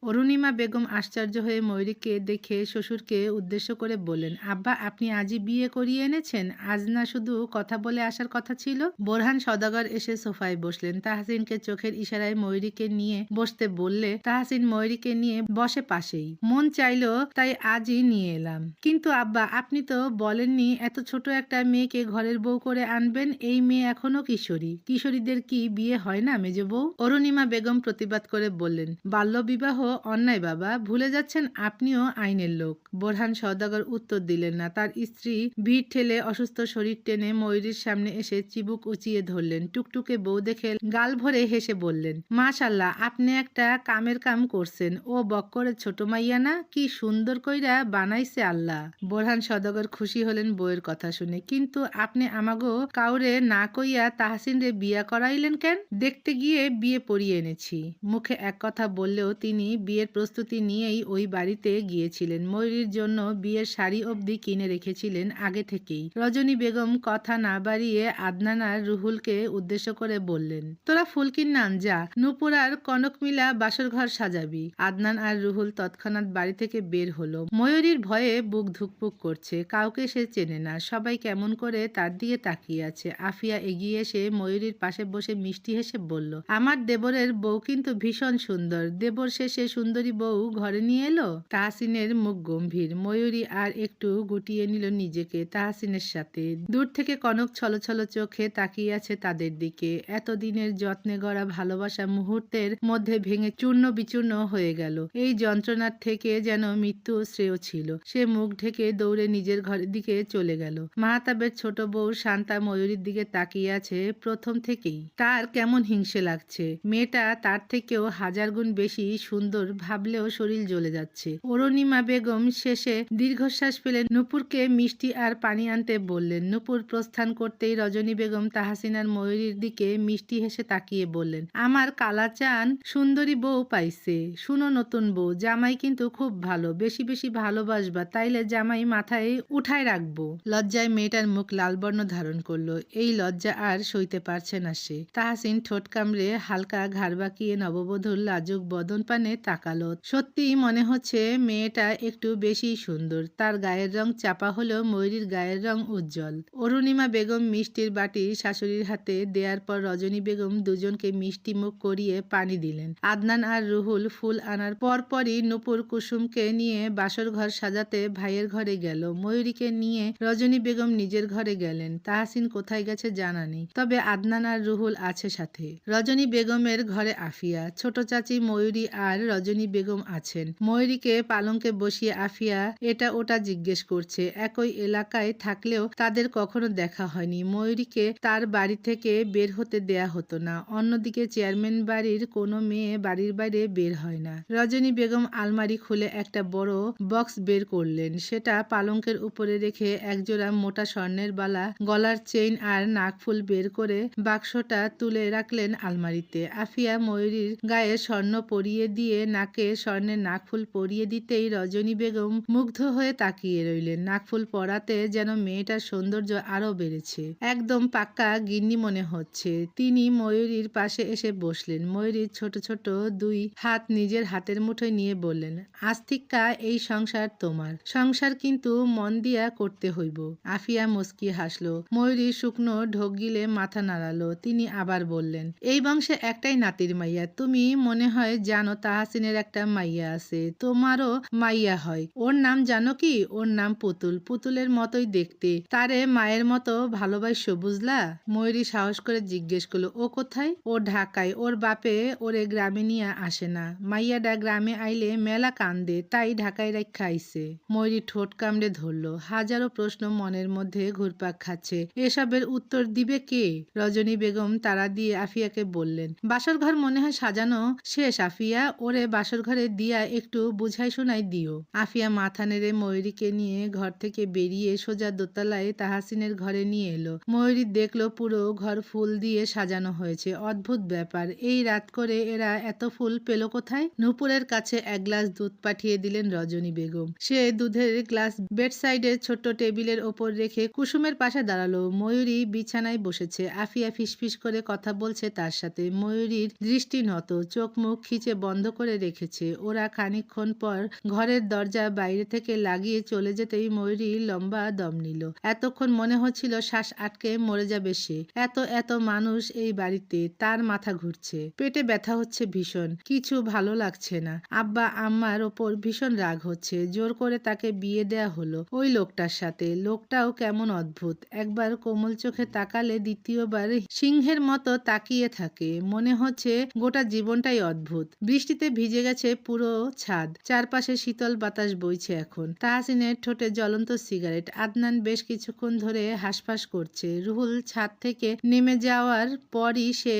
অরুণিমা বেগম আশ্চর্য হয়ে ময়ূরীকে দেখে শ্বশুরকে উদ্দেশ্য করে বললেন, আব্বা আপনি আজই বিয়ে করিয়ে এনেছেন? আজ না শুধু কথা বলে আসার কথা ছিল? বোরহান সওদাগর এসে সোফায় বসলেন। তাহসিনকে চোখের ইশারায় ময়ূরীকে নিয়ে বসতে বললে তাহসিন ময়ূরীকে নিয়ে বসে পাশেই। মন চাইলো তাই আজই নিয়ে এলাম। কিন্তু আব্বা আপনি তো বলেননি এত ছোট একটা মেয়েকে ঘরের বউ করে আনবেন? এই মেয়ে এখনো কিশোরী। কিশোরীদের কি বিয়ে হয় না মেজ বউ? অরুণিমা বেগম প্রতিবাদ করে বললেন, বাল্যবিবাহ অন্যায় বাবা, ভুলে যাচ্ছেন আপনিও আইনের লোক। বোরহান সওদাগর উত্তর দিলেন না। তার স্ত্রী ভিড় ঠেলে অসুস্থ শরীর টেনে ময়ূরীর সামনে এসে চিবুক উঁচিয়ে ধরলেন। টুকটুকে বউ দেখে গাল ভরে হেসে বললেন, মাশাল্লাহ আপনি একটা কামের কাম করছেন। ও বক্করের ছোট মাইয়া না? কি সুন্দর কইরা বানাইছে আল্লাহ। বোরহান সওদাগর খুশি হলেন বউয়ের কথা শুনে। কিন্তু আপনি আমাগো কাউরে না কইয়া তাহসিন রে বিয়া করাইলেন কেন? দেখতে গিয়ে বিয়ে পড়িয়ে এনেছি। মুখে এক কথা বললেও তিনি বিয়ের প্রস্তুতি নিয়েই ওই বাড়িতে গিয়েছিলেন। ময়ূরীর জন্য বিয়ের শাড়ি অবধি কিনে রেখেছিলেন আগে থেকেই। রজনী বেগম কথা না বাড়িয়ে আদনান আর রুহুলকে উদ্দেশ্য করে বললেন, তোরা ফুল কিনে আন যা, নূপুর আর কনক মিলা বাসর ঘর সাজাবি। আদনান আর রুহুল তৎক্ষণাৎ বাড়ি থেকে বের হলো। ময়ূরীর ভয়ে বুক ধুকপুক করছে। কাউকে সে চেনে না, সবাই কেমন করে তার দিকে তাকিয়ে আছে। আফিয়া এগিয়ে এসে ময়ূরীর পাশে বসে মিষ্টি হেসে বলল, আমার দেবরের বউ কিন্তু ভীষণ সুন্দর। দেবর শেষে সুন্দরী বউ ঘরে নিয়ে এলো। তাহসিনের মুখ গম্ভীর। ময়ূরী আর একটু গুটিয়ে নিল নিজেকে তাহসিনের সাথে। দূর থেকে কনক ছলছল চোখে তাকিয়ে আছে তাদের দিকে। এতদিনের যত্নে গড়া ভালোবাসা মুহূর্তের মধ্যে ভেঙে চূর্ণ বিচূর্ণ হয়ে গেল। এই যন্ত্রণার থেকে যেন মৃত্যু শ্রেয় ছিল। সে মুখ ঢেকে দৌড়ে নিজের ঘরের দিকে চলে গেল। মাহতাবের ছোট বউ শান্তা ময়ূরীর দিকে তাকিয়ে আছে প্রথম থেকেই। তার কেমন হিংসে লাগছে। মেয়েটা তার থেকেও হাজার গুণ বেশি সুন্দর, ভাবলেও শরীর জ্বলে যাচ্ছে। অরুণিমা বেগম শেষে দীর্ঘশ্বাস ফেলে নূপুরকে মিষ্টি আর পানি আনতে বললেন। নূপুর প্রস্থান করতেই রজনী বেগম তাহসিনার ময়ূরীর দিকে মিষ্টি হেসে তাকিয়ে বললেন, আমার কালাচান সুন্দরী বউ পাইছে। শুনো নতুন বউ, জামাই কিন্তু খুব ভালো, বেশি বেশি ভালোবাসবা, তাইলে জামাই মাথায় উঠায় রাখবো। লজ্জায় মেয়েটার মুখ লালবর্ণ ধারণ করলো। এই লজ্জা আর সইতে পারছে না সে। তাহসিন ঠোঁট কামড়ে হালকা ঘাড় বাঁকিয়ে নববধূর লাজুক বদন পানে তাকালো। সত্যিই মনে হচ্ছে মেয়েটা একটু বেশি সুন্দর। তার গায়ের রং চাপা হলেও ময়ূরীর গায়ের রং উজ্জ্বল। অরুণিমা বেগম মিষ্টির বাটি শাশুড়ির হাতে দেওয়ার পর রজনী বেগম দুজনকে মিষ্টি মুখ করিয়ে পানি দিলেন। আদনান আর রুহুল ফুল আনার পরপরই নূপুর কুসুমকে নিয়ে বাসর ঘর সাজাতে ভাইয়ের ঘরে গেল। ময়ূরীকে নিয়ে রজনী বেগম নিজের ঘরে গেলেন। তাহসিন কোথায় গেছে জানা নেই, তবে আদনান আর রুহুল আছে সাথে। রজনী বেগমের ঘরে আফিয়া, ছোট চাচি ময়ূরী আর রজনী বেগম আছেন। ময়ূরীকে পালঙ্কে বসিয়ে আফিয়া এটা ওটা জিজ্ঞেস করছে। একই এলাকায় থাকলেও তাদের কখনো দেখা হয়নি। ময়ূরীকে তার বাড়ি থেকে বের হতে দেয়া হতো না। অন্যদিকে চেয়ারম্যান বাড়ির কোনো মেয়ে বাড়ির বাইরে বের হয় না। রজনী বেগম আলমারি খুলে একটা বড় বক্স বের করলেন। সেটা পালঙ্কের উপরে রেখে একজোড়া মোটা স্বর্ণের বালা, গলার চেইন আর নাকফুল বের করে বাক্সটা তুলে রাখলেন আলমারিতে। আফিয়া ময়ূরীর গায়ে স্বর্ণ পরিয়ে দিয়ে নাকে স্বর্ণের নাকফুল পরিয়ে দিতেই রজনী বেগম মুগ্ধ হয়ে তাকিয়ে রইলেন। নাকফুল পরাতে যেন মেয়েটার সৌন্দর্য আরো বেড়েছে। একদম পাক্কা গিন্নি মনে হচ্ছে। তিনি ময়ূরীর পাশে এসে বসলেন। ময়ূরীর ছোট ছোট দুই হাত নিজের হাতের মুঠোয় নিয়ে বললেন, আজ থিকা এই সংসার তোমার। সংসার কিন্তু মন দিয়া করতে হইব। আফিয়া মুচকি হাসলো। ময়ূরী শুকনো ঢোক গিলে মাথা নাড়ালো। তিনি আবার বললেন, এই বংশে একটাই নাতির মাইয়া। তুমি মনে হয় জানো তাহসিনের একটা মাইয়া আছে। তোমারও মাইয়া হয়। ওর নাম জানো কি? ওর নাম পুতুল। পুতুলের মতোই দেখতে। তারে মায়ের মতো ভালোবাসো, বুঝলা? ময়ূরী সাহস করে জিজ্ঞেস করলো, ও কোথায়? ও ঢাকায়। ওর বাপে ওরে গ্রামে নিয়ে আসে না। মাইয়াডা গ্রামে আইলে মেলা কান্দে, তাই ঢাকায় রাখা আইছে। ময়ূরী ঠোঁট কামড়ে ধরলো। হাজারো প্রশ্ন মনের মধ্যে ঘুরপাক খাচ্ছে। এসবের উত্তর দিবে কে? রজনী বেগম তারা দিয়ে আফিয়াকে বললেন, বাসর ঘর মনে হয় সাজানো শেষ আফিয়া। ওরে বাসর ঘরে দিয়া একটু বুঝাই শোনাই দিও। আফিয়া মাথা নেড়ে ময়ূরীকে নিয়ে ঘর থেকে বেরিয়ে সোজা দোতলায় তাহাসিনের ঘরে নিয়ে এলো। ময়ূরী দেখলো পুরো ঘর ফুল দিয়ে সাজানো হয়েছে। অদ্ভুত ব্যাপার, এই রাত করে এরা এত ফুল পেল কোথায়? নূপুরের কাছে এক গ্লাস দুধ পাঠিয়ে দিলেন রজনী বেগম। সে দুধের গ্লাস বেডসাইডের ছোট্ট টেবিলের ওপর রেখে কুসুমের পাশে দাঁড়ালো। ময়ূরী বিছানায় বসেছে, আফিয়া ফিসফিস করে কথা বলছে তার সাথে। ময়ূরীর দৃষ্টি নত, চোখ মুখ খিচে বন্ধ করে রেখেছে। ওরা খানিকক্ষণ পর ঘরের দরজা বাইরে থেকে লাগিয়ে চলে যেতেই ময়ূরী লম্বা দম নিল। এতক্ষণ মনে হচ্ছিল শ্বাস আটকে মরে যাবে সে। এত এত মানুষ এই বাড়িতে, তার মাথা ঘুরছে, পেটে ব্যথা হচ্ছে ভীষণ, কিছু ভালো লাগছে না। আব্বা আম্মার ওপর ভীষণ রাগ হচ্ছে। জোর করে তাকে বিয়ে দেয়া হলো ওই লোকটার সাথে। লোকটাও কেমন অদ্ভুত, একবার কোমল চোখে তাকালে দ্বিতীয়বার সিংহের মতো তাকিয়ে থাকে। মনে হচ্ছে গোটা জীবনটাই অদ্ভুত। বৃষ্টিতে ভিজে গেছে পুরো ছাদ, চারপাশে শীতল বাতাস বইছে এখন। তাহসিনের ঠোঁটে জ্বলন্ত সিগারেট। আদনান বেশ কিছুক্ষণ ধরে হাঁসফাঁস করছে। রুহুল ছাদ থেকে নেমে যাওয়ার পরই সে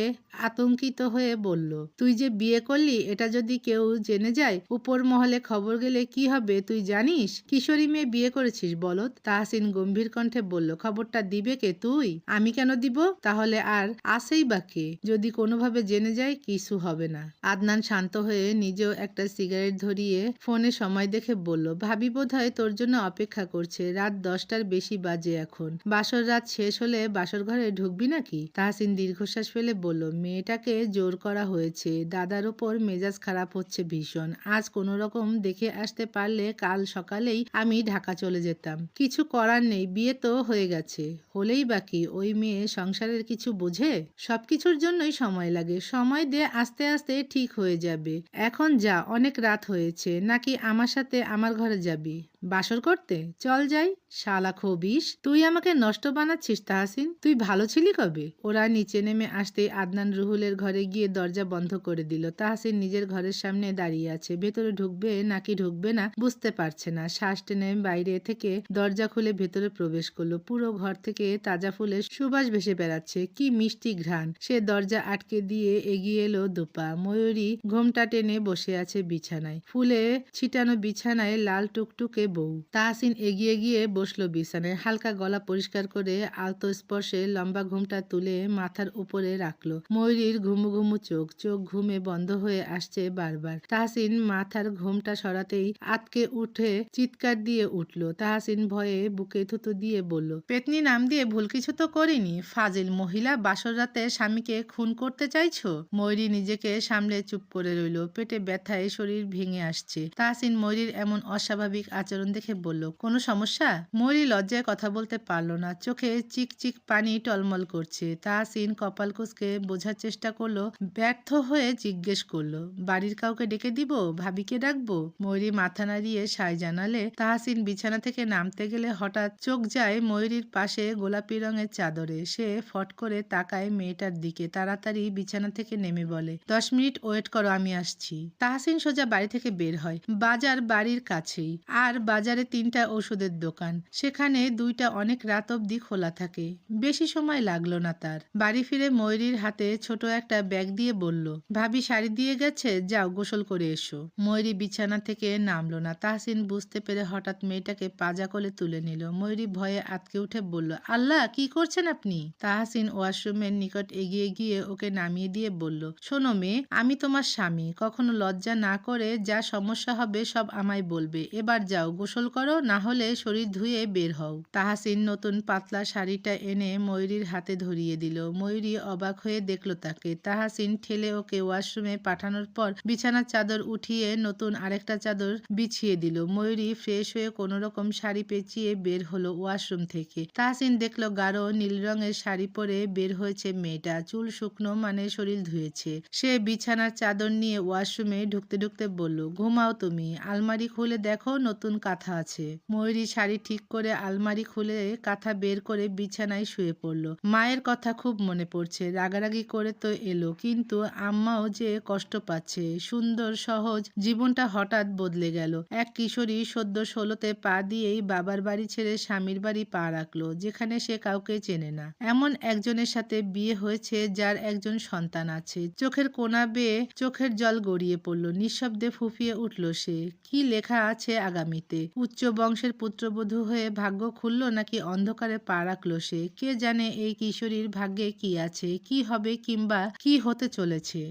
আতঙ্কিত হয়ে বলল, তুই যে বিয়ে করলি, এটা যদি কেউ জেনে যায়, উপর মহলে খবর গেলে কি হবে তুই জানিস? কিশোরী মেয়ে বিয়ে করেছিস বলত। তাহসিন গম্ভীর কণ্ঠে বলল, খবরটা দিবে কে? তুই? আমি কেন দিব? তাহলে আর আসেই বা কে? যদি কোনোভাবে জেনে যায় কিছু হবে না। আদনান শান্ত হয়ে নিজেও একটা সিগারেট ধরিয়ে ফোনে সময় দেখে বলল, ভাবি বোধহয় তোর জন্য অপেক্ষা করছে। রাত 10টার বেশি বাজে এখন। বাসর রাত শেষ হলে বাসর ঘরে ঢুকবি নাকি? তাহসিন দীর্ঘশ্বাস ফেলে বলল, মেয়েটাকে জোর করা হয়েছে। দাদার ওপর মেজাজ খারাপ হচ্ছে ভীষণ। আজ কোনো রকম দেখে আসতে পারলে কাল সকালেই আমি ঢাকা চলে যেতাম। কিছু করার নেই, বিয়ে তো হয়ে গেছে। হলেই বাকি, ওই মেয়ে সংসারের কিছু বোঝে? সবকিছুর জন্যই সময় লাগে। সময় দে, আস্তে আস্তে ঠিক হয়ে যাবে। এখন যা, অনেক রাত হয়েছে। নাকি আমার সাথে আমার ঘরে যাবি বাসর করতে? চল যাই। শালা খবিস, তুই আমাকে নষ্ট বানাচ্ছিস তাহসিন। তুই ভালো ছিলি কবে? ওরা নিচে নেমে আসতেই আদনান রুহুলের ঘরে গিয়ে দরজা বন্ধ করে দিল। তাহসিন নিজের ঘরের সামনে দাঁড়িয়ে আছে। ভেতরে ঢুকবে নাকি ঢুকবে না বুঝতে পারছে না। শ্বাস টেনে বাইরে থেকে দরজা খুলে ভেতরে প্রবেশ করলো। পুরো ঘর থেকে তাজা ফুলের সুবাস ভেসে বেড়াচ্ছে, কি মিষ্টি ঘ্রাণ। সে দরজা আটকে দিয়ে এগিয়ে এলো দুপা। ময়ূরী ঘোমটা টেনে বসে আছে বিছানায়। ফুলে ছিটানো বিছানায় লাল টুকটুকে বউ। তাহসিন এগিয়ে গিয়ে বসলো বিছানায়। হালকা গলা পরিষ্কার করে আলতো স্পর্শে লম্বা ঘুমটা তুলে মাথার উপরে রাখলো। ময়ূরীর ঘুমু ঘুমু চোখ, চোখ ঘুমে বন্ধ হয়ে আসছে বারবার। তাহসিন মাথার ঘুমটা সরাতেই আতকে উঠে চিৎকার দিয়ে উঠল। তাহসিন ভয়ে বুকে থুতু দিয়ে বলল, পেতনি নাম দিয়ে ভুল কিছু তো করিনি। ফাজিল মহিলা, বাসর রাতে স্বামীকে খুন করতে চাইছো? ময়ূরী নিজেকে সামলে চুপ করে রইল। পেটে ব্যথায় শরীর ভেঙে আসছে। তাহসিন ময়ূরীর এমন অস্বাভাবিক আচরণ দেখে বলল, কোনো সমস্যা? ময়ূরী লজ্জায় কথা বলতে পারল না। চোখে চিক চিক পানি টলমল করছে। তাহসিন কপাল কুঁচকে বোঝার চেষ্টা করলো। ব্যর্থ হয়ে জিজ্ঞেস করলো, বাড়ির কাউকে ডেকে দিব? ভাবিকে ডাকবো? ময়ূরী মাথা নাড়িয়ে সায় জানালে। তাহসিন বিছানা থেকে নামতে গেলে হঠাৎ চোখ যায় ময়ূরীর পাশে গোলাপি রঙের চাদরে। সে ফট করে তাকায় মেয়েটার দিকে। তাড়াতাড়ি বিছানা থেকে নেমে বলে, 10 মিনিট ওয়েট করো, আমি আসছি। তাহসিন সোজা বাড়ি থেকে বের হয়। বাজার বাড়ির কাছেই। আর বাজারে 3টা ওষুধের দোকান। সেখানে 2টা অনেক রাত অবধি খোলা থাকে। বেশি সময় লাগলো না তার। বাড়ি ফিরে ময়ূরীর হাতে ছোট একটা ব্যাগ দিয়ে বলল, ভাবি শাড়ি দিয়ে গেছে, যাও গোসল করে এসো। ময়ূরী বিছানা থেকে নামলো না। তাহসিন বুঝতে পেরে হঠাৎ মেয়েটাকে পাজা কোলে তুলে নিল। ময়ূরী ভয়ে আতকে উঠে বলল, আল্লাহ, কি করছেন আপনি? তাহসিন ওয়াশরুমের নিকট এগিয়ে গিয়ে ওকে নামিয়ে দিয়ে বলল, শোনো মেয়ে, আমি তোমার স্বামী। কখনো লজ্জা না করে যা সমস্যা হবে সব আমায় বলবে। এবার যাও গোসল করো, না হলে শরীর ধুয়ে বের হও। তাহসিন নতুন পাতলা শাড়িটা এনে ময়ূরীর হাতে ধরিয়ে দিল। ময়ূরী অবাক হয়ে দেখল তাকে। তাহসিন ঠেলে ওকে ওয়াশরুমে পাঠানোর পর বিছানার চাদর উঠিয়ে নতুন আরেকটা চাদর বিছিয়ে দিল। ময়ূরী ফ্রেশ হয়ে কোনো রকম শাড়ি পেঁচিয়ে বের হলো ওয়াশরুম থেকে। তাহসিন দেখলো গাঢ় নীল রঙের শাড়ি পরে বের হয়েছে মেয়েটা। চুল শুকনো, মানে শরীর ধুয়েছে। সে বিছানার চাদর নিয়ে ওয়াশরুমে ঢুকতে ঢুকতে বলল, ঘুমাও তুমি। আলমারি খুলে দেখো নতুন কাঁথা আছে। ময়ূরী শাড়ি ঠিক করে আলমারি খুলে কাঁথা বের করে বিছানায় শুয়ে পড়ল। মায়ের কথা খুব মনে পড়ছে। রাগারাগি করে তো এলো, কিন্তু আম্মাও যে কষ্ট পাচ্ছে। সুন্দর সহজ জীবনটা হঠাৎ বদলে গেল। এক কিশোরী সদ্য 16-তে পা দিয়েই বাবার বাড়ি ছেড়ে স্বামীর বাড়ি পা রাখলো, যেখানে সে কাউকে চেনে না। এমন একজনের সাথে বিয়ে হয়েছে যার একজন সন্তান আছে। চোখের কোনা বেয়ে চোখের জল গড়িয়ে পড়ল। নিঃশব্দে ফুঁপিয়ে উঠল সে। কি লেখা আছে আগামীতে? উচ্চ বংশের পুত্রবধূ হয়ে ভাগ্য খুলল, নাকি অন্ধকারে পা রাখল সে? কে জানে এই কিশোরীর ভাগ্যে কি আছে, কি হবে কিংবা কি হতে চলেছে।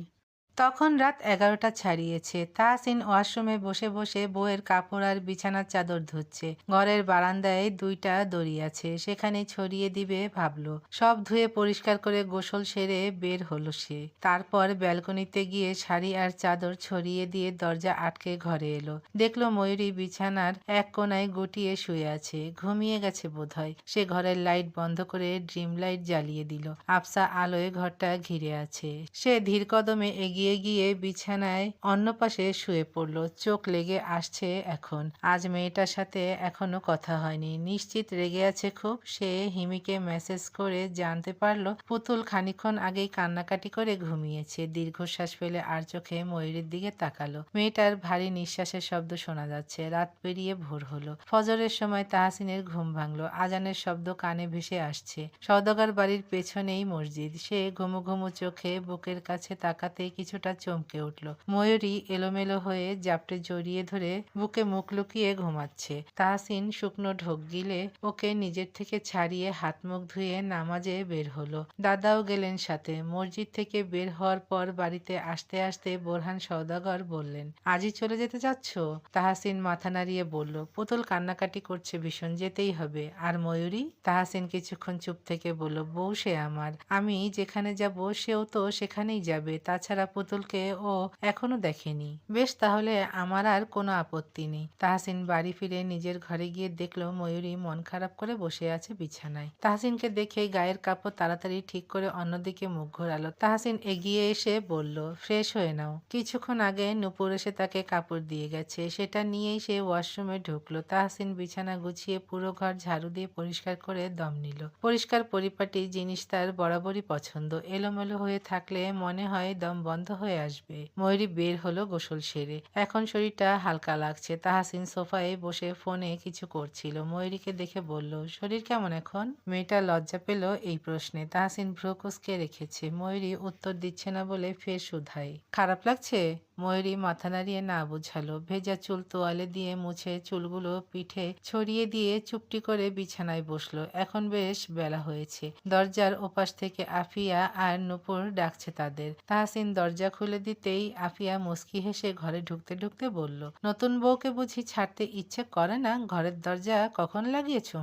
তখন রাত 11টা ছাড়িয়েছে। তাহসিন ওয়াশরুমে বসে বসে বউয়ের কাপড় আর বিছানার চাদর ধুচ্ছে। ঘরের বারান্দায় 2টা দড়ি আছে, সেখানে ছড়িয়ে দিবে ভাবলো। সব ধুয়ে পরিষ্কার করে গোসল সেরে বের হলো সে। তারপর ব্যালকনিতে গিয়ে শাড়ি আর চাদর ছড়িয়ে দিয়ে দরজা আটকে ঘরে এলো। দেখলো ময়ূরী বিছানার এক কোনায় গুটিয়ে শুয়ে আছে। ঘুমিয়ে গেছে বোধহয়। সে ঘরের লাইট বন্ধ করে ড্রিম লাইট জ্বালিয়ে দিল। আবছা আলোয় ঘরটা ঘিরে আছে। সে ধীর কদমে এগিয়ে গিয়ে বিছানায় অন্য পাশে শুয়ে পড়ল। চোখ লেগে আসছে এখন। আজ মেয়েটার সাথে এখনো কথা হয়নি। নিশ্চিত রেগে আছে খুব। সে হিমিকে মেসেজ করে জানতে পারলো পুতুল খানিকক্ষণ আগেই কান্নাকাটি করে ঘুমিয়েছে। দীর্ঘশ্বাস ফেলে আর চোখে ময়ূরীর দিকে তাকালো। মেয়েটার ভারী নিঃশ্বাসের শব্দ শোনা যাচ্ছে। রাত পেরিয়ে ভোর হলো। ফজরের সময় তাহসিনের ঘুম ভাঙলো। আজানের শব্দ কানে ভেসে আসছে। সওদাগর বাড়ির পেছনেই মসজিদ। সে ঘুমু ঘুমু চোখে বুকের কাছে তাকাতেই কিছুটা চমকে উঠল। ময়ূরী এলোমেলো হয়ে জাপটে জড়িয়ে ধরে বুকে মুখ লুকিয়ে ঘুমাচ্ছে। তাহসিন শুকনো ঢোক গিলে ওকে নিজের থেকে ছাড়িয়ে হাত মুখ ধুয়ে নামাজে বের হলো। দাদাও গেলেন সাথে। মসজিদ থেকে বের হওয়ার পর বাড়িতে আসতে আসতে বোরহান সওদাগর বললেন, আজই চলে যেতে চাচ্ছ? তাহসিন মাথা নাড়িয়ে বলল, পুতুল কান্নাকাটি করছে ভীষণ, যেতেই হবে। আর ময়ূরী? তাহসিন কিছুক্ষণ চুপ থেকে বলল, বউ সে আমার। আমি যেখানে যাব সেও তো সেখানেই যাবে। তাছাড়া পুতুলকে ও এখনো দেখেনি। বেশ, তাহলে আমার আর কোনো আপত্তি নেই। তাহসিন বাড়ি ফিরে নিজের ঘরে গিয়ে দেখলো ময়ূরী মন খারাপ করে বসে আছে বিছানায়। তাহসিনকে দেখে গায়ের কাপড় তাড়াতাড়ি ঠিক করে অন্যদিকে মুখ ঘোরালো। তাহসিন এগিয়ে এসে বলল, ফ্রেশ হয়ে নাও। কিছুক্ষণ আগে নূপুর এসে তাকে কাপড় দিয়ে গেছে, সেটা নিয়েই সে ওয়াশরুমে ঢুকলো। তাহসিন বিছানা গুছিয়ে পুরো ঘর ঝাড়ু দিয়ে পরিষ্কার করে দম নিল। পরিষ্কার পরিপাটি জিনিস তার বরাবরই পছন্দ। এলোমেলো হয়ে থাকলে মনে হয় দম বন্ধ হয়ে আসবে। ময়ূরী বের হলো গোসল সেরে। এখন শরীরটা হালকা লাগছে। তাহসিন সোফায় বসে ফোনে কিছু করছিল। ময়ূরীকে দেখে বলল, শরীর কেমন এখন? মেয়েটা লজ্জা পেল এই প্রশ্নে। তাহসিন ভ্রু কুঁচকে রেখেছে। ময়ূরী উত্তর দিচ্ছে না বলে ফের শুধায়, খারাপ লাগছে? ময়ূরী মাথা নাড়িয়ে না বুঝালো। ভেজা চুল তোয়ালে দিয়ে মুছে চুলগুলো পিঠে ছড়িয়ে দিয়ে চুপটি করে বিছানায় বসলো। এখন বেশ বেলা হয়েছে। দরজার ওপাশ থেকে আফিয়া আর নূপুর ডাকছে তাদের। তাহসিন দরজা খুলে দিতেই আফিয়া মুচকি হেসে ঘরে ঢুকতে ঢুকতে বলল, নতুন বউকে বুঝি ছাড়তে ইচ্ছে করে না? ঘরের দরজা কখন লাগিয়েছো?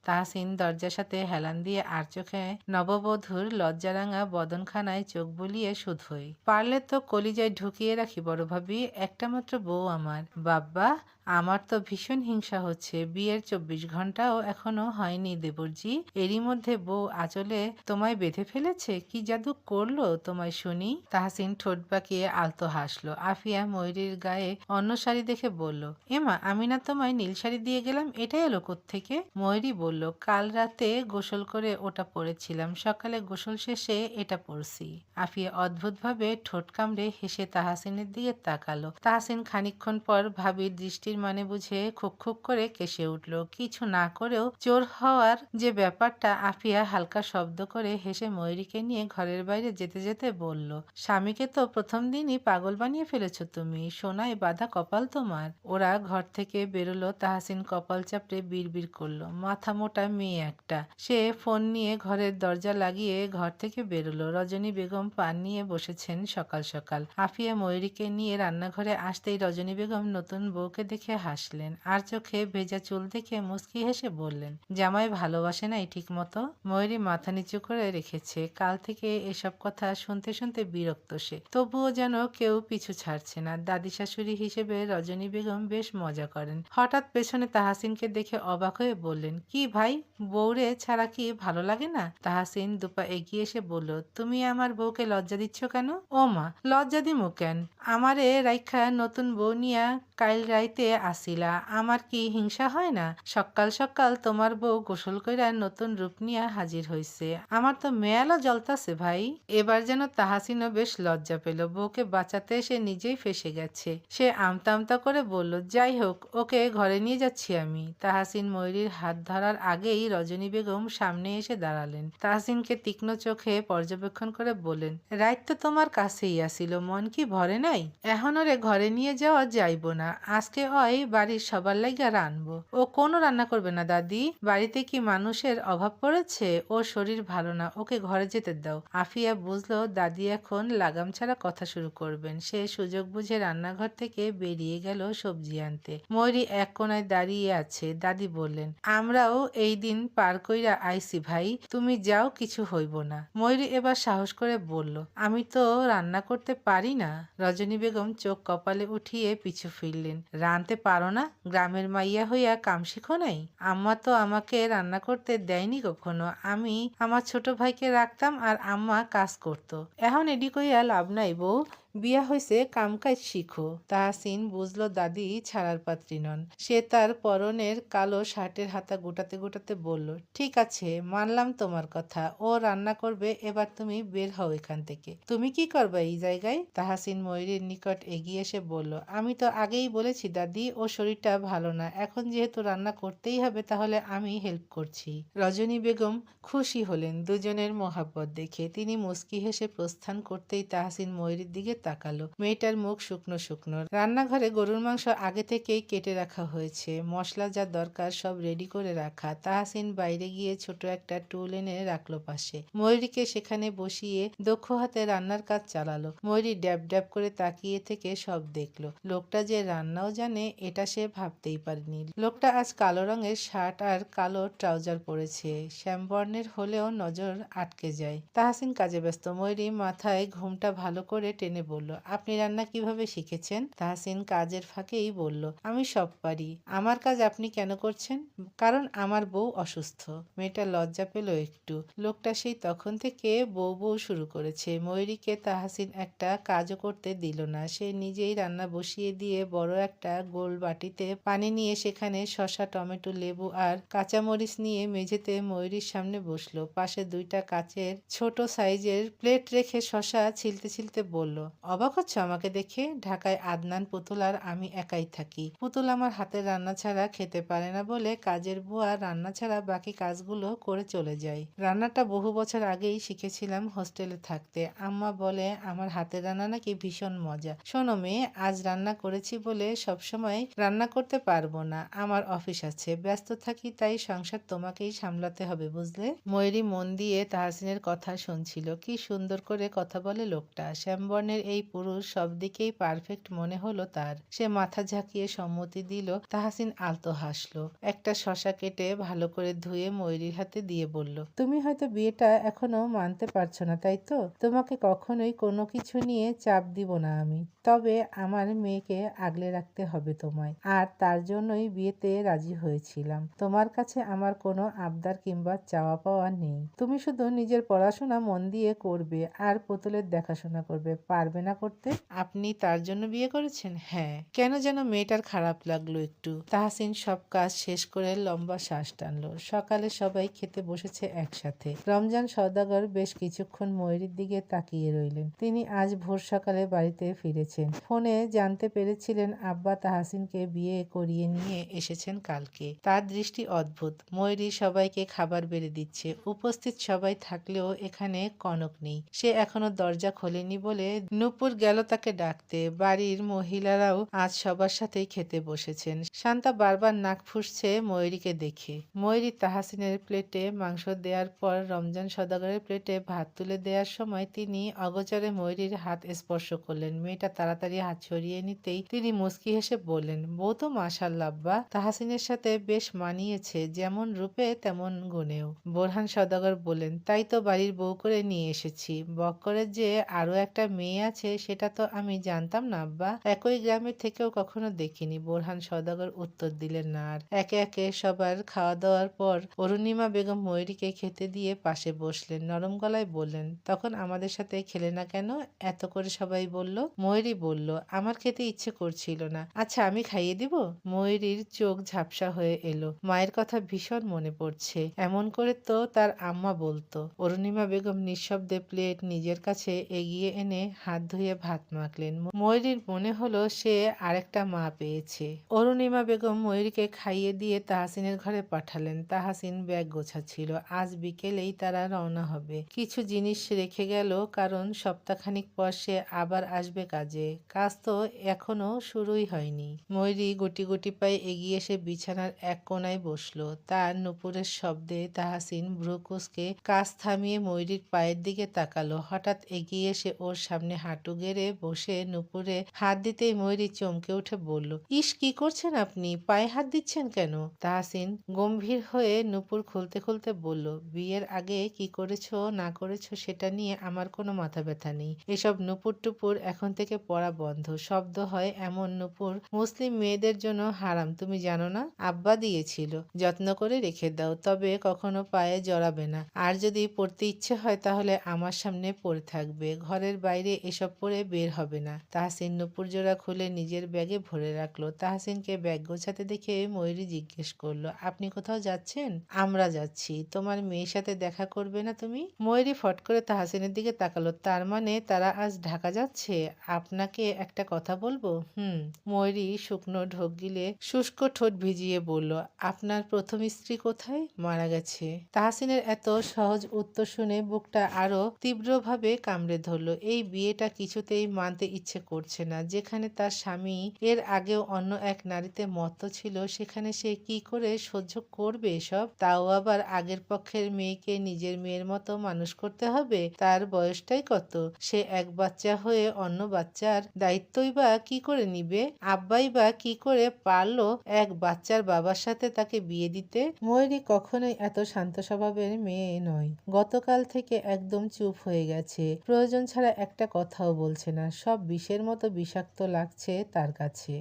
তাহসিন দরজার সাথে হেলান দিয়ে আর চোখে নববধূর লজ্জারাঙা বদনখানায় চোখ বুলিয়ে শুধোই, পারলে তো কলিজায় ঢুকিয়ে রাখি বড় ভাবি, একটা মাত্র বউ আমার। বাব্বা, আমার তো ভীষণ হিংসা হচ্ছে। বিয়ের 24 ঘন্টাও এখনো হয়নি দেবরজি, এরই মধ্যে বউ আঁচলে তোমায় বেঁধে ফেলেছে? কি জাদু করলো তোমায় শুনি? তাহসিন ঠোঁট বাঁকিয়ে আলতো হাসলো। আফিয়া ময়ূরীর গায়ে অন্য শাড়ি দেখে বলল, এমা, আমি না তোমায় নীল শাড়ি দিয়ে গেলাম, এটা এলো কোত্থেকে? ময়ূরী বলল, কাল রাতে গোসল করে ওটা পরেছিলাম, সকালে গোসল শেষে এটা পরছি। আফিয়া অদ্ভুতভাবে ঠোঁট কামড়ে হেসে তাহসিনের দিকে তাকালো। তাহসিন খানিকক্ষণ পর ভাবির দৃষ্টির মানে বুঝে খুক খুক করে কেসে উঠল। কিছু না করেও চোর হওয়ার যে ব্যাপারটা। আফিয়া হালকা শব্দ করে হেসে ময়ূরীকে নিয়ে ঘরের বাইরে যেতে যেতে বলল, স্বামীকে তো প্রথম দিনই পাগল বানিয়ে ফেলেছ তুমি, সোনায় বাঁধা কপাল তোমার। ওরা ঘর থেকে বেরোলো। তাহসিন কপাল চাপড়ে বিড়বিড় করলো, মাথা মোটা মেয়ে একটা। সে ফোন নিয়ে ঘরের দরজা লাগিয়ে ঘর থেকে বেরোলো। রজনী বেগম পান নিয়ে বসেছেন সকাল সকাল। আফিয়া ময়ূরীকে নিয়ে রান্নাঘরে আসতেই রজনী বেগম নতুন বউকে দেখে হাসলেন, আর চোখে ভেজা চুল দেখে মুচকি হেসে বললেন, জামাই ভালোবাসে নাই ঠিক মতো? ময়ূরী মাথা নিচু করে রেখেছে। কাল থেকে এসব কথা শুনতে শুনতে বিরক্ত সে, তবুও যেন কেউ পিছু ছাড়ছে না। দাদি শাশুড়ি হিসেবে রজনী বেগম বেশ মজা করেন। হঠাৎ পেছনে তাহসিনকে দেখে অবাক হয়ে বললেন, কি ভাই, বউরে ছাড়া কি ভালো লাগে না? তাহসিন দুপা এগিয়ে এসে বলল, তুমি আমার বউকে লজ্জা দিচ্ছ কেন? ও মা, লজ্জা দিমু কেন? আমারে রাইখা নতুন বউ নিয়া কাল রাইতে আসিলা, আমার কি হিংসা হয় না? সকাল সকাল তোমার বউ গোসল কইরা নতুন রূপ নিয়া হাজির হইছে, আমার তো মেয়ালা জ্বলতাছে ভাই। এবার যেন তাহাসিনও বেশ লজ্জা পেল, বউকে বাঁচাতে সে নিজেই ফেসে গেছে। সে আমতা আমতা করে বলল, যাই হোক, ওকে ঘরে নিয়ে যাচ্ছি আমি। তাহাসিন ময়ূরীর হাত ধরার আগেই রজনী বেগম সামনে এসে দাঁড়ালেন। তাহসিনকে তীক্ষ্ণ চোখে পর্যবেক্ষণ করে বললেন, রাইত তো তোমার কাছেই আসিল, মন কি ভরে নাই? এখন ওরে ঘরে নিয়ে যাওয়া যাইব না, আজকে ওই বাড়ির সবার লাইগা রানবো। ও কোনো রান্না করবে না দাদি, বাড়িতে কি মানুষের অভাব পড়েছে? ওর শরীর ভালো না, ওকে ঘরে যেতে দাও। আফিয়া বুঝলো দাদি এখন লাগাম ছাড়া কথা শুরু করবেন। সে সুযোগ বুঝে রান্নাঘর থেকে বেরিয়ে গেল সবজি আনতে। ময়ূরী এক কোনায় দাঁড়িয়ে আছে। দাদি বললেন, আমরাও এই দিন পার কইরা আইছি ভাই, তুমি যাও, কিছু হইব না। ময়ূরী এবার সাহস করে বলল, আমি তো রান্না করতে পারি না। রজনী বেগম চোখ কপালে উঠিয়ে পিছু ফিরলেন। রানতে পারো না? গ্রামের মাইয়া হইয়া কাম শিখো নাই? আম্মা তো আমাকে রান্না করতে দেয়নি কখনো, আমি আমার ছোট ভাইকে রাখতাম আর আম্মা কাজ করতো। এখন এডি কইয়া লাভ নাই বউ, বিয়া হইছে, কামকাজ শিখো। তাহসিন বুঝলো দাদি ছাড়ার পাত্রী নন। সে তার পরনের কালো শার্টের হাতা গোটাতে গোটাতে বলল, ঠিক আছে, মানলাম তোমার কথা, ও রান্না করবে, এবার তুমি বের হও এখান থেকে। তুমি কি করবে এই জায়গায়? তাহসিন ময়ূরীর নিকট এগিয়ে এসে বলল, আমি তো আগেই বলেছি দাদি, ও শরীরটা ভালো না, এখন যেহেতু রান্না করতেই হবে তাহলে আমি হেল্প করছি। রজনী বেগম খুশি হলেন দুজনের মোহাব্বত দেখে। তিনি মুচকি হেসে প্রস্থান করতেই তাহসিন ময়ূরীর দিকে তাকালো। মেয়েটার মুখ শুকনো শুকনো। রান্নাঘরে গরুর মাংস আগে থেকেই কেটে রাখা হয়েছে, মশলা যা দরকার সব রেডি করে রাখা। তাহসিন বাইরে গিয়ে ছোট একটা টুল এনে রাখলো পাশে। ময়ূরীকে সেখানে বসিয়ে দক্ষ হাতে রান্নার কাজ চালালো। ময়ূরী ড্যাব ড্যাব করে তাকিয়ে থেকে সব দেখলো। লোকটা যে রান্নাও জানে এটা সে ভাবতেই পারেনি। লোকটা আজ কালো রঙের শার্ট আর কালো ট্রাউজার পরেছে, শ্যামবর্ণের হলেও নজর আটকে যায়। তাহসিন কাজে ব্যস্ত। ময়ূরী মাথায় ঘুমটা ভালো করে টেনে বলল, আপনি রান্না কিভাবে শিখেছেন? তাহসিন কাজের ফাঁকেই বলল, আমি সব পারি। আমার কাজ আপনি কেন করছেন? কারণ আমার বউ অসুস্থ। মেয়েটা লজ্জা পেল একটু। লোকটা সেই তখন থেকে বউ বউ শুরু করেছে। ময়ূরীকে তাহসিন একটা কাজও করতে দিল না। সে নিজেই রান্না বসিয়ে দিয়ে বড় একটা গোল বাটিতে পানি নিয়ে সেখানে শসা, টমেটো, লেবু আর কাঁচামরিচ নিয়ে মেঝেতে ময়ূরীর সামনে বসলো। পাশে দুইটা কাচের ছোট সাইজের প্লেট রেখে শসা ছিলতে ছিলতে বলল, অবাক হচ্ছ আমাকে দেখে? ঢাকায় আদনান, পুতুল আর আমি একাই থাকি। পুতুল আমার হাতের রান্না ছাড়া খেতে পারে না বলে কাজের বুয়া রান্না ছাড়া বাকি কাজগুলো করে চলে যায়। রান্নাটা বহু বছর আগেই শিখেছিলাম হোস্টেলে থাকতে। আম্মা বলে আমার হাতের রান্না নাকি ভীষণ মজা। শোনো মেয়ে, আজ রান্না করেছি বলে সবসময় রান্না করতে পারবো না, আমার অফিস আছে, ব্যস্ত থাকি, তাই সংসার তোমাকেই সামলাতে হবে, বুঝলে? ময়ূরী মন দিয়ে তাহসিনের কথা শুনছিল। কি সুন্দর করে কথা বলে লোকটা। শ্যামবর্ণের এই পুরুষ সব দিকেই পারফেক্ট মনে হলো তার। সে মাথা ঝাঁকিয়ে সম্মতি দিল। তাহসিন আলতো হাসলো। একটা শসা কেটে ভালো করে ধুয়ে ময়ূরীর হাতে দিয়ে বলল, তুমি হয়তো বিয়েটা এখনো মানতে পারছো না, তাই তো? তোমাকে কখনোই কোনো কিছু নিয়ে চাপ দিব না আমি, তবে আমার মেয়েকে আগলে রাখতে হবে তোমায়, আর তার জন্যই বিয়েতে রাজি হয়েছিলাম। তোমার কাছে আমার কোনো আবদার কিংবা চাওয়া পাওয়া নেই। তুমি শুধু নিজের পড়াশোনা মন দিয়ে করবে আর পুতুলের দেখাশোনা করবে। পারবে না করতে? আপনি তার জন্য বিয়ে করেছেন? হ্যাঁ। কেন যেন মেয়েটার খারাপ লাগলো একটু। তাহসিন সব কাজ শেষ করে লম্বা শ্বাস টানলো। সকালে সবাই খেতে বসেছে একসাথে। রমজান সওদাগর বেশ কিছুক্ষণ ময়ূরীর দিকে তাকিয়ে রইলেন। তিনি আজ ভোর সকালে বাড়িতে ফিরেছেন। ফোনে জানতে পেরেছিলেন আব্বা তাহসিনকে বিয়ে করিয়ে নিয়ে এসেছেন কালকে। তার দৃষ্টি অদ্ভুত। ময়ূরী সবাইকে খাবার বেড়ে দিচ্ছে। উপস্থিত সবাই থাকলেও এখানে কনক নেই। সে এখনো দরজা খোলেনি বলে নূপুর গেল তাকে ডাকতে। বাড়ির মহিলারাও আজ সবার সাথেই খেতে বসেছেন। শান্তা বারবার নাক ফুঁসছে ময়ূরীকে দেখে। ময়ূরী তাহসিনের প্লেটে মাংস দেওয়ার পর রমজান সওদাগরের প্লেটে ভাত তুলে দেওয়ার সময় তিনি অগোচরে ময়ূরীর হাত স্পর্শ করলেন। মেয়েটা তাড়াতাড়ি হাত সরিয়ে নিতেই তিনি মুচকি হেসে বললেন, বউ তো মাশাআল্লাহ আব্বা, তাহসিনের সাথে বেশ মানিয়েছে, যেমন রূপে তেমন গুণেও। বোরহান সওদাগর বললেন, তাই তো বাড়ির বউ করে নিয়ে এসেছি। বক্করের যে আরো একটা মেয়ে আছে আছে সেটা তো আমি জানতাম না আব্বা। একই গ্রামের থেকেও কখনো দেখিনি। বোরহান সওদাগর উত্তর দিলেন না আর। একে একে সবার খাওয়া দাওয়ার পর অরুণিমা বেগম ময়ূরীকে খেতে দিয়ে পাশে বসলেন। নরম গলায় বললেন, তখন আমাদের সাথে খেলে না কেন? এত করে সবাই বলল। ময়ূরী বলল, আমার খেতে ইচ্ছে করছিল না। আচ্ছা আমি খাইয়ে দিব? ময়ূরীর চোখ ঝাপসা হয়ে এলো। মায়ের কথা ভীষণ মনে পড়ছে। এমন করে তো তার আম্মা বলতো। অরুণিমা বেগম নিঃশব্দে প্লেট নিজের কাছে এগিয়ে এনে হাত ধুয়ে ভাত মাখলেন। ময়ূরীর মনে হলো সে আরেকটা মা পেয়েছে। অরুণিমা বেগম ময়ূরীকে খাইয়ে দিয়ে তাহসিনের ঘরে পাঠালেন। তাহসিন ব্যাগ গোছাচ্ছিল। আজ বিকেলেই তারা রওনা হবে। কিছু জিনিস রেখে গেল, কারণ সপ্তাহখানিক পর সে আবার আসবে কাজে। কাজ তো এখনো শুরুই হয়নি। ময়ূরী গুটি গুটি পায়ে এগিয়ে এসে বিছানার এক কোণায় বসলো। তার নুপুরের শব্দে তাহসিন ভ্রু কুঁচকে কাজ থামিয়ে ময়ূরীর পায়ের দিকে তাকালো। হঠাৎ এগিয়ে এসে ওর সামনে হাঁটু গেড়ে বসে নুপুরে হাত দিতেই ময়ূরী চমকে উঠে বলল, ইস কি করছেন আপনি? পায়ে হাত দিচ্ছেন কেন? তাহসিন গম্ভীর হয়ে নুপুর খুলতে খুলতে বলল, বিয়ের আগে কি করেছো না করেছো সেটা নিয়ে আমার কোনো মাথা ব্যথা নেই। এসব নুপুর টুপুর এখন থেকে পড়া বন্ধ। শব্দ হয় এমন নুপুর মুসলিম মেয়েদের জন্য হারাম, তুমি জানো না? আব্বা দিয়েছিল, যত্ন করে রেখে দাও, তবে কখনো পায়ে জড়াবে না। আর যদি পড়তে ইচ্ছে হয় তাহলে আমার সামনে পড়ে থাকবে, ঘরের বাইরে এসব পরে বের হবে না। তাহসিন নুপুর জোড়া খুলে নিজের ব্যাগে ভরে রাখলো। তাহসিনকে ব্যাগ গোছাতে দেখে ময়ূরী জিজ্ঞেস করলো, আপনি কোথাও যাচ্ছেন? আমরা যাচ্ছি। তোমার মেয়ের সাথে দেখা করবে না তুমি? ময়ূরী ফট করে তাহসিনের দিকে তাকালো। তার মানে তারা আজ ঢাকা যাচ্ছে? আপনাকে একটা কথা বলবো? ময়ূরী শুকনো ঢোক গিলে শুষ্ক ঠোঁট ভিজিয়ে বলল, আপনার প্রথম স্ত্রী কোথায়? মারা গেছে। তাহসিনের এত সহজ উত্তর শুনে বুকটা আরো তীব্রভাবে কামড়ে ধরল। এই বিয়েটা কিছুতেই মানতে ইচ্ছে করছে না। যেখানে তার স্বামী এর আগেও অন্য এক নারীতে মত্ত ছিল, সেখানে সে কি করে সহ্য করবে এসব? তাও আবার আগের পক্ষের মেয়েকে নিজের মেয়ের মতো মানুষ করতে হবে। তার বয়সটাই কত? সে এক বাচ্চা হয়ে অন্য বাচ্চার দায়িত্বই বা কি করে নিবে? আব্বাই বা কি করে পারলো এক বাচ্চার বাবার সাথে তাকে বিয়ে দিতে? ময়ূরী কখনোই এত শান্ত স্বভাবের মেয়ে নয়। গতকাল থেকে একদম চুপ হয়ে গেছে। প্রয়োজন ছাড়া একটা কথাও বলছে না। সব বিষের মতো বিষাক্ত লাগছে তার কাছে।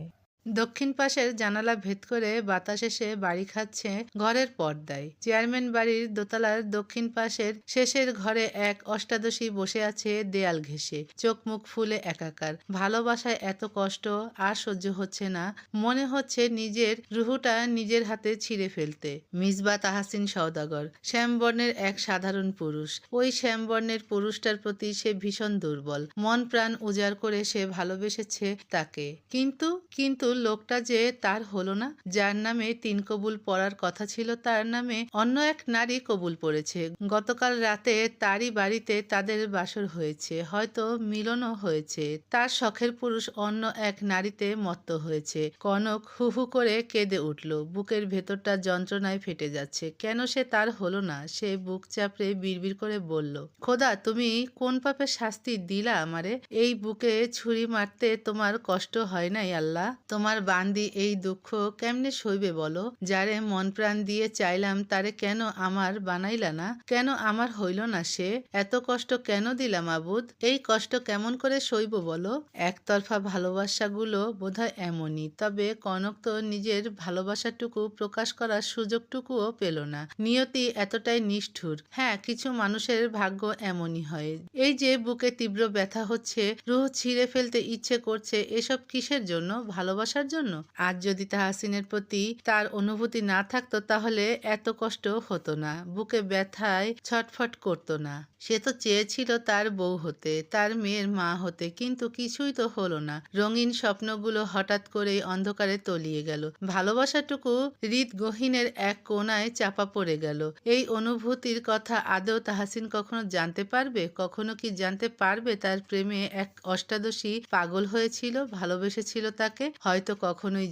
দক্ষিণ পাশের জানালা ভেদ করে বাতাস এসে বাড়ি খাচ্ছে ঘরের পর্দায়। চেয়ারম্যান বাড়ির দোতলার দক্ষিণ পাশের শেষের ঘরে এক অষ্টাদশী বসে আছে দেয়াল ঘেঁষে, চোখ মুখ ফুলে একাকার। ভালোবাসায় এত কষ্ট আর সহ্য হচ্ছে না। মনে হচ্ছে নিজের রুহুটা নিজের হাতে ছিঁড়ে ফেলতে। মিসবা তাহসিন সওদাগর শ্যামবর্ণের এক সাধারণ পুরুষ। ওই শ্যামবর্ণের পুরুষটার প্রতি সে ভীষণ দুর্বল। মন প্রাণ উজাড় করে সে ভালোবেসেছে তাকে। কিন্তু কিন্তু লোকটা যে তার হলো না। যার নামে ৩ কবুল পড়ার কথা ছিল, তার নামে অন্য এক নারী কবুল পড়েছে। গতকাল রাতে তারই বাড়িতে তাদের বাসর হয়েছে, হয়তো মিলনও হয়েছে। তার শখের পুরুষ অন্য এক নারীতে মত্ত হয়েছে। কনক হু হু করে কেঁদে উঠল। বুকের ভেতরটা যন্ত্রণায় ফেটে যাচ্ছে। কেন সে তার হলো না? সে বুক চাপড়ে বিড়বিড় করে বলল, খোদা তুমি কোন পাপের শাস্তি দিলা আমারে? এই বুকে ছুরি মারতে তোমার কষ্ট হয় নাই আল্লাহ? তোমার বান্দি এই দুঃখ কেমনে সইবে বলো? যারে মন প্রাণ দিয়ে চাইলাম তারে কেন আমার বানাইলা না? কেন আমার হইল না সে? এত কষ্ট কেন দিলাম আবুদ? এই কষ্ট কেমন করে সইব বলো? একতরফা ভালোবাসাগুলো বোধহয় এমনই। তবে কনক তো নিজের ভালোবাসাটুকু প্রকাশ করার সুযোগটুকুও পেল না। নিয়তি এতটাই নিষ্ঠুর। হ্যাঁ, কিছু মানুষের ভাগ্য এমনই হয়। এই যে বুকে তীব্র ব্যথা হচ্ছে, রুহ ছিঁড়ে ফেলতে ইচ্ছে করছে, এসব কিসের জন্য? ভালোবাসার জন্য? আজ যদি তাহসিনের প্রতি তার অনুভূতি না থাকতো তাহলে এত কষ্ট হতো না, বুকে ব্যথায় ছটফট করতো না। সে তো চেয়েছিল তার বউ হতে, তার মেয়ের মা হতে, কিন্তু কিছুই তো হলো না। রঙিন স্বপ্নগুলো হঠাৎ করেই অন্ধকারে তলিয়ে গেল। ভালোবাসাটুকু হৃদগহীনের এক কোণায় চাপা পড়ে গেল। এই অনুভূতির কথা আদৌ তাহসিন কখনো জানতে পারবে? কখনো কি জানতে পারবে তার প্রেমে এক অষ্টাদশী পাগল হয়েছিল, ভালোবেসেছিল তাকে? হয়তো হয়তো কখনোই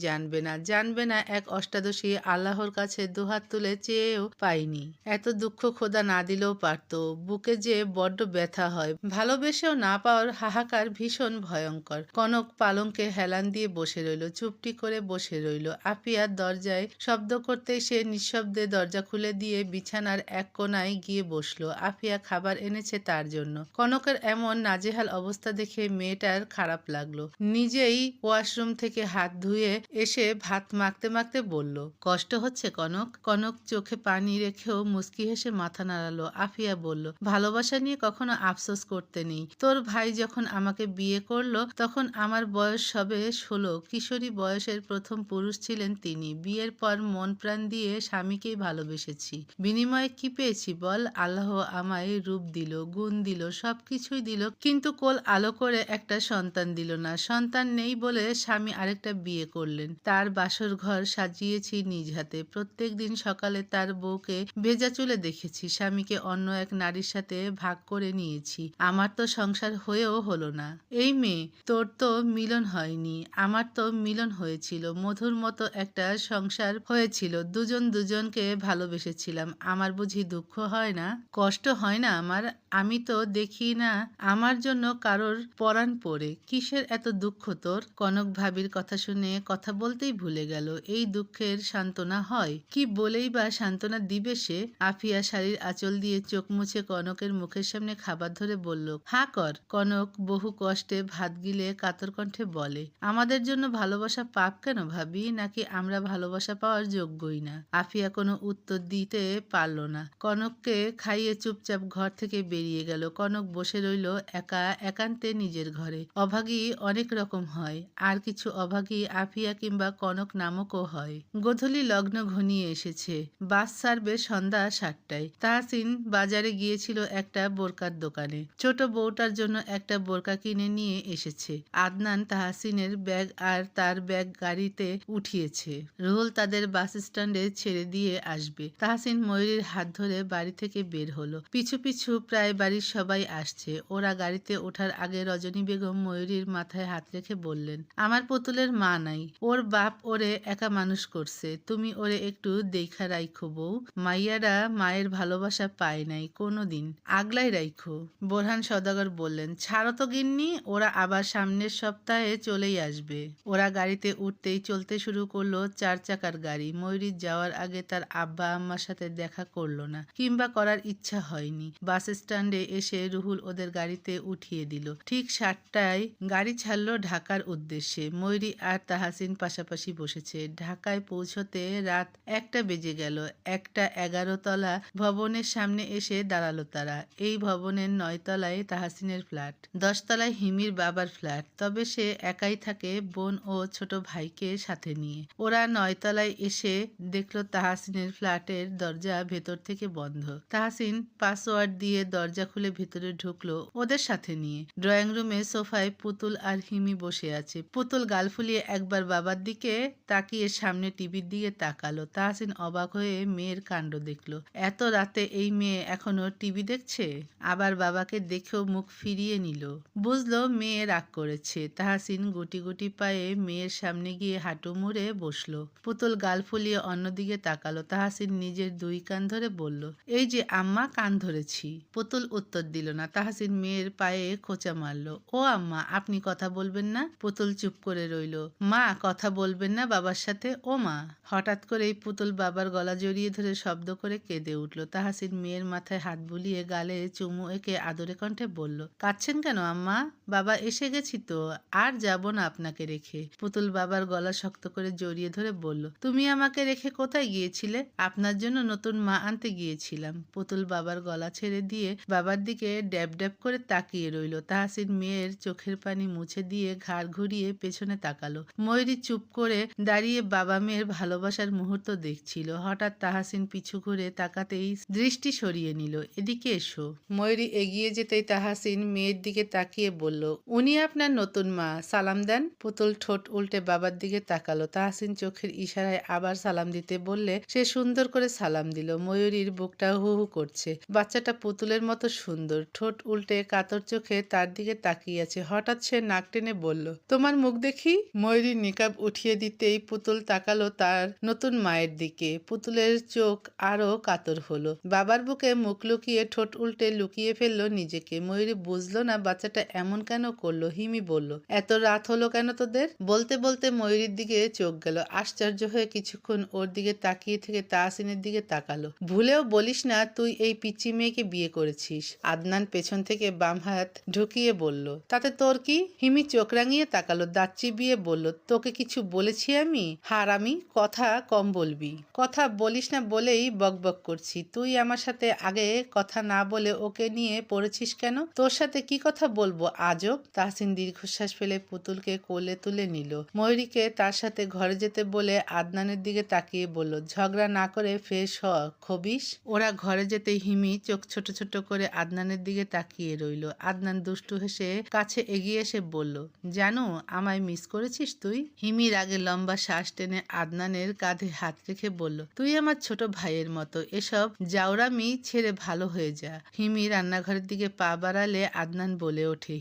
জানবে না এক অষ্টাদশী আল্লাহর কাছে দুহাত তুলে চেয়েও পাইনি। এত দুঃখ খোদা না দিলেও পারত। বুকে যে বড্ড ব্যথা হয়। ভালোবেসেও না পাওয়ার হাহাকার ভীষণ ভয়ঙ্কর। কনক পালঙ্কে হেলান দিয়ে বসে রইল, চুপটি করে বসে রইল। আফিয়ার দরজায় শব্দ করতেই সে নিঃশব্দে দরজা খুলে দিয়ে বিছানার এক কোনায় গিয়ে বসলো। আফিয়া খাবার এনেছে তার জন্য। কনকের এমন নাজেহাল অবস্থা দেখে মেয়েটার খারাপ লাগলো। নিজেই ওয়াশরুম থেকে হাত ধুয়ে এসে ভাত মাখতে মাখতে বলল, কষ্ট হচ্ছে কনক? কনক চোখে পানি রেখেও মুচকি হেসে মাথা নাড়ালো। আফিয়া বলল, ভালোবাসা নিয়ে কখনো আফসোস করতে নেই। তোর ভাই যখন আমাকে বিয়ে করলো তখন আমার বয়স সবে 16। কিশোরী বয়সের প্রথম পুরুষ ছিলেন তিনি। বিয়ের পর মন প্রাণ দিয়ে স্বামীকেই ভালোবেসেছি। বিনিময়ে কি পেয়েছি বল? আল্লাহ আমায় রূপ দিল, গুণ দিল, সবকিছুই দিল, কিন্তু কোল আলো করে একটা সন্তান দিল না। সন্তান নেই বলে স্বামী আরেকটা বিয়ে করলেন। তার বাসর ঘর সাজিয়েছি নিজ হাতে। প্রত্যেক দিন সকালে তার বউকে ভেজা চুলে দেখেছি। স্বামীকে অন্য এক নারীর সাথে ভাগ করে নিয়েছি। আমার তো সংসার হয়েও হলো না। এই মেয়ে, তোর তো মিলন হয়নি, আমার তো মিলন হয়েছিল। মধুর মতো একটা সংসার হয়েছিল। দুজন দুজনকে ভালোবেসেছিলাম। আমার বুঝি দুঃখ হয় না, কষ্ট হয় না আমার? আমি তো দেখি না আমার জন্য কারোর পরাণ পড়ে। কিসের এত দুঃখ তোর? কনক ভাবির কথা শুনে কথা বলতেই ভুলে গেল। এই দুঃখের সান্ত্বনা হয়? কি বলেই বা সান্ত্বনা দিবে সে? আফিয়া শাড়ির আঁচল দিয়ে চোখ মুছে কনকের মুখের সামনে খাবার ধরে বলল, হা কর। কনক বহু কষ্টে ভাত গিলে কাতর কণ্ঠে বলে, আমাদের জন্য ভালোবাসা পাপ কেন ভাবি? নাকি আমরা ভালোবাসা পাওয়ার যোগ্যই না? আফিয়া কোনো উত্তর দিতে পারল না। কনককে খাইয়ে চুপচাপ ঘর থেকে বেরিয়ে গেল। কনক বসে রইল একা একান্তে নিজের ঘরে। অভাগী অনেক রকম হয়, আর কিছু অভাগী আফিয়া কিংবা কনক নামকও হয়। গোধূলি লগ্ন ঘনিয়ে এসেছে। বাস ছাড়বে সন্ধ্যা 7টায়। তাহসিন বাজারে গিয়েছিল একটা বোরকার দোকানে। ছোট বউটার জন্য একটা বোরকা কিনে নিয়ে এসেছে। আদনান তাহসিনের ব্যাগ আর তার ব্যাগ গাড়িতে উঠিয়েছে। রুহুল তাদের বাস স্ট্যান্ডে ছেড়ে দিয়ে আসবে। তাহসিন ময়ূরীর হাত ধরে বাড়ি থেকে বের হলো। পিছু পিছু প্রায় বাড়ির সবাই আসছে। ওরা গাড়িতে ওঠার আগে রজনী বেগম ময়ূরীর মাথায় হাত রেখে বললেন, আমার পুতুলের মা নাই, ওর বাপ ওরে একা মানুষ করছে। তুমি ওরে একটু দেখা রাইখো বউ। মাইয়ারা মায়ের ভালোবাসা পায় নাই কোনোদিন, আগলাই রাইখো। বোরহান সওদাগর বললেন, ছাড়ো তো গিন্নি, ওরা আবার সামনের সপ্তাহে চলেই আসবে। ওরা গাড়িতে উঠতেই চলতে শুরু করলো 4 চাকার গাড়ি। ময়ূরীর যাওয়ার আগে তার আব্বা আম্মার সাথে দেখা করলো না, কিংবা করার ইচ্ছা হয়নি। বাস স্ট্যান্ডে এসে রুহুল ওদের গাড়িতে উঠিয়ে দিল। ঠিক 7টায় গাড়ি ছাড়লো ঢাকার উদ্দেশ্যে। ময়ূরী আর তাহসিন পাশাপাশি বসেছে। ঢাকায় পৌঁছতে রাত 1টা বেজে গেল। একটা 11 তলা ভবনের সামনে এসে দাঁড়ালো তারা। এই ভবনের 9 তলায় তাহসিনের ফ্ল্যাট, 10 তলায় হিমির বাবার ফ্ল্যাট। তবে সে একাই থাকে, বোন ও ছোট ভাইকে সাথে নিয়ে। ওরা 9 তলায় এসে দেখলো তাহসিনের ফ্ল্যাটের দরজা ভেতর থেকে বন্ধ। তাহসিন পাসওয়ার্ড দিয়ে দরজা খুলে ভেতরে ঢুকলো ওদের সাথে নিয়ে। ড্রয়িং রুমে সোফায় পুতুল আর হিমি বসে আছে। পুতুল গাল ফুলিয়ে একবার বাবার দিকে তাকিয়ে সামনে টিভির দিকে তাকালো। তাহসিন অবাক হয়ে মেয়ের কাণ্ড দেখলো। এত রাতে এই মেয়ে এখনো টিভি দেখছে? আবার বাবাকে দেখেও মুখ ফিরিয়ে নিল। বুঝলো মেয়ে রাগ করেছে। তাহসিন গুটি গুটি পায়ে মেয়ের সামনে গিয়ে হাঁটু মুড়ে বসলো। পুতুল গাল ফুলিয়ে অন্যদিকে তাকালো। তাহসিন নিজের 2 কান ধরে বলল, এই যে আম্মা, কান ধরেছি। পুতুল উত্তর দিল না। তাহসিন মেয়ের পায়ে খোঁচা মারল। ও আম্মা, আপনি কথা বলবেন না? পুতুল চুপ করে রইল। মা, কথা বলবেন না বাবার সাথে? ও মা। হঠাৎ করেই পুতুল বাবার গলা জড়িয়ে ধরে শব্দ করে কেঁদে উঠল। তাহসিন মেয়ের মাথায় হাত বুলিয়ে গালে চুমু এঁকে আদরে কণ্ঠে বলল, কাঁদছেন কেন আম্মা? বাবা, এসে গেছি তো, আর যাব না আপনাকে রেখে। পুতুল বাবার গলা শক্ত করে জড়িয়ে ধরে বলল, তুমি আমাকে রেখে কোথায় গিয়েছিলে? আপনার জন্য নতুন মা আনতে গিয়েছিলাম। পুতুল বাবার গলা ছেড়ে দিয়ে বাবার দিকে ড্যাব ড্যাব করে তাকিয়ে রইল। তাহসিন মেয়ের চোখের পানি মুছে দিয়ে ঘাড় ঘুরিয়ে পেছনে তাকালো। ময়ূরী চুপ করে দাঁড়িয়ে বাবা মেয়ের ভালোবাসার মুহূর্ত দেখছিল। হঠাৎ তাহসিন পিছু ঘুরে তাকাতেই দৃষ্টি সরিয়ে নিল। এদিকে এসো। ময়ূরী এগিয়ে যেতেই তাহসিন মেয়ের দিকে তাকিয়ে বলল, উনি আপনার নতুন মা, সালাম দেন। পুতুল ঠোঁট উল্টে বাবার দিকে তাকালো। তাহসিন চোখের ইশারায় আবার সালাম দিতে বললে সে সুন্দর করে সালাম দিল। ময়ূরীর বুকটা হু হু করছে। বাচ্চাটা পুতুলের মতো সুন্দর। ঠোঁট উল্টে কাতর চোখে তার দিকে তাকিয়ে আছে। হঠাৎ সে নাক টেনে বলল, তোমার মুখ দেখি। ময়ূরী নিকাব উঠিয়ে দিতেই পুতুল তাকালো তার নতুন মায়ের দিকে। পুতুলের চোখ আরো কাতর হলো। বাবার বুকে মুখ লুকিয়ে ঠোঁট উল্টে লুকিয়ে ফেললো নিজেকে। ময়ূরী বুঝলো না বাচ্চাটা এমন কেন করলো। হিমি বলল, এত রাত হলো কেন তোদের? বলতে বলতে ময়ূরীর দিকে চোখ গেল। আশ্চর্য হয়ে কিছুক্ষণ ওর দিকে তাকিয়ে থেকে তাহসিনের দিকে তাকালো। ভুলেও বলিস না তুই এই পিচ্চি মেয়েকে বিয়ে করেছিস। আদনান পেছন থেকে বাম হাত ঢুকিয়ে বলল। তাতে তোর কি? হিমি চোখ রাঙিয়ে তাকালো, দাঁত চিবিয়ে বলল, তোকে কিছু বলেছি আমি? হারামি, কথা কম বলবি। কথা বলিস না বলেই বকবক করছি। তুই আমার সাথে আগে কথা না বলে ওকে নিয়ে পড়েছিস কেন? তোর সাথে কি কথা বলবো আজব? তাহসিন দীর্ঘশ্বাস ফেলে পুতুলকে কোলে তুলে নিল। ময়ূরীকে তার সাথে ঘরে যেতে বলে আদনানের দিকে তাকিয়ে বলল, ঝগড়া না করে ফ্রেশ হ খবিস। ওরা ঘরে যেতেই হিমি চোখ ছোট ছোট করে আদনানের দিকে তাকিয়ে রইল। আদনান দুষ্টু হেসে কাছে এগিয়ে এসে বলল, জানো আমায় মিস করেছিস তুই? হিমির আগে লম্বা শ্বাস টেনে আদনানের কাঁধে হাত রেখে বলল, তুই আমার ছোট ভাইয়ের মতো, এসব জাউরামি ছেড়ে ভালো হয়ে যা। হিমি রান্নাঘরের দিকে পা বাড়ালে আদনান বলে ওঠে,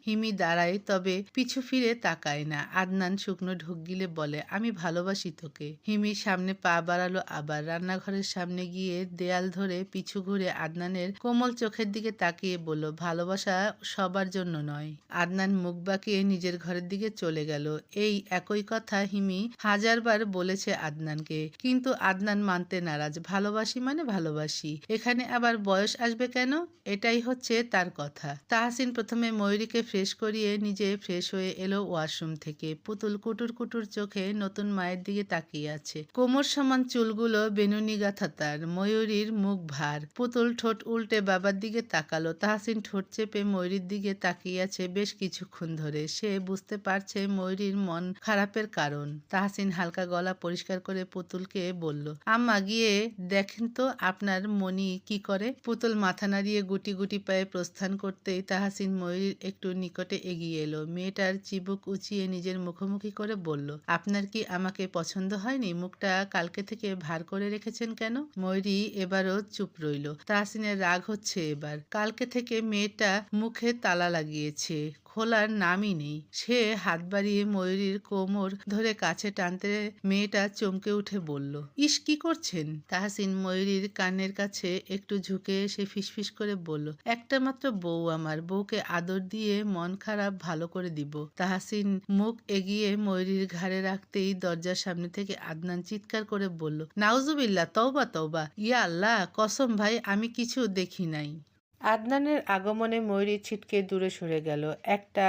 হিমি দাঁড়ায় তবে পিছু ফিরে তাকায় না। আদনান শুকনো ঢোক গিলে বলে, আমি ভালোবাসি তোকে। হিমি সামনে পা বাড়ালো আবার। রান্নাঘরের সামনে গিয়ে দেয়াল ধরে পিছু ঘুরে আদনানের কোমল চোখের দিকে তাকিয়ে বলল, ভালোবাসা সবার জন্য নয়। আদনান মুখ বাঁকিয়ে নিজের ঘরের দিকে চলে গেল। এই একই কথা হিমি হাজারবার বলেছে আদনানকে, কিন্তু আদনান মানতে নারাজ। ভালোবাসি মানে ভালোবাসি, এখানে আবার বয়স আসবে কেন? এটাই হচ্ছে তার কথা। তাহসিন প্রথমে ময়ূরীকে ফ্রেশ করিয়ে নিজে ফ্রেশ হয়ে এলো ওয়াশরুম থেকে। পুতুল কুটুর কুটুর চোখে নতুন মায়ের দিকে তাকিয়ে আছে। কোমর সমান চুলগুলো বেনুনি গাঁথা তার। ময়ূরীর মুখ ভার। পুতুল ঠোঁট উল্টে বাবার দিকে তাকালো। তাহসিন ঠোঁট চেপে ময়ূরীর দিকে তাকিয়ে আছে বেশ কিছুক্ষণ ধরে। সে বুঝতে পারছে ময়ূরীর মন খারাপের কারণ। তাহসিন হালকা গলা পরিষ্কার করে পুতুলকে বলল, আম্মা গিয়ে দেখেন তো আপনার মনি কি করে। পুতুল মাথা নাড়িয়ে গুটি গুটি পায়ে প্রস্থান করতেই তাহসিন ময়ূরীর একটু নিকটে এগিয়ে এলো। মেয়েটার চিবুক উঁচিয়ে নিজের মুখোমুখি করে বলল, আপনার কি আমাকে পছন্দ হয়নি? মুখটা কালকে থেকে ভার করে রেখেছেন কেন? ময়ূরী এবারও চুপ রইল। তাহসিনের রাগ হচ্ছে এবার। কালকে থেকে মেয়েটা মুখে তালা লাগিয়েছে, খোলার নামই নেই। সে হাত বাড়িয়ে ময়ূরীর কোমর ধরে কাছে টানতে মেয়েটা চমকে উঠে বলল, ইস কি করছেন? তাহসিন ময়ূরীর কানের কাছে একটু ঝুঁকে এসে ফিসফিস করে বলল, একটা মাত্র বউ আমার, বউকে আদর দিয়ে মন খারাপ ভালো করে দিব। তাহসিন মুখ এগিয়ে ময়ূরীর ঘাড়ে রাখতেই দরজার সামনে থেকে আদনান চিৎকার করে বলল, নাউজুবিল্লাহ, তওবা তওবা, ইয়া আল্লাহ, কসম ভাই আমি কিছু দেখি নাই। আদনানের আগমনে ময়ূরী ছিটকে দূরে সরে গেল। একটা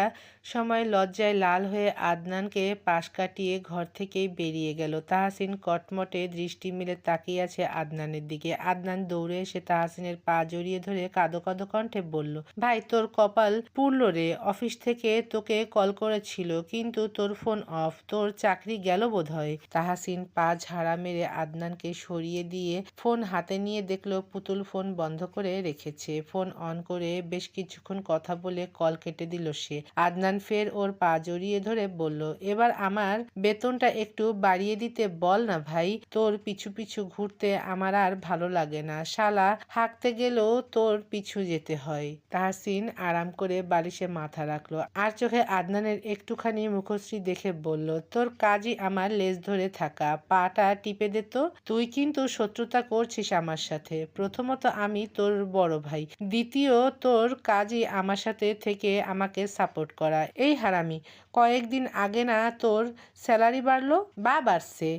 সময় লজ্জায় লাল হয়ে আদনানকে পাশ কাটিয়ে ঘর থেকেই বেরিয়ে গেল। তাহসিন কটমটে দৃষ্টি মেলে তাকিয়ে আছে আদনানের দিকে। আদনান দৌড়ে এসে তাহসিনের পা জড়িয়ে ধরে কাঁদো কাঁদো কণ্ঠে বলল, ভাই তোর কপাল পুড়ল রে, অফিস থেকে তোকে কল করেছিল কিন্তু তোর ফোন অফ, তোর চাকরি গেল বোধহয়। তাহসিন পা ঝাড়া মেরে আদনানকে সরিয়ে দিয়ে ফোন হাতে নিয়ে দেখলো পুতুল ফোন বন্ধ করে রেখেছে। ফোন অন করে বেশ কিছুক্ষণ কথা বলে কল কেটে দিল সে। আদনান ফের ওর পা জড়িয়ে ধরে বলল, এবার আমার বেতনটা একটু বাড়িয়ে দিতে বল না ভাই, তোর পিছু পিছু ঘুরতে আমার আর ভালো লাগে না, শালা হাঁকতে গেলেও তোর পিছু যেতে হয়। তাহসিন আরাম করে বালিশে মাথা রাখলো আর চোখে আদনানের একটুখানি মুখশ্রী দেখে বলল, তোর কাজই আমার লেজ ধরে থাকা, পাটা টিপে দে তো। তুই কিন্তু শত্রুতা করছিস আমার সাথে। প্রথমত আমি তোর বড় ভাই, দ্বিতীয় তোর কাজই আমার সাথে থেকে আমাকে সাপোর্ট করা। এই হারামি, কয়েকদিন আগে না তোর স্যালারি বাড়লো? বাড়ছে।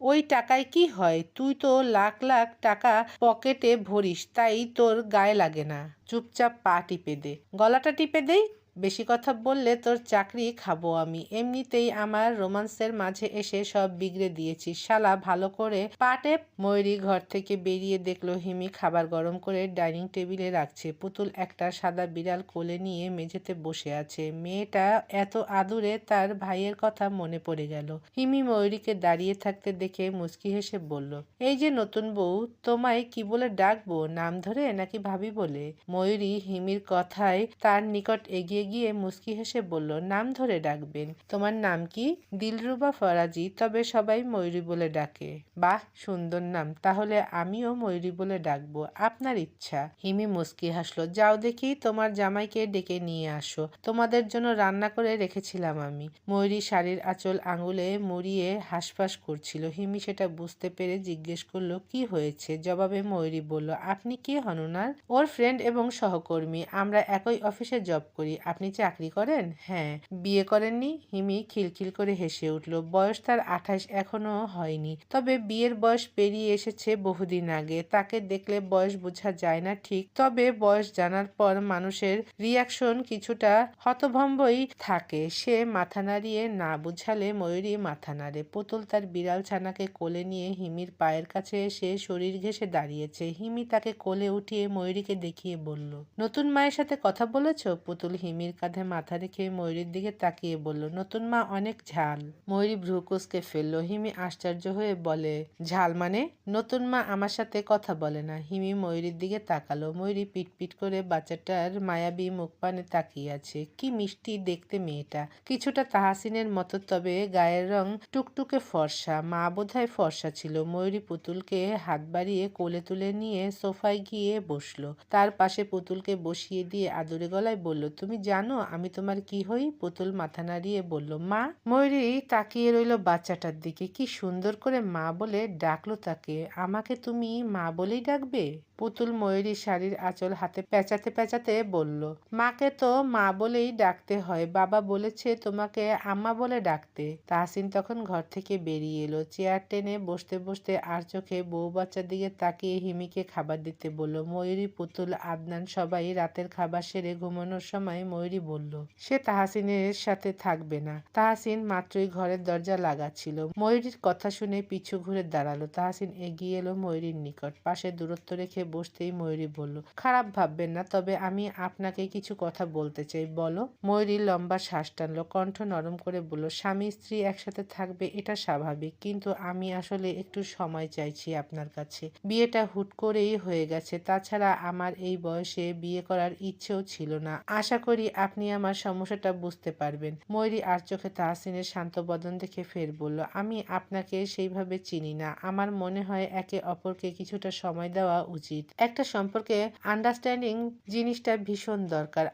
ওই টাকায় কি হয়? তুই তো লাখ লাখ টাকা পকেটে ভরিস, তাই তোর গায়ে লাগে না। চুপচাপ পা টিপে দে। গলাটা টিপে দেই? বেশি কথা বললে তোর চাকরি খাবো আমি। এমনিতেই আমার রোমান্সের মাঝে এসে সব বিগড়ে দিয়েছিস, শালা ভালো করে পা টেপ। ময়ূরী ঘর থেকে বেরিয়ে দেখলো হিমি খাবার গরম করে ডাইনিং টেবিলে রাখছে। পুতুল একটা সাদা বিড়াল কোলে নিয়ে মেঝেতে বসে আছে। মেয়েটা এত আদুরে তার ভাইয়ের কথা মনে পড়ে গেল। হিমি ময়ূরীকে দাঁড়িয়ে থাকতে দেখে মুচকি হেসে বলল, এই যে নতুন বউ, তোমায় কি বলে ডাকবো? নাম ধরে নাকি ভাবি বলে? ময়ূরী হিমির কথায় তার নিকট এগিয়ে এগিয়ে মুচকি হেসে বলল, নাম ধরে ডাকবেন। তোমার নাম কি? দিলরুবা ফরাজি, তবে সবাই ময়ূরী বলে ডাকে। বাহ, সুন্দর নাম, তাহলে আমিও ময়ূরী বলে ডাকবো। আপনার ইচ্ছা। হিমি মুচকি হাসলো। যাও দেখি তোমার জামাইকে ডেকে নিয়ে আসো, তোমাদের জন্য রান্না করে রেখেছিলাম আমি। ময়ূরী শাড়ির আঁচল আঙুলে মুড়িয়ে হাঁসফাঁস করছিল। হিমি সেটা বুঝতে পেরে জিজ্ঞেস করলো, কি হয়েছে? জবাবে ময়ূরী বলল, আপনি কে হন ওনার? ওর ফ্রেন্ড এবং সহকর্মী, আমরা একই অফিসে জব করি। আপনি চাকরি করেন? হ্যাঁ। বিয়ে করেননি? হিমি খিলখিল করে হেসে উঠল। বয়স তার 28 এখনো হয়নি, তবে বিয়ের বয়স পেরিয়ে এসেছে বহুদিন আগে। তাকে দেখলে বয়স বোঝা যায় না ঠিক, তবে বয়স জানার পর মানুষের রিয়াকশন কিছুটা হতভম্বই থাকে। সে মাথা নাড়িয়ে না বুঝালে ময়ূরী মাথা নাড়ে। পুতুল তার বিড়াল ছানাকে কোলে নিয়ে হিমির পায়ের কাছে এসে শরীর ঘেঁষে দাঁড়িয়েছে। হিমি তাকে কোলে উঠিয়ে ময়ূরীকে দেখিয়ে বলল, নতুন মায়ের সাথে কথা বলেছ? পুতুল হিমির কাঁধে মাথা রেখে ময়ূরীর দিকে তাকিয়ে বলল, নতুন মা অনেক ঝাল। ময়ূরী ভ্রু কুঁচকে ফেলল। হিমি আশ্চর্য হয়ে বলে, ঝাল মানে? নতুন মা আমার সাথে কথা বলে না। হিমি ময়ূরীর দিকে তাকালো। ময়ূরী পিটপিট করে বাচ্চাটার মায়াবী মুখ পানে তাকিয়ে আছে। কি মিষ্টি দেখতে মেয়েটা, কিছুটা তাহাসিনের মতো, তবে গায়ের রং টুকটুকে ফর্সা। মা বোধহয় ফর্সা ছিল। ময়ূরী পুতুলকে হাত বাড়িয়ে কোলে তুলে নিয়ে সোফায় গিয়ে বসলো। তার পাশে পুতুলকে বসিয়ে দিয়ে আদুরে গলায় বলল, তুমি জানো আমি তোমার কি হই? পুতুল মাথা নাড়িয়ে বলল, মা। ময়ূরী তাকিয়ে রইল বাচ্চাটার দিকে। কি সুন্দর করে মা বলে ডাকলো তাকে। আমাকে তুমি মা বলেই ডাকবে? পুতুল ময়ূরীর শাড়ির আঁচল হাতে পেঁচাতে পেঁচাতে বলল, মাকে তো মা বলেই ডাকতে হয়, বাবা বলেছে তোমাকে আম্মা বলে ডাকতে। তাহসিন তখন ঘর থেকে বেরিয়ে এলো। চেয়ার টেনে বসতে বসতে আর চোখে বউ বাচ্চার দিকে তাকিয়ে হিমিকে খাবার দিতে বলল। ময়ূরী, পুতুল, আদনান সবাই রাতের খাবার সেরে ঘুমানোর সময় ময়ূরী বলল, সে তাহসিনের সাথে থাকবে না। তাহসিন মাত্রই ঘরের দরজা লাগাচ্ছিল। ময়ূরীর কথা শুনে পিছু ঘুরে দাঁড়ালো। তাহসিন এগিয়ে এলো ময়ূরীর নিকট। পাশে দূরত্ব রেখে বসতেই ময়ূরী বলল, খারাপ ভাববেন না, তবে আমি আপনাকে কিছু কথা বলতে চাই। বলো। ময়ূরী লম্বা শ্বাস টানলো, কণ্ঠ নরম করে বলল, স্বামী স্ত্রী একসাথে থাকবে এটা স্বাভাবিক, কিন্তু আমি আসলে একটু সময় চাইছি আপনার কাছে। বিয়েটা হুট করেই হয়ে গেছে, তাছাড়া আমার এই বয়সে বিয়ে করার ইচ্ছেও ছিল না। আশা করি আপনি আমার সমস্যাটা বুঝতে পারবেন। ময়ূরী আর চোখে তাহসিনের শান্ত বদন দেখে ফের বলল, আমি আপনাকে সেইভাবে চিনি না। আমার মনে হয় একে অপরকে কিছুটা সময় দেওয়া উচিত। একটা সম্পর্কে আন্ডারস্ট্যান্ডিং জিনিসটা ভীষণ দরকার।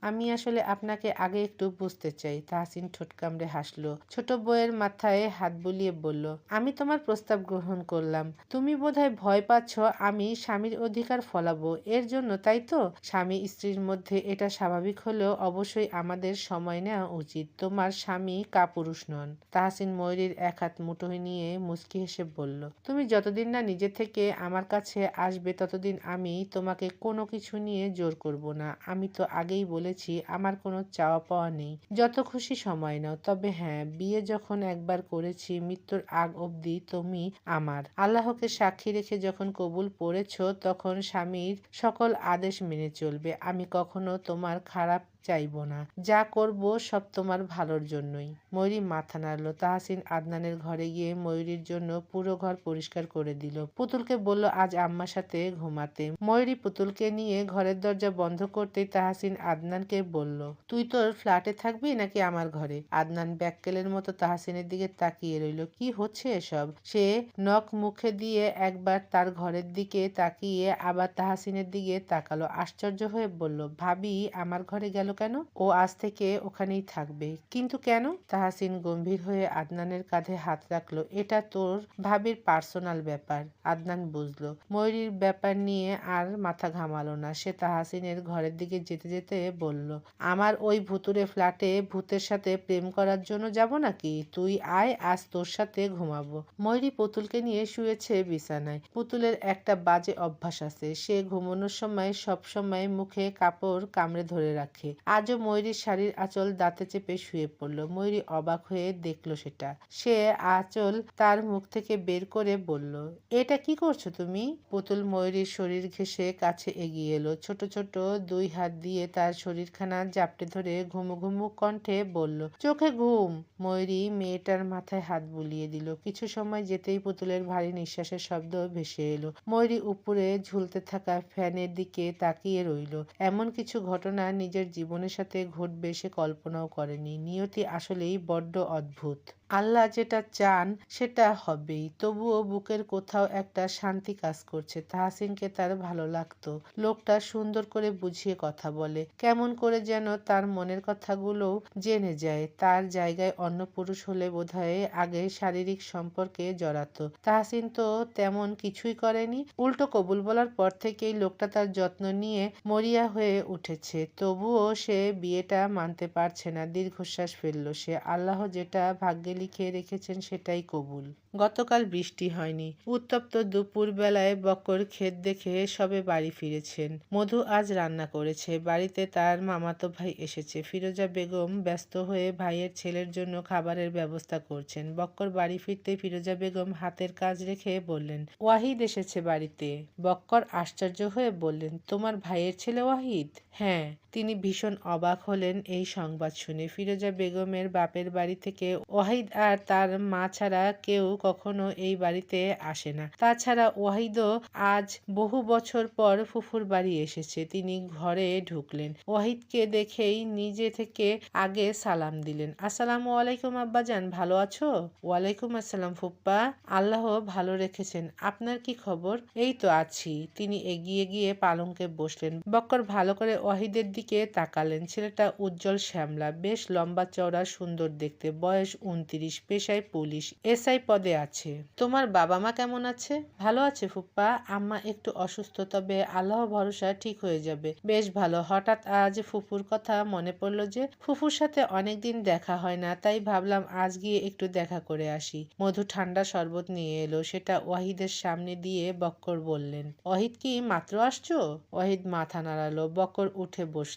আমি আসলে আপনাকে আগে একটু বুঝতে চাই। তাহসিন ঠোঁট কামড়ে হাসলো। ছোট বউয়ের মাথায় হাত বুলিয়ে বলল, আমি তোমার প্রস্তাব গ্রহণ করলাম। তুমি বোধহয় ভয় পাচ্ছ আমি স্বামীর অধিকার ফলাবো এর জন্য, তাই তো? স্বামী স্ত্রীর মধ্যে এটা স্বাভাবিক হলেও অবশ্যই আমাদের সময় নেওয়া উচিত। তোমার স্বামী কাপুরুষ নন। তাহসিন ময়ূরীর এক হাত মুঠোয় নিয়ে মুচকি হেসে বলল, তুমি যতদিন না নিজে থেকে আমার কাছে আসবে ততদিন আমি তোমাকে কোনো কিছু নিয়ে জোর করব না। আমি তো আগেই বলেছি আমার কোনো চাওয়া পাওয়া নেই, যত খুশি সময় নাও। তবে হ্যাঁ, বিয়ে যখন একবার করেছি মৃত্যুর আগ অবধি তুমি আমার। আল্লাহকে সাক্ষী রেখে যখন কবুল পড়েছ তখন স্বামীর সকল আদেশ মেনে চলবে। আমি কখনো তোমার খারাপ চাইব না। যা করব সব তোমার ভালোর জন্যই। ময়ূরী মাথা নাড়ল। তাহসিন আদনানের ঘরে গিয়ে ময়ূরীর জন্য পুরো ঘর পরিষ্কার করে দিল। পুতুলকে বলল আজ আম্মার সাথে ঘুমাতে। ময়ূরী পুতুলকে নিয়ে ঘরের দরজা বন্ধ করতেই তাহসিন আদনানকে বলল, তুই তোর ফ্ল্যাটে থাকবি নাকি আমার ঘরে? আদনান ব্যাককেলের মতো তাহসিনের দিকে তাকিয়ে রইল। কি হচ্ছে এসব? সে নখ মুখে দিয়ে একবার তার ঘরের দিকে তাকিয়ে আবার তাহসিনের দিকে তাকালো। আশ্চর্য হয়ে বলল, ভাবি আমার ঘরে গেল কেন? ও আজ থেকে ওখানেই থাকবে। কিন্তু কেন? তাহসিন গম্ভীর হয়ে আদনানের কাঁধে হাত রাখলো। এটা তোর ভাবির পার্সোনাল ব্যাপার। আদনান বুঝলো। ময়ূরীর ব্যাপার নিয়ে আর মাথা ঘামালো না। সে তাহসিনের ঘরের দিকে যেতে যেতে বলল, আমার ওই ভুতুরে ফ্ল্যাটে ভূতের সাথে প্রেম করার জন্য যাব নাকি? তুই আয়, আজ তোর সাথে ঘুমাবো। ময়ূরী পুতুলকে নিয়ে শুয়েছে বিছানায়। পুতুলের একটা বাজে অভ্যাস আছে, সে ঘুমানোর সময় সব সময় মুখে কাপড় কামড়ে ধরে রাখে। আজও ময়ূরীর শাড়ির আঁচল দাঁতে চেপে শুয়ে পড়ল। ময়ূরী অবাক হয়ে দেখলো সেটা। সে আঁচল তার মুখ থেকে বের করে বলল, এটা কি করছো তুমি? পুতুল ময়ূরীর শরীর ঘেঁষে কাছে এগিয়ে এলো। ছোট ছোট দুই হাত দিয়ে তার শরীরখানা জাপটে ধরে ঘুমু ঘুমু কণ্ঠে বলল, চোখে ঘুম। ময়ূরী মেয়েটার মাথায় হাত বুলিয়ে দিল। কিছু সময় যেতেই পুতুলের ভারী নিঃশ্বাসের শব্দ ভেসে এলো। ময়ূরী উপরে ঝুলতে থাকা ফ্যানের দিকে তাকিয়ে রইল। এমন কিছু ঘটনা নিজের জীবন জীবনের সাথে ঘটবে সে কল্পনাও করেনি। নিয়তি আসলেই বড্ড অদ্ভুত। আল্লাহ যেটা চান সেটা হবেই। তবুও বুকের কোথাও একটা শান্তি কাজ করছে। তাহসিনকে তার ভালো লাগতো। লোকটা সুন্দর করে বুঝিয়ে কথা বলে। কেমন করে যেন তার মনের কথাগুলোও জেনে যায়। তার জায়গায় অন্য পুরুষ হলে বোধহয় আগে শারীরিক সম্পর্কে জড়াতো। তাহসিন তো তেমন কিছুই করেনি। উল্টো কবুল বলার পর থেকেই লোকটা তার যত্ন নিয়ে মরিয়া হয়ে উঠেছে। তবুও সে বিয়েটা মানতে পারছে না। দীর্ঘশ্বাস ফেলল সে। আল্লাহ যেটা ভাগ্যে লিখে রেখেছেন সেটাই কবুল। গতকাল বৃষ্টি হয়নি। উত্তপ্ত দুপুর বেলায় বক্কর ক্ষেত দেখে সবে বাড়ি ফিরেছেন। মধু আজ রান্না করেছে। বাড়িতে তার মামাতো ভাই এসেছে। ফিরোজা বেগম ব্যস্ত হয়ে ভাইয়ের ছেলের জন্য খাবারের ব্যবস্থা করছেন। বক্কর বাড়ি ফিরতে ফিরোজা বেগম হাতের কাজ রেখে বললেন, ওয়াহিদ এসেছে বাড়িতে। বক্কর আশ্চর্য হয়ে বললেন, তোমার ভাইয়ের ছেলে ওয়াহিদ? হ্যাঁ। তিনি ভীষণ অবাক হলেন এই সংবাদ শুনে। ফিরোজা বেগমের বাপের বাড়ি থেকে ওয়াহিদ আর তার মা ছাড়া কেউ কখনো এই বাড়িতে আসে না। তাছাড়া ওয়াহিদও আজ বহু বছর পর ফুফুর বাড়ি এসেছে। তিনি ঘরে ঢুকলেন। ওয়াহিদকে দেখেই নিজে থেকে আগে সালাম দিলেন। আসসালামু আলাইকুম আব্বাজান, ভালো আছো? ওয়ালাইকুম আসসালাম ফুপ্পা, আল্লাহ ভালো রেখেছেন। আপনার কি খবর? এই তো আছি। তিনি এগিয়ে গিয়ে পালঙ্কে বসলেন। বক্কর ভালো করে ওয়াহিদের দিকে তাকালেন। ছেলেটা উজ্জ্বল শ্যামলা, বেশ লম্বা চওড়া, সুন্দর দেখতে। বয়স 29, পেশায় পুলিশ, এসআই পদে আছে। তোমার বাবা মা কেমন আছে? ভালো আছে ফুপ্পা, আম্মা একটু অসুস্থ, তবে আল্লাহ ভরসা ঠিক হয়ে যাবে। বেশ ভালো। হঠাৎ আজ ফুফুর কথা মনে পড়ল যে? ফুফুর সাথে অনেকদিন দেখা হয় না, তাই ভাবলাম আজ গিয়ে একটু দেখা করে আসি। মধু ঠান্ডা শরবত নিয়ে এলো। সেটা ওয়াহিদের সামনে দিয়ে বক্কর বললেন, ওয়াহিদ কি মাত্র আসছো? ওয়াহিদ মাথা নাড়ালো। বক্কর উঠে বসলেন।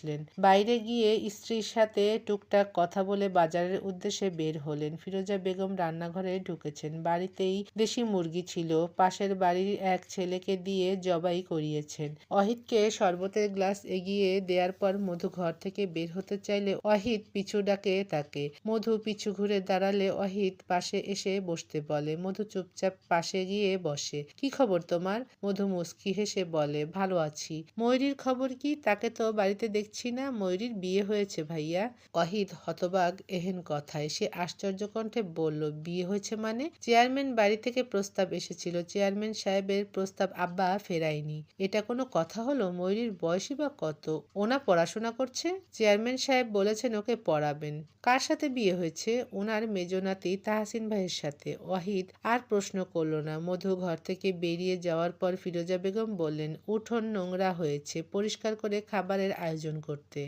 বাইরে গিয়ে স্ত্রীর সাথে টুকটাক কথা বলে বাজারের উদ্দেশ্যে বের হলেন। ফিরোজা বেগম রান্নাঘরে ঢুকেছেন। বাড়িতেই দেশি মুরগি ছিল। পাশের বাড়ির এক ছেলেকে দিয়ে জবাই করিয়েছেন। ওয়াহিদকে শরবতের গ্লাস এগিয়ে দেওয়ার পর মধু ঘর থেকে বের হতে চাইলে ওয়াহিদ পিছু ডাকে তাকে। মধু পিছু ঘুরে দাঁড়ালে ওয়াহিদ পাশে এসে বসতে বলে। মধু চুপচাপ পাশে গিয়ে বসে। কি খবর তোমার? মধু মুচকি হেসে বলে, ভালো আছি। ময়ূরীর খবর কি? তাকে তো বাড়িতে দেখছি না। ময়ূরীর বিয়ে হয়েছে ভাইয়া। ওয়াহিদ হতবাক এহেন কথায়। সে আশ্চর্য কণ্ঠে বলল, বিয়ে হয়েছে মানে? চেয়ারম্যান বাড়ি থেকে প্রস্তাব এসেছিল। চেয়ারম্যান সাহেবের প্রস্তাব আব্বা ফেরায়নি। এটা কোনো কথা হলো? ময়ূরীর বয়সই বা কত? ওনা পড়াশোনা করছে। চেয়ারম্যান সাহেব বলেছেন ওকে পড়াবেন। কার সাথে বিয়ে হয়েছে? ওনার মেজনাতি তাহসিন ভাইয়ের সাথে। ওয়াহিদ আর প্রশ্ন করল না। মধু ঘর থেকে বেরিয়ে যাওয়ার পর ফিরোজা বেগম বললেন, উঠোন নোংরা হয়েছে, পরিষ্কার করে খাবারের আয়োজন করতে।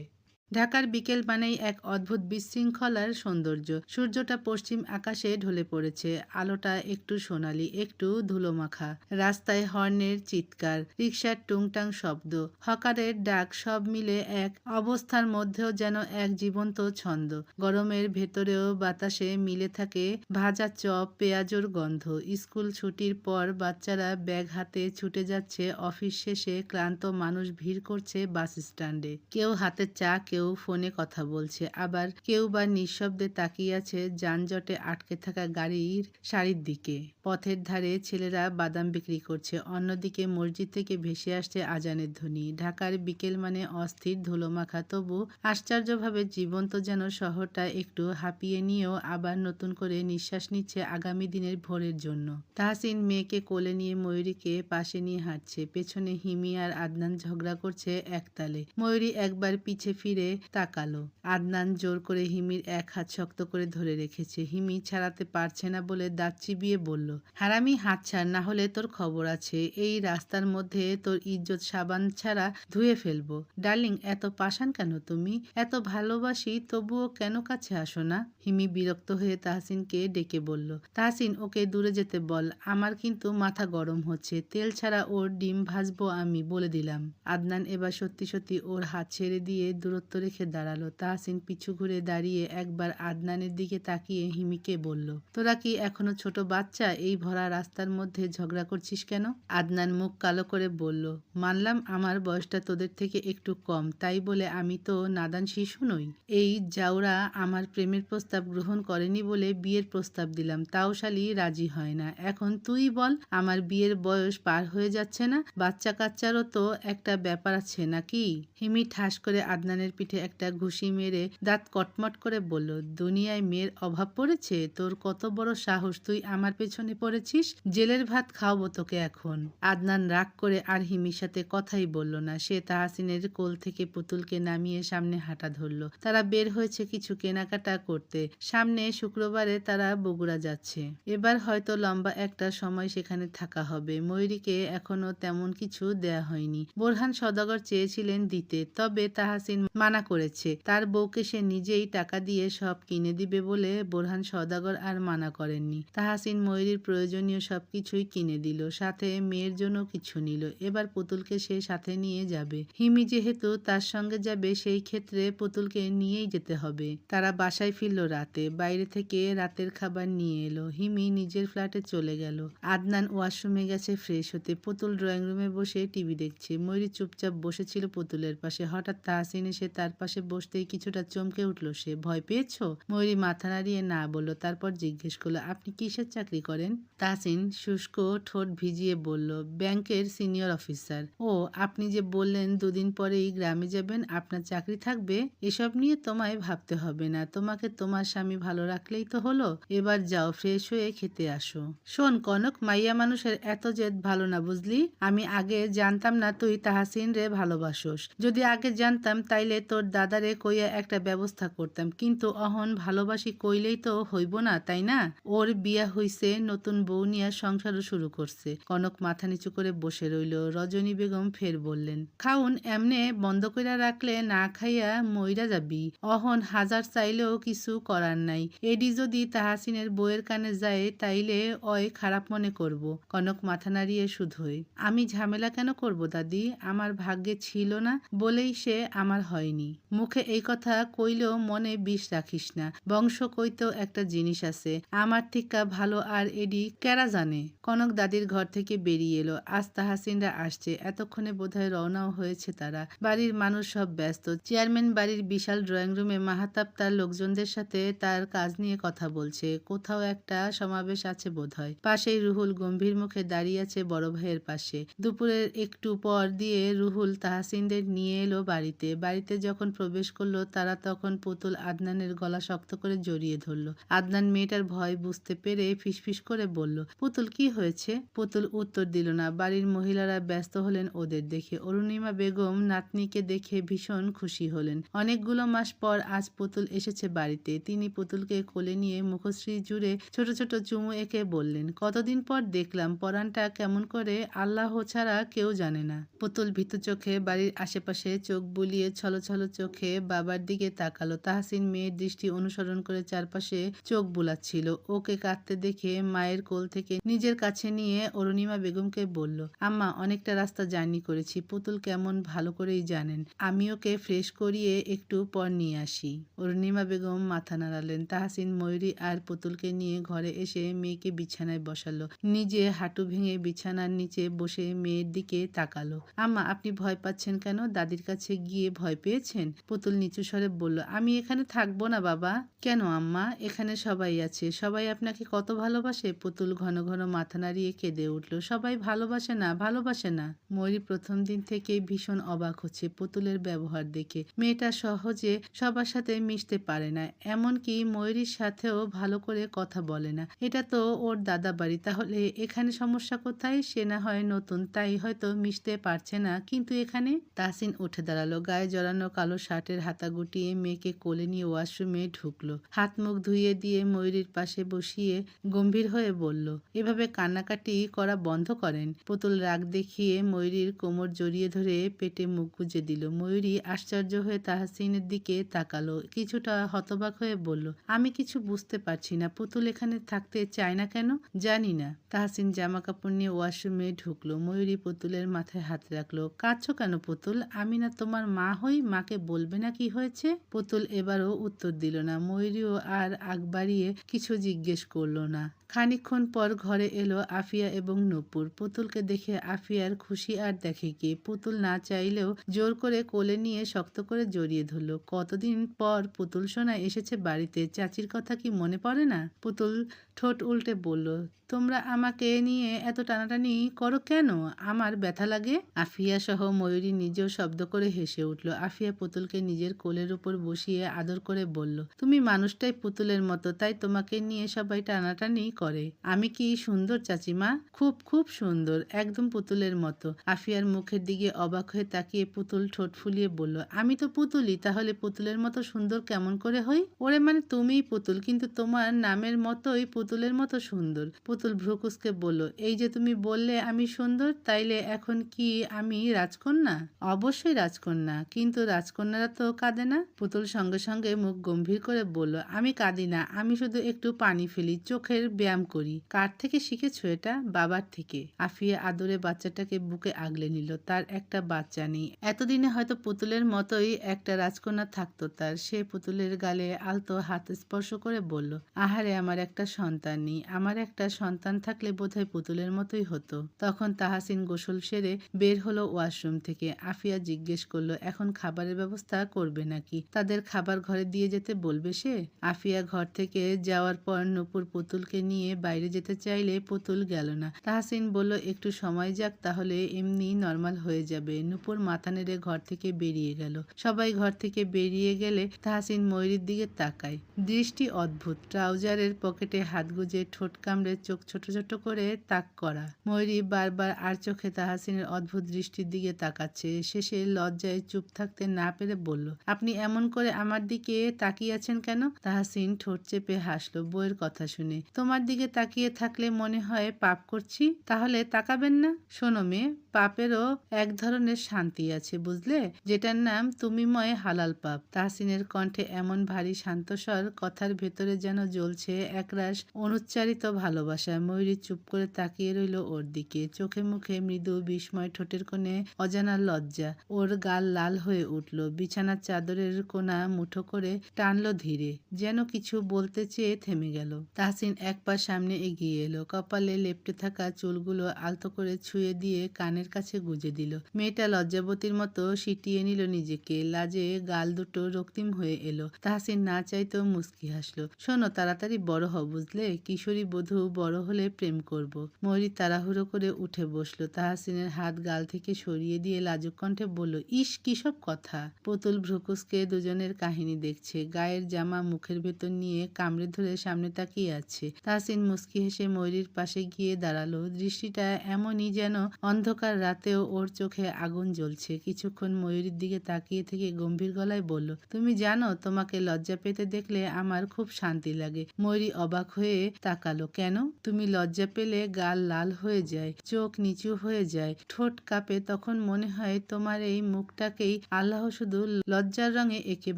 ঢাকার বিকেল মানেই এক অদ্ভুত বিশৃঙ্খলার সৌন্দর্য। সূর্যটা পশ্চিম আকাশে ঢলে পড়েছে। আলোটা একটু সোনালি, একটু ধুলোমাখা। রাস্তায় হর্নের চিৎকার, রিকশার টুংটাং শব্দ, হকারের ডাক, সব মিলে এক অবস্থার মধ্যেও যেন এক জীবন্ত ছন্দ। গরমের ভেতরেও বাতাসে মিলে থাকে ভাজা চপ, পেঁয়াজুর গন্ধ। স্কুল ছুটির পর বাচ্চারা ব্যাগ হাতে ছুটে যাচ্ছে। অফিস শেষে ক্লান্ত মানুষ ভিড় করছে বাস স্ট্যান্ডে। কেউ হাতে চা, কেউ ফোনে কথা বলছে, আবার কেউ বা নিঃশব্দে তাকিয়ে আছে যানজটে আটকে থাকা গাড়ির সারির দিকে। পথের ধারে ছেলেরা বাদাম বিক্রি করছে। অন্যদিকে মসজিদ থেকে ভেসে আসছে আজানের ধ্বনি। ঢাকার বিকেল মানে অস্থির, ধুলোমাখা, তবু আশ্চর্যভাবে জীবন্ত, যেন শহরটা একটু হাঁপিয়ে নিয়েও আবার নতুন করে নিঃশ্বাস নিচ্ছে আগামী দিনের ভোরের জন্য। তাহসিন মেয়েকে কোলে নিয়ে ময়ূরীকে পাশে নিয়ে হাঁটছে। পেছনে হিমি আর আদনান ঝগড়া করছে একতালে। ময়ূরী একবার পিছে ফিরে তাকালো। আদনান জোর করে হিমির এক হাত শক্ত করে ধরে রেখেছে। হিমি ছাড়াতে পারছে না বলে দাঁত চিবিয়ে বলল, হারামি, হাত ছাড়, না হলে তোর খবর আছে। এই রাস্তার মধ্যে তোর ইজ্জত সাবান ছাড়া ধুয়ে ফেলবো। ডার্লিং, এত পাষাণ কেন তুমি? এত ভালোবাসি তবুও কেন কাছে আসো না? হিমি বিরক্ত হয়ে তাহসিনকে ডেকে বলল, তাহসিন, ওকে দূরে যেতে বল। আমার কিন্তু মাথা গরম হচ্ছে। তেল ছাড়া ওর ডিম ভাজবো আমি, বলে দিলাম। আদনান এবার সত্যি সত্যি ওর হাত ছেড়ে দিয়ে দূরত্ব রেখে দাঁড়ালো। তাহসিন পিছু ঘুরে দাঁড়িয়ে একবার আদনানের দিকে তাকিয়ে হিমিকে বলল, তোরা কি এখনো ছোট বাচ্চা? এই ভরা রাস্তার মধ্যে ঝগড়া করছিস কেন? আদনান মুখ কালো করে বলল, মানলাম আমার বয়সটা তোদের থেকে একটু কম, তাই বলে আমি তো নাদান শিশু নই। এই জাউরা আমার প্রেমের প্রস্তাব গ্রহণ করেনি বলে বিয়ের প্রস্তাব দিলাম, তাও শালি রাজি হয় না। এখন তুই বল, আমার বিয়ের বয়স পার হয়ে যাচ্ছে না? বাচ্চা কাচ্চারও তো একটা ব্যাপার আছে নাকি? হিমি ঠাস করে আদনানের পিঠে পিঠে একটা ঘুষি মেরে দাঁত কটমট করে বলল, দুনিয়ায় মেয়ের অভাব পড়েছে? তোর কত বড় সাহস, তুই আমার পেছনে পড়েছিস? জেলের ভাত খাওয়াবো তোকে এখন। আদনান রাগ করে আর হিমির সাথে কথাই বলল না। সে তাহসিনের কোল থেকে পুতুলকে নামিয়ে সামনে হাঁটা ধরল। তারা বের হয়েছে কিছু কেনাকাটা করতে। সামনে শুক্রবারে তারা বগুড়া যাচ্ছে। এবার হয়তো লম্বা একটা সময় সেখানে থাকা হবে। ময়ূরীকে এখনো তেমন কিছু দেয়া হয়নি। বোরহান সওদাগর চেয়েছিলেন দিতে, তবে তাহসিন মানা করেছে। তার বউকে সে নিজেই টাকা দিয়ে সব কিনে দিবে বলে বোরহান সওদাগর আর মানা করেননি। তাহসিন ময়ূরীর প্রয়োজনীয় সবকিছুই কিনে দিল, সাথে মেয়ের জন্য কিছু নিল। এবার পুতুলকে সে সাথে নিয়ে যাবে। হিমি যেহেতু তার সঙ্গে যাবে, সেই ক্ষেত্রে পুতুলকে নিয়েই যেতে হবে। তারা বাসায় ফিরল রাতে। বাইরে থেকে রাতের খাবার নিয়ে এলো। হিমি নিজের ফ্ল্যাটে চলে গেল। আদনান ওয়াশরুমে গেছে ফ্রেশ হতে। পুতুল ড্রয়িং রুমে বসে টিভি দেখছে। ময়ূরী চুপচাপ বসেছিল পুতুলের পাশে। হঠাৎ তাহসিন এসে তার পাশে বসতেই কিছুটা চমকে উঠল সে। ভয় পেয়েছো? ময়ূরী মাথা নাড়িয়ে না বলল। তারপর জিজ্ঞেস করলো, আপনি কিসের চাকরি করেন? তাহসিন শুষ্ক ঠোঁট ভিজিয়ে বলল, ব্যাংকের সিনিয়র অফিসার। ও, আপনি যে বললেন দুদিন পরেই গ্রামে যাবেন, আপনার চাকরি থাকবে? এসব নিয়ে তোমায় ভাবতে হবে না। তোমাকে তোমার স্বামী ভালো রাখলেই তো হলো। এবার যাও, ফ্রেশ হয়ে খেতে আসো। শোন কনক, মাইয়া মানুষের এত জেদ ভালো না, বুঝলি? আমি আগে জানতাম না তুই তাহসিন রে ভালোবাসোস। যদি আগে জানতাম তাইলে তোর দাদারে কইয়া একটা ব্যবস্থা করতাম, কিন্তু অহন ভালোবাসি কইলেই তো হইব না, তাই না? ওর বিয়া হইছে, নতুন বউ নিয়ে সংসারও শুরু করছে। কনক মাথা নিচু করে বসে রইল। রজনী বেগম ফের বললেন, খাউন এমনে বন্ধ কইরা রাখলে না খাইয়া মইরা যাবি। অহন হাজার চাইলেও কিছু করার নাই। এডি যদি তাহসিনের বইয়ের কানে যায় তাইলে অয় খারাপ মনে করব। কনক মাথা নাড়িয়ে শুধোয়, আমি ঝামেলা কেন করব দাদি? আমার ভাগ্যে ছিল না বলেই সে আমার হয়নি। মুখে এই কথা কইলেও মনে বিষ রাখিস না। বংশ কইতেও একটা জিনিস আছে। আমার থিকা ভালো আর এডি কেরা জানে। কনক দাদির ঘর থেকে বেরিয়ে এলো। আজ তাহসিনরা আসছে। এতক্ষণে বোধহয় রওনাও হয়েছে তারা। বাড়ির মানুষ সব ব্যস্ত। চেয়ারম্যান বাড়ির বিশাল ড্রয়িং রুমে মাহাতাব তার লোকজনদের সাথে তার কাজ নিয়ে কথা বলছে। কোথাও একটা সমাবেশ আছে বোধহয়। পাশেই রুহুল গম্ভীর মুখে দাঁড়িয়ে আছে বড় ভাইয়ের পাশে। দুপুরের একটু পর দিয়ে রুহুল তাহসিনদের নিয়ে এলো বাড়িতে। বাড়িতে যখন প্রবেশ করলো তারা, তখন পুতুল আদনানের গলা শক্ত করে জড়িয়ে ধরলো। আদনান মেয়েটার ভয় বুঝতে পেরে ফিসফিস করে বলল, পুতুল কি হয়েছে? পুতুল উত্তর দিল না। বাড়ির মহিলারা ব্যস্ত হলেন ওদের দেখে। অরুণিমা বেগম নাতনিকে দেখে ভীষণ খুশি হলেন। অনেকগুলো মাস পর আজ পুতুল এসেছে বাড়িতে। তিনি পুতুলকে কোলে নিয়ে মুখশ্রী জুড়ে ছোট ছোট চুমু এঁকে বললেন, কতদিন পর দেখলাম, পরাণটা কেমন করে আল্লাহ ছাড়া কেউ জানে না। পুতুল ভীতু চোখে বাড়ির আশেপাশে চোখ বুলিয়ে ছলছল চোখে বাবার দিকে তাকালো। তাহসিন মেয়ের দৃষ্টি অনুসরণ করে চারপাশে চোখ বুলাচ্ছিল। ওকে কাঁদতে দেখে মায়ের কোল থেকে নিজের কাছে নিয়ে অরুণিমা বেগমকে বলল, আম্মা, অনেকটা রাস্তা জার্নি করেছি। পুতুল কেমন ভালো করেই জানেন। আমি ওকে ফ্রেশ করিয়ে একটু পর নিয়ে আসি। অরুণিমা বেগম মাথা নাড়ালেন। তাহসিন ময়ূরী আর পুতুলকে নিয়ে ঘরে এসে মেয়েকে বিছানায় বসালো। নিজে হাঁটু ভেঙে বিছানার নিচে বসে মেয়ের দিকে তাকালো। আম্মা, আপনি ভয় পাচ্ছেন কেন? দাদির কাছে গিয়ে ভয় পেয়েছেন? পুতুল নিচু স্বরে বলল, আমি এখানে থাকবো না বাবা। কেন আম্মা? এখানে সবাই আছে। সবাই আপনাকে কত ভালোবাসে। পুতুল ঘন ঘন মাথা নাড়িয়ে কেঁদে উঠল। সবাই ভালোবাসে না, ভালোবাসে না। ময়ূরী প্রথম দিন থেকেই ভীষণ অবাক হচ্ছে পুতুলের ব্যবহার দেখে। মেয়েটা সহজে সবার সাথে মিশতে পারে না, এমনকি ময়ূরীর সাথেও ভালো করে কথা বলে না। এটা তো ওর দাদা বাড়ি, তাহলে এখানে সমস্যা কোথায়? সে না হয় নতুন, তাই হয়তো মিশতে পারছে না, কিন্তু এখানে। তাহসিন উঠে দাঁড়ালো। গায়ে জড়ানো কালো শার্টের হাতা গুটিয়ে মেয়েকে কোলে নিয়ে ওয়াশরুমে ঢুকলো। হাত মুখ ধুইয়ে দিয়ে ময়ূরীর পাশে বসিয়ে গম্ভীর হয়ে বলল, এভাবে কান্নাকাটি করা বন্ধ করেন। পুতুল রাগ দেখিয়ে ময়ূরীর কোমর জড়িয়ে ধরে পেটে মুখ গুজে দিল। ময়ূরী আশ্চর্য হয়ে তাহসিনের দিকে তাকালো। কিছুটা হতবাক হয়ে বলল, আমি কিছু বুঝতে পারছি না। পুতুল এখানে থাকতে চায় না কেন? জানি না। তাহসিন জামা কাপড় নিয়ে ওয়াশরুমে ঢুকলো। ময়ূরী পুতুলের মাথায় হাত রাখলো। কাঁদছো কেন পুতুল? আমি না তোমার মা হই? মাকে বলবে না কি হয়েছে? পুতুল এবারও উত্তর দিল না। ময়ূরীও আর আগ বাড়িয়ে কিছু জিজ্ঞেস করলো না। খানিকক্ষণ পর ঘরে এলো আফিয়া এবং নূপুর। পুতুলকে দেখে আফিয়ার খুশি আর দেখে কি। পুতুল না চাইলেও জোর করে কোলে নিয়ে শক্ত করে জড়িয়ে ধরল। কতদিন পর পুতুল সোনা এসেছে বাড়িতে। চাচির কথা কি মনে পড়ে না? পুতুল ঠোঁট উল্টে বলল, তোমরা আমাকে নিয়ে এত টানাটানি করো কেন? আমার ব্যথা লাগে। আফিয়া সহ ময়ূরী নিজেও শব্দ করে হেসে উঠল। আফিয়া আফিয়া পুতুলকে নিজের কোলের উপর বসিয়ে আদর করে বলল, তুমি মানুষটাই পুতুলের মতো, তাই তোমাকে নিয়ে সবাই টানাটানি করে। আমি কি সুন্দর চাচিমা? খুব খুব সুন্দর, একদম পুতুলের মতো। আফিয়ার মুখের দিকে অবাক হয়ে তাকিয়ে পুতুল ঠোঁট ফুলিয়ে বলল, আমি তো পুতুলই, তাহলে পুতুলের মতো সুন্দর কেমন করে হই? ওরে মানে তুমিই পুতুল, কিন্তু তোমার নামের মতোই পুতুলের মতো সুন্দর। পুতুল ভ্রুকুসকে বলল, এই যে তুমি বললে আমি সুন্দর, তাইলে এখন কি আমি রাজকন্যা? অবশ্যই রাজকন্যা, কিন্তু রাজকন্যারা তো কাঁদে না। পুতুল সঙ্গে সঙ্গে মুখ গম্ভীর করে বলল, আমি কাঁদি না, আমি শুধু একটু পানি ফেলি, চোখের ব্যায়াম করি। কার থেকে শিখেছো এটা? বাবার থেকে। আফিয়া আদরে বাচ্চাটাকে বুকে আগলে নিল। তার একটা বাচ্চা নেই, এতদিনে হয়তো পুতুলের মতোই একটা রাজকন্যা থাকতো তার। সে পুতুলের গালে আলতো হাত স্পর্শ করে বলল, আহারে আমার একটা সন্তান নেই, আমার একটা সন্তান থাকলে বোধহয় পুতুলের মতোই হতো। তখন তাহাসিন গোসল সেরে বের হলো ওয়াশরুম থেকে। আফিয়া জিজ্ঞেস করলো, এখন খাবারের ব্যবস্থা করবে নাকি? তাদের খাবার ঘরে দিয়ে যেতে বলবে সে? আফিয়া ঘর থেকে যাওয়ার পর নূপুর পুতুলকে নিয়ে বাইরে যেতে চাইলে পুতুল গেল না। তাহসিন বলল, একটু সময় যাক, তাহলে এমনি নর্মাল হয়ে যাবে। নূপুর মাথা নেড়ে ঘর থেকে বেরিয়ে গেল। সবাই ঘর থেকে বেরিয়ে গেলে তাহসিন ময়ূরীর দিকে তাকায়। দৃষ্টি অদ্ভুত, ট্রাউজারের পকেটে হাত গুজে ঠোঁট কামড়ে চোখ ছোট ছোট করে তাক করা। ময়ূরী বারবার আর চোখে তাহসিনের অদ্ভুত দৃষ্টির দিকে তাকাচ্ছে। শেষে লজ্জায় চুপ থাকতে না পেরে বলল, আপনি এমন করে আমার দিকে তাকিয়ে আছেন কেন? তাহসিন ঠোঁট চেপে হাসলো বইয়ের কথা শুনে। তোমার দিকে তাকিয়ে থাকলে মনে হয় পাপ করছি, তাহলে তাকাবেন না? শোনো মেয়ে, পাপেরও এক ধরনের শান্তি আছে বুঝলে, যেটার নাম তুমিময় হালাল পাপ। তাহসিনের কণ্ঠে এমন ভারী শান্তস্বর, কথার ভেতরে যেন জ্বলছে একরাশ অনুচ্চারিত ভালোবাসা। ময়ূরী চুপ করে তাকিয়ে রইল ওর দিকে। চোখে মুখে মৃদু বিস্ময়, ঠোঁটের কোণে অজানা লজ্জা। ওর গাল লাল হয়ে উঠল। বিছানার চাদরের কোণা মুঠো করে টানলো ধীরে, যেন কিছু বলতে চেয়ে থেমে গেল। তাহসিন এক পা সামনে এগিয়ে এলো। কপালে লেপ্টে থাকা চুলগুলো আলতো করে ছুঁয়ে দিয়ে কানের কাছে গুজে দিল। মেয়েটা লজ্জাবতীর মতো সিটিয়ে নিল নিজেকে। লাজে গাল দুটো রক্তিম হয়ে এলো। তাহসিন না চাইতেও মুচকি হাসলো। শোনো, তাড়াতাড়ি বড় হও বুঝলে, কিশোরী বধূ বড় হলে প্রেম করব। ময়ূরী তাড়াহুড়ো করে উঠে বসলো। তাহসিনের হাত গাল থেকে সরিয়ে দিয়ে লাজুক কণ্ঠে বলল, ইস কিসব কথা। পুতুল ভ্রুকুসকে দুজনের কাহিনী দেখছে। গায়ের জামা মুখের ভেতর নিয়ে কামড়ে ধরে সামনে তাকিয়ে আছে। তাহসিন মুচকি হেসে ময়ূরীর পাশে গিয়ে দাঁড়ালো। দৃষ্টিটা এমনই যেন অন্ধকার রাতেও ওর চোখে আগুন জ্বলছে। কিছুক্ষণ ময়ূরীর দিকে তাকিয়ে থেকে গম্ভীর গলায় বলল, তুমি জানো, তোমাকে লজ্জা পেতে দেখলে আমার খুব শান্তি লাগে। ময়ূরী অবাক হয়ে তাকালো। কেন? তুমি লজ্জা পেলে গাল লাল হয়ে যায়, চোখ নিচু হয়ে যায়, ঠোঁট কাঁপে, তখন মনে হয় তোমার এই মুখটাকেই আল্লাহ শুধু লজ্জার রঙে এঁকে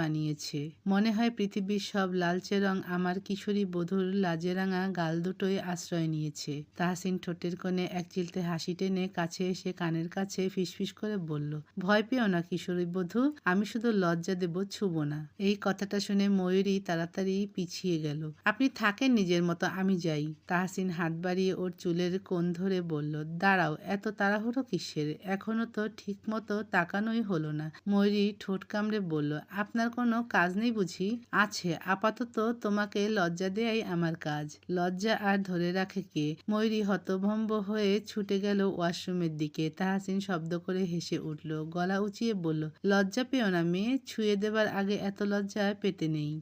বানিয়েছে। মনে হয় পৃথিবীর সব লালচে রং আমার কিশোরী বধূর লাজে রাঙা গাল দুটোই আশ্রয় নিয়েছে। তাহসিন ঠোঁটের কোণে এক চিলতে হাসি টেনে কাছে এসে কানের কাছে ফিসফিস করে বলল, ভয় পেও না কিশোরী বধূ, আমি শুধু লজ্জা দেব, ছুব না। এই কথাটা শুনে ময়ূরী তাড়াতাড়ি পিছিয়ে গেল। আপনি থাকেন নিজের মতো, আমি যাই। তাহসিন হাত বাড়িয়ে ওর চুলের কোণ ধরে বলল, দাঁড়াও, এত তাড়াহুড়ো কিসের? এখনো তো ঠিক মতো তাকানোই হলো না। ময়ূরী ঠোঁট কামড়ে বলল, আপনার কোনো কাজ নেই বুঝি? আছে, আপাতত তোমাকে লজ্জা দেয়াই আমার কাজ। লজ্জা আর ধরে রাখে কে? ময়ূরী হতভম্ব হয়ে ছুটে গেল ওয়াশরুমের দিকে। তাহসিন শব্দ করে হেসে উঠল, গলা উঁচিয়ে বলল, লজ্জা পেও না মেয়ে, ছুঁয়ে দেবার আগে এত লজ্জা পেতে নেই।